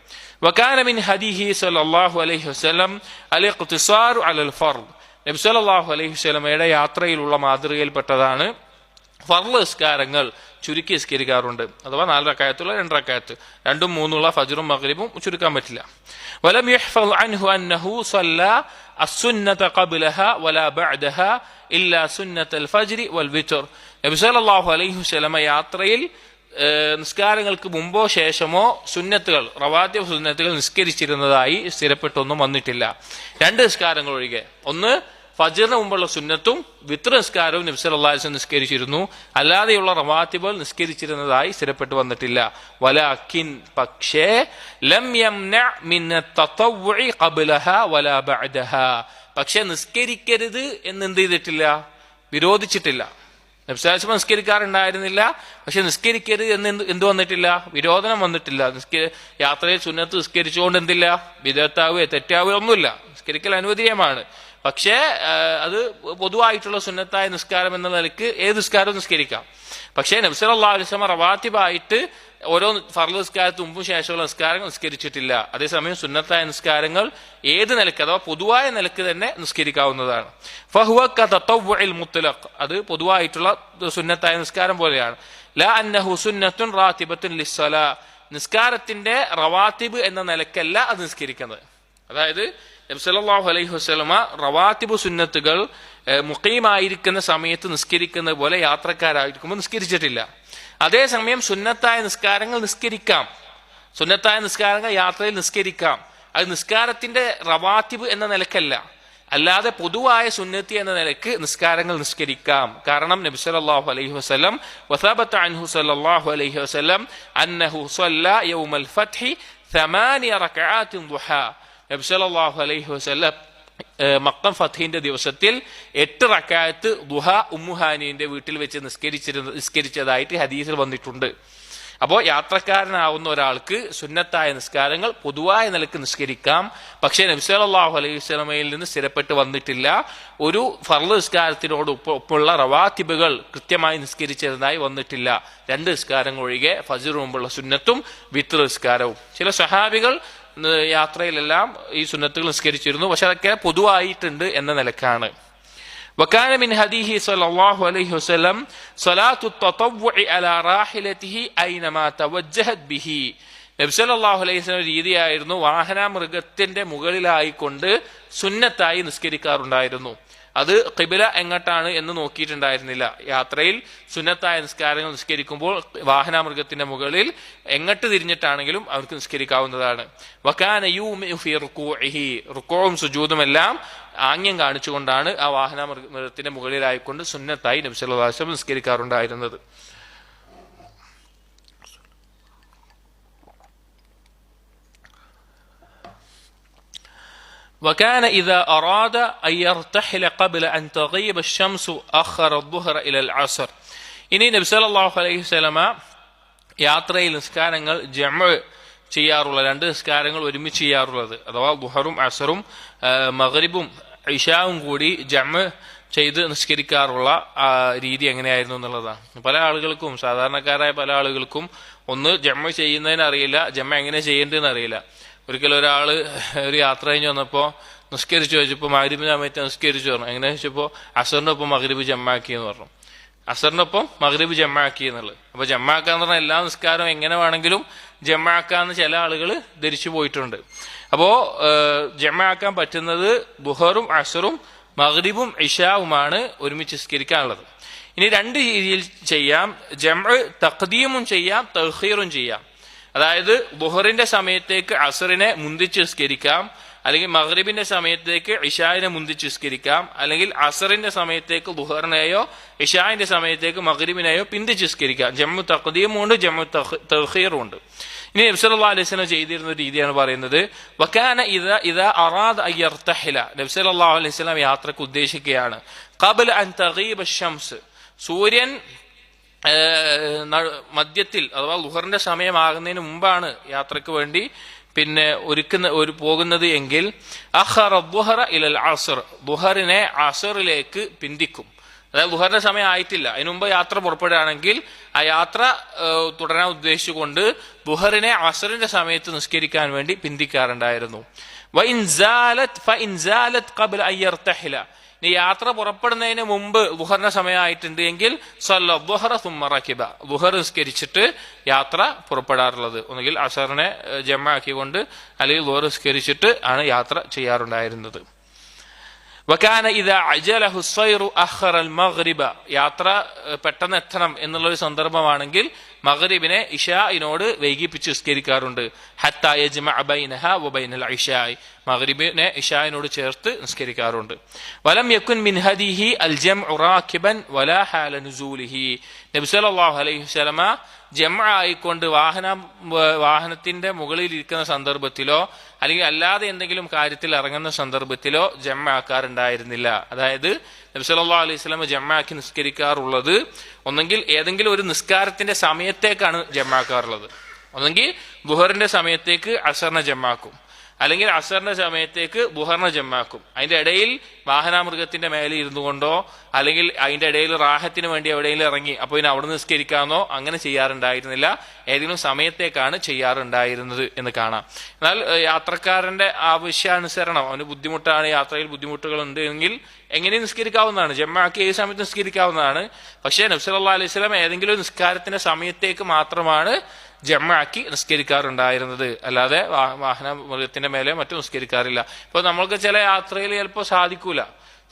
വകാന മിൻ ഹദീഹി സല്ലല്ലാഹു അലൈഹി വസല്ലം അൽ-ഇഖ്തിസാറു അലൽ ഫർദ്. നബി സല്ലല്ലാഹു അലൈഹി വസല്ലമയുടെ യാത്രയിലുള്ള മാതൃകയിൽപ്പെട്ടതാണ് ഫർള് നിസ്കാരങ്ങൾ ചുരുക്കി നിസ്കരിക്കാറുണ്ട്. അഥവാ 4 റക്അത്തുള്ള 2 റക്അത്ത്, 2ഉം 3ഉള്ള ഫജ്റും മഗ്രിബും ചുരുക്കാൻ പറ്റില്ല. വലം യഹ്ഫദ് അൻഹു അന്നഹു സല്ല അസ്സുന്നത ഖബ്ലഹ വലാ ബഅദഹ ഇല്ലാ സുന്നത്തൽ ഫജ്രി വൽ വിത്ർ. നബി സല്ലല്ലാഹു അലൈഹി വസല്ലമ യാത്രയിൽ നിസ്കാരങ്ങൾക്ക് മുമ്പോ ശേഷമോ സുന്നത്തുകൾ, റവാത്തിബ് സുന്നത്തുകൾ നിസ്കരിച്ചിരുന്നതായി സ്ഥിരപ്പെട്ടൊന്നും വന്നിട്ടില്ല. 2 നിസ്കാരങ്ങൾ ഒഴികെ, ഒന്ന് ഫജ്റിന് മുമ്പുള്ള സുന്നത്തും വിത്ർ നിസ്കാരവും നബി സല്ലല്ലാഹു അലൈഹി വസല്ലം നിസ്കരിച്ചിരുന്നു. അല്ലാതെയുള്ള റവാത്തിബുകൾ നിസ്കരിച്ചിരുന്നതായി സ്ഥിരപ്പെട്ടു വന്നിട്ടില്ല. വലാകിൻ പക്ഷേ ലം യംന മിൻ തതവ്വുഇ ഖബ്ലഹ വലാ ബഅദഹ. പക്ഷേ നിസ്കരിക്കരുത് എന്ന് എന്ത് ചെയ്തിട്ടില്ല? വിരോധിച്ചിട്ടില്ല. നബി സല്ലല്ലാഹു അലൈഹി വസല്ലം നിസ്കരിക്കാറുണ്ടായിരുന്നില്ല, പക്ഷെ നിസ്കരിക്കരുത് എന്ന് എന്ത് വന്നിട്ടില്ല? വിരോധനം വന്നിട്ടില്ല. യാത്രയിൽ സുന്നത്ത് നിസ്കരിച്ചുകൊണ്ട് എന്തില്ല? ബിദഅത്താവുകയോ തെറ്റാവുകയോ ഒന്നുമില്ല. നിസ്കരിക്കൽ അനുവദനീയമാണ്. പക്ഷേ അത് പൊതുവായിട്ടുള്ള സുന്നത്തായ നിസ്കാരം എന്ന നിലയ്ക്ക് ഏത് നിസ്കാരവും നിസ്കരിക്കാം. പക്ഷേ നബി സല്ലല്ലാഹു അലൈഹി വസല്ലം റവാത്തിബായിട്ട് ഓരോ ഫർള് നിസ്കാരത്തിന് മുമ്പും ശേഷമുള്ള നിസ്കാരങ്ങൾ നിസ്കരിച്ചിട്ടില്ല. അതേസമയം സുന്നത്തായ നിസ്കാരങ്ങൾ ഏത് നിലയ്ക്ക്, അഥവാ പൊതുവായ നിലയ്ക്ക് തന്നെ നിസ്കരിക്കാവുന്നതാണ്. ഫഹുവ കതതവ്വുഇൽ മുത്ലഖ്. അത് പൊതുവായിട്ടുള്ള സുന്നത്തായ നിസ്കാരം പോലെയാണ്. ലാ അന്നഹു സുന്നത്തുൻ റാത്തിബത്തുൻ ലിസ്സലാ. നിസ്കാരത്തിന്റെ റവാത്തിബ് എന്ന നിലയ്ക്കല്ല അത് നിസ്കരിക്കുന്നത്. അതായത് നബി സല്ലല്ലാഹു അലൈഹി വസല്ലമ റവാത്തിബ് സുന്നത്തുകൾ മുഖീമായിരിക്കുന്ന സമയത്ത് നിസ്കരിക്കുന്നത് പോലെ യാത്രക്കാരായിരിക്കുമ്പോൾ നിസ്കരിച്ചിട്ടില്ല. അതേസമയം സുന്നത്തായ നിസ്കാരങ്ങൾ നിസ്കരിക്കാം. സുന്നത്തായ നിസ്കാരങ്ങൾ യാത്രയിൽ നിസ്കരിക്കാം. അത് നിസ്കാരത്തിന്റെ റവാത്തിബ് എന്ന നിലക്കല്ല, അല്ലാതെ പൊതുവായ സുന്നത്തി എന്ന നിലക്ക് നിസ്കാരങ്ങൾ നിസ്കരിക്കാം. കാരണം നബി സല്ലല്ലാഹു അലൈഹി വസല്ലം വസബത അൻഹു സല്ലല്ലാഹു അലൈഹി വസല്ലം അന്നഹു സ്വല്ല യൗമൽ ഫത്ഹി 8 റക്അഅത്തിൻ ദുഹാ. നബി സല്ലല്ലാഹു അലൈഹി വസല്ലം മക്കം ഫത്ഹിന്റെ ദിവസത്തിൽ 8 റക്അത്ത് ദുഹ ഉമ്മുഹാനിന്റെ വീട്ടിൽ വെച്ച് നിസ്കരിച്ചതായിട്ട് ഹദീസിൽ വന്നിട്ടുണ്ട്. അപ്പോൾ യാത്രക്കാരനാവുന്ന ഒരാൾക്ക് സുന്നത്തായ നിസ്കാരങ്ങൾ പൊതുവായ നിലക്ക് നിസ്കരിക്കാം. പക്ഷേ നബി സല്ലല്ലാഹു അലൈഹി വസല്ലമയിൽ നിന്ന് സ്ഥിരപ്പെട്ട് വന്നിട്ടില്ല ഒരു ഫർള് നിസ്കാരത്തിനോട് ഒപ്പമുള്ള റവാത്തിബുകൾ കൃത്യമായി നിസ്കരിച്ചതായി വന്നിട്ടില്ല. 2 നിസ്കാരങ്ങൾ ഒഴികെ, ഫജ്റിന് മുമ്പുള്ള സുന്നത്തും വിത്ർ നിസ്കാരവും. ചില സഹാബികൾ യാത്രയിലെല്ലാം ഈ സുന്നത്തുകൾ നിസ്കരിച്ചിരുന്നു, പക്ഷെ അതൊക്കെ പൊതുവായിട്ടുണ്ട് എന്ന നിലക്കാണ്. വകാന മിൻ ഹദീഹി സ്വല്ലല്ലാഹു അലൈഹി വസല്ലം സ്വലാത്തു തതവ്വുഇ അലാ റാഹിലതിഹി ഐനമാ തവജ്ജഹത് ബിഹി. നബി സല്ലല്ലാഹു അലൈഹി വസല്ലം രീതിയായിരുന്നു വാഹനമൃഗത്തിന്റെ മുകളിലായിക്കൊണ്ട് സുന്നത്തായി നിസ്കരിക്കാറുണ്ടായിരുന്നു. അത് ഖിബ്ല എങ്ങോട്ടാണ് എന്ന് നോക്കിയിട്ടുണ്ടായിരുന്നില്ല. യാത്രയിൽ സുന്നത്തായ നിസ്കാരങ്ങൾ നിസ്കരിക്കുമ്പോൾ വാഹനമൃഗത്തിന്റെ മുകളിൽ എങ്ങോട്ട് തിരിഞ്ഞിട്ടാണെങ്കിലും അവർക്ക് നിസ്കരിക്കാവുന്നതാണ്. വകാന യൂമിഉ ഫീ റുകൂഇഹി. റുകൂഉം സുജൂദും എല്ലാം ആംഗ്യം കാണിച്ചുകൊണ്ടാണ് ആ വാഹനമൃഗത്തിന്റെ മുകളിലായിക്കൊണ്ട് സുന്നത്തായി നബി സല്ലല്ലാഹു അലൈഹി വസല്ലം നിസ്കരിക്കാറുണ്ടായിരുന്നത്. وكان إذا أراد أن يرتحل قبل أن تغيب الشمس أخر الظهر إلى العصر. ഇനി നബി സല്ലല്ലാഹു അലൈഹി വസല്ലമ യാത്രയിൽ നിസ്കാരങ്ങൾ ജംഉ ചെയ്യാറുള്ള 2 നിസ്കാരങ്ങൾ ഒരുമിച്ച് ചെയ്യാറുള്ളത്, അഥവാ ദുഹറും അസറും മഗ്രിബും ഇശാവും കൂടി ജംഉ ചെയ്ത് നിസ്കരിക്കാറുള്ള രീതി എങ്ങനെയായിരുന്നു എന്നുള്ളതാണ്. പല ആളുകൾക്കും, സാധാരണക്കാരായ പല ആളുകൾക്കും ഒന്ന് ജംഉ ചെയ്യുന്നതിന് അറിയില്ല, ജംഉ എങ്ങനെ ചെയ്യേണ്ടതെന്ന് അറിയില്ല. ഒരിക്കലും ഒരാൾ ഒരു യാത്ര കഴിഞ്ഞ് വന്നപ്പോൾ നിസ്കരിച്ചു ചോദിച്ചപ്പോൾ മഗ്രിബിന്റെ സമയത്ത് നിസ്കരിച്ചു പറഞ്ഞു. എങ്ങനെ ചോദിച്ചപ്പോൾ അസറിനൊപ്പം മഗ്രിബ് ജമ്മാക്കി എന്ന് പറഞ്ഞു. അസറിനൊപ്പം മഗ്രിബ് ജമ്മാക്കി എന്നുള്ളത്. അപ്പൊ ജമ്മാക്കാന്ന് പറഞ്ഞാൽ എല്ലാ നിസ്കാരവും എങ്ങനെ വേണമെങ്കിലും ജമ്മാക്കാന്ന് ചില ആളുകൾ ധരിച്ചു പോയിട്ടുണ്ട്. അപ്പോ ജമ്മാക്കാൻ പറ്റുന്നത് ദുഹറും അസറും മഗ്രിബും ഇശാവുമാണ് ഒരുമിച്ച് നിസ്കരിക്കാനുള്ളത്. ഇനി രണ്ട് രീതിയിൽ ചെയ്യാം. ജംഅ് തഖ്ദീമും ചെയ്യാം, തഖ്ഖീറും ചെയ്യാം. അതായത് ദുഹറിന്റെ സമയത്തേക്ക് അസറിനെ മുന്തിച്ച് നിസ്കരിക്കാം, അല്ലെങ്കിൽ മഗ്രിബിന്റെ സമയത്തേക്ക് ഇശായിനെ മുന്തിച്ച് നിസ്കരിക്കാം, അല്ലെങ്കിൽ അസറിന്റെ സമയത്തേക്ക് ദുഹറിനെയോ ഇശായിന്റെ സമയത്തേക്ക് മഗ്രിബിനെയോ പിന്തിച്ച് നിസ്കരിക്കാം. ജംഉ തഖ്ദീമും ഉണ്ട്, ജംഉ തഖ്ഖീറും ഉണ്ട്. ഇനി നബി സല്ലല്ലാഹു അലൈഹി വസല്ലം ചെയ്തിരുന്ന ഒരു രീതിയാണ് പറയുന്നത്. വകാന ഇദാ അറാദ അൻ യർതഹില, നബി സല്ലല്ലാഹു അലൈഹി വസല്ലം യാത്രക്ക് ഉദ്ദേശിക്കുകയാണ്. ഖബ്ല അൻ തഗീബ അശംസ്, സൂര്യൻ മധ്യത്തിൽ അഥവാ ലുഹറിന്റെ സമയമാകുന്നതിന് മുമ്പാണ് യാത്രക്ക് വേണ്ടി പോകുന്നത് എങ്കിൽ അഖറ ദുഹറ ഇലൽ അസ്ർ, ദുഹറിനെ അസറിലേക്ക് പിന്തിക്കും. അതായത് ദുഹറിന്റെ സമയം ആയിട്ടില്ല, അതിനു മുമ്പ് യാത്ര പുറപ്പെടുകയാണെങ്കിൽ ആ യാത്ര തുടരാൻ ഉദ്ദേശിച്ചുകൊണ്ട് ദുഹറിനെ അസറിന്റെ സമയത്ത് നിസ്കരിക്കാൻ വേണ്ടി പിന്തിക്കാറുണ്ടായിരുന്നു. ഇനി യാത്ര പുറപ്പെടുന്നതിന് മുമ്പ് ദുഹറിന്റെ സമയമായിട്ടുണ്ട് എങ്കിൽ ദുഹർ നിസ്കരിച്ചിട്ട് യാത്ര പുറപ്പെടാറുള്ളത്. ഒന്നുകിൽ അസറിനെ ജമാക്കിക്കൊണ്ട് അല്ലെങ്കിൽ ദുഹർ നിസ്കരിച്ചിട്ട് ആണ് യാത്ര ചെയ്യാറുണ്ടായിരുന്നത്. വകാന ഇദാ അജലഹു സൈറു അഖറൽ മഗ്രിബ, യാത്ര പെട്ടെന്ന് എത്തണം എന്നുള്ളൊരു സന്ദർഭമാണെങ്കിൽ മഗ്രിബിനെ ഇശാഇനോട് വൈകിപ്പിച്ച് നിസ്കരിക്കാറുണ്ട്. ഹത്താ യജ്മഅ ബൈനഹാ വബൈനൽ ഇശാഇ, മഗ്രിബിനെ ഇശാഇനോട് ചേർത്ത് നിസ്കരിക്കാറുണ്ട്. വലം യകുൻ മിൻ ഹദിഹി അൽ ജംഉ റാകിബൻ വലാ ഹാല നുസൂലിഹി, നബി സല്ലല്ലാഹു അലൈഹി വസല്ലമ ജംആയിക്കൊണ്ട് വാഹനത്തിന്റെ മുകളിൽ ഇരിക്കുന്ന സന്ദർഭത്തിലോ അല്ലെങ്കിൽ അല്ലാതെ എന്തെങ്കിലും കാര്യത്തിൽ ഇറങ്ങുന്ന സന്ദർഭത്തിലോ ജംആക്കാറുണ്ടായിരുന്നില്ല. അതായത് നബി സല്ലല്ലാഹു അലൈഹി വസല്ലം ജംആക്കി നിസ്കരിക്കാറുള്ളത് ഒന്നെങ്കിൽ ഏതെങ്കിലും ഒരു നിസ്കാരത്തിന്റെ സമയത്തേക്കാണ് ജംആക്കാറുള്ളത്. ഒന്നെങ്കിൽ ദുഹറിന്റെ സമയത്തേക്ക് അസറിനെ ജംആക്കും, അല്ലെങ്കിൽ അസറിന്റെ സമയത്തേക്ക് ദുഹറിനെ ജംആക്കും. അതിന്റെ ഇടയിൽ വാഹനാമൃഗത്തിന്റെ മേലെ ഇരുന്നു കൊണ്ടോ അല്ലെങ്കിൽ അതിന്റെ ഇടയിൽ റാഹത്തിന് വേണ്ടി എവിടെയെങ്കിലും ഇറങ്ങി അപ്പോൾ ഇനി അവിടെ നിസ്കരിക്കാമെന്നോ അങ്ങനെ ചെയ്യാറുണ്ടായിരുന്നില്ല. ഏതെങ്കിലും സമയത്തേക്കാണ് ചെയ്യാറുണ്ടായിരുന്നത് എന്ന് കാണാം. എന്നാൽ യാത്രക്കാരന്റെ ആവശ്യാനുസരണം, അവന് ബുദ്ധിമുട്ടാണ്, യാത്രയിൽ ബുദ്ധിമുട്ടുകൾ ഉണ്ട് എങ്കിൽ എങ്ങനെയും നിസ്കരിക്കാവുന്നതാണ്, ജംആക്കി ഏത് സമയത്ത് നിസ്കരിക്കാവുന്നതാണ്. പക്ഷേ നബി സല്ലല്ലാഹു അലൈഹി വസല്ലം ഏതെങ്കിലും നിസ്കാരത്തിന്റെ സമയത്തേക്ക് മാത്രമാണ് ജംആക്കി നിസ്കരിക്കാറുണ്ടായിരുന്നത്, അല്ലാതെ വാഹന മൃഗത്തിന്റെ മേലെ മറ്റും നിസ്കരിക്കാറില്ല. ഇപ്പൊ നമ്മൾക്ക് ചില യാത്രയിൽ ചിലപ്പോൾ സാധിക്കൂല,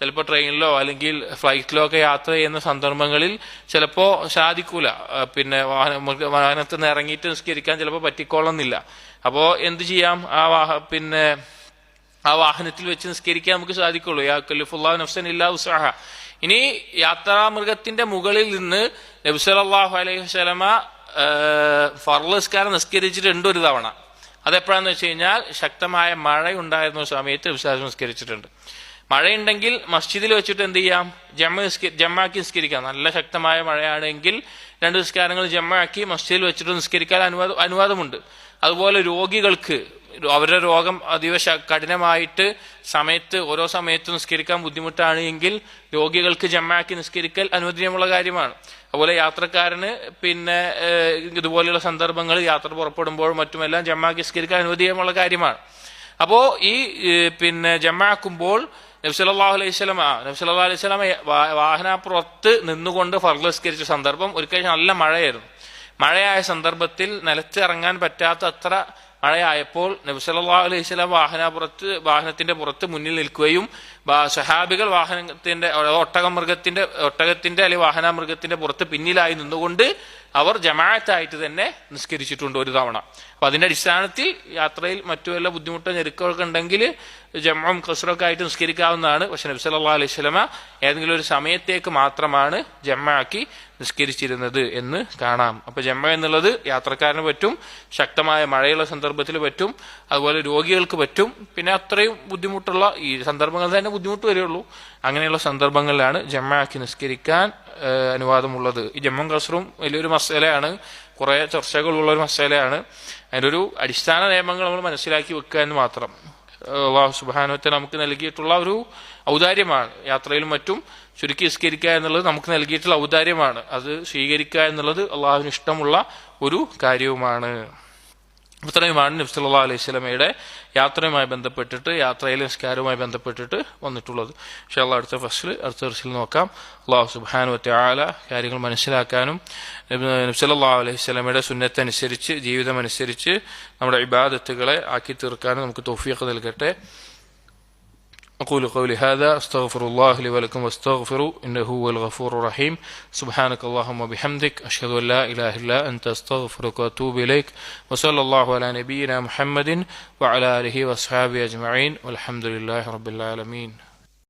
ചിലപ്പോൾ ട്രെയിനിലോ അല്ലെങ്കിൽ ഫ്ലൈറ്റിലോ ഒക്കെ യാത്ര ചെയ്യുന്ന സന്ദർഭങ്ങളിൽ ചിലപ്പോൾ സാധിക്കൂല, വാഹനത്തിൽ നിന്ന് ഇറങ്ങിയിട്ട് നിസ്കരിക്കാൻ ചിലപ്പോൾ പറ്റിക്കോളുന്നില്ല. അപ്പോൾ എന്ത് ചെയ്യാം, ആ വാഹനത്തിൽ വെച്ച് നിസ്കരിക്കാൻ നമുക്ക് സാധിക്കുള്ളൂ. യാ കല്ലിഫുല്ലാഹു നഫ്സൻ ഇല്ലാ ഉസ്അഹ. ഇനി യാത്രാമൃഗത്തിന്റെ മുകളിൽ നിന്ന് നബി സല്ലല്ലാഹു അലൈഹി വസല്ലമ ഫർള് നിസ്കാരം നിസ്കരിച്ചിട്ടുണ്ട് ഒരു തവണ. അതെപ്പോഴാന്ന് വെച്ച് കഴിഞ്ഞാൽ ശക്തമായ മഴ ഉണ്ടായിരുന്ന സമയത്ത് വിശ്വാസം നിസ്കരിച്ചിട്ടുണ്ട്. മഴയുണ്ടെങ്കിൽ മസ്ജിദിൽ വെച്ചിട്ട് എന്ത് ചെയ്യാം, ജമ്മാക്കി നിസ്കരിക്കാം. നല്ല ശക്തമായ മഴയാണെങ്കിൽ രണ്ട് നിസ്കാരങ്ങൾ ജമ്മാക്കി മസ്ജിദിൽ വെച്ചിട്ട് നിസ്കരിക്കാൻ അനുവാദമുണ്ട്. അതുപോലെ രോഗികൾക്ക് അവരുടെ രോഗം അതീവ കഠിനമായിട്ട് ഓരോ സമയത്ത് നിസ്കരിക്കാൻ ബുദ്ധിമുട്ടാണ് എങ്കിൽ രോഗികൾക്ക് ജമ്മാക്കി നിസ്കരിക്കൽ അനുവദനീയമുള്ള കാര്യമാണ്. അതുപോലെ യാത്രക്കാരന് ഇതുപോലെയുള്ള സന്ദർഭങ്ങൾ യാത്ര പുറപ്പെടുമ്പോഴും മറ്റുമെല്ലാം ജമ്മാക്കി നിസ്കരിക്കാൻ അനുവദനീയമുള്ള കാര്യമാണ്. അപ്പോ ഈ ജമ്മാക്കുമ്പോൾ നബി സല്ലല്ലാഹു അലൈഹി വസല്ലം വാഹനപ്പുറത്ത് നിന്നുകൊണ്ട് ഫർള് നിസ്കരിച്ച സന്ദർഭം ഒരിക്കലും നല്ല മഴയായിരുന്നു. മഴയായ സന്ദർഭത്തിൽ നിലത്തിറങ്ങാൻ പറ്റാത്ത അത്ര മഴയായപ്പോൾ നബി സല്ലല്ലാഹു അലൈഹി വസല്ലം വാഹനത്തിന്റെ പുറത്ത് മുന്നിൽ നിൽക്കുകയും സഹാബികൾ ഒട്ടകത്തിന്റെ അല്ലെങ്കിൽ വാഹനമൃഗത്തിന്റെ പുറത്ത് പിന്നിലായി നിന്നുകൊണ്ട് അവർ ജമാഅത്തായിട്ട് തന്നെ നിസ്കരിച്ചിട്ടുണ്ട് ഒരു തവണ. അപ്പൊ അതിന്റെ അടിസ്ഥാനത്തിൽ യാത്രയിൽ മറ്റു വല്ല ബുദ്ധിമുട്ടോ ഞെരുക്കമൊക്കെ ഉണ്ടെങ്കിൽ ജംഉം ഖസ്റൊക്കെ ആയിട്ട് നിസ്കരിക്കാവുന്നതാണ്. പക്ഷെ നബി സല്ലല്ലാഹു അലൈഹി വസല്ലമ ഏതെങ്കിലും ഒരു സമയത്തേക്ക് മാത്രമാണ് ജംആക്കി നിസ്കരിച്ചിരുന്നത് എന്ന് കാണാം. അപ്പൊ ജംഅ എന്നുള്ളത് യാത്രക്കാരന് പറ്റും, ശക്തമായ മഴയുള്ള സന്ദർഭത്തിൽ പറ്റും, അതുപോലെ രോഗികൾക്ക് പറ്റും. പിന്നെ അത്രയും ബുദ്ധിമുട്ടുള്ള ഈ സന്ദർഭങ്ങൾ തന്നെ ബുദ്ധിമുട്ട് വരികയുള്ളൂ. അങ്ങനെയുള്ള സന്ദർഭങ്ങളിലാണ് ജംഅക്കി നിസ്കരിക്കാൻ അനുവാദമുള്ളത്. ഈ ജംഉം ഖസ്റും വലിയൊരു മസലയാണ്, കുറെ ചർച്ചകളുള്ള ഒരു മസലയാണ്. അതിൻ്റെ ഒരു അടിസ്ഥാന നിയമങ്ങൾ നമ്മൾ മനസ്സിലാക്കി വെക്കുക എന്ന് മാത്രം. അല്ലാഹു സുബ്ഹാനഹു വ തആല നമുക്ക് നൽകിയിട്ടുള്ള ഒരു ഔദാര്യമാണ്. യാത്രയിലും മറ്റും ചുരുക്കി നിസ്കരിക്കുക എന്നുള്ളത് നമുക്ക് നൽകിയിട്ടുള്ള ഔദാര്യമാണ്. അത് സ്വീകരിക്കുക എന്നുള്ളത് അള്ളാഹുവിന് ഇഷ്ടമുള്ള ഒരു കാര്യവുമാണ്. ഇത്രയുമാണ് നബി സല്ലല്ലാഹു അലൈഹി വസല്ലമയുടെ യാത്രയുമായി ബന്ധപ്പെട്ടിട്ട്, യാത്രയിലെ നിസ്കാരവുമായി ബന്ധപ്പെട്ടിട്ട് വന്നിട്ടുള്ളത്. ഇൻഷാ അല്ലാഹ് അടുത്ത ദർസിൽ നോക്കാം. അല്ലാഹു സുബ്ഹാനഹു വ തആല കാര്യങ്ങൾ മനസ്സിലാക്കാനും നബി സല്ലല്ലാഹു അലൈഹി വസല്ലമയുടെ സുന്നത്തനുസരിച്ച്, ജീവിതമനുസരിച്ച് നമ്മുടെ ഇബാദത്തുകളെ ആക്കി തീർക്കാനും നമുക്ക് തൗഫീഖ് നൽകട്ടെ. أقول قولي هذا أستغفر الله لي ولكم واستغفروا إنه هو الغفور الرحيم. سبحانك اللهم وبحمدك أشهد أن لا إله إلا أنت أستغفرك وأتوب إليك. وصلى الله على نبينا محمد وعلى آله وأصحابه أجمعين والحمد لله رب العالمين.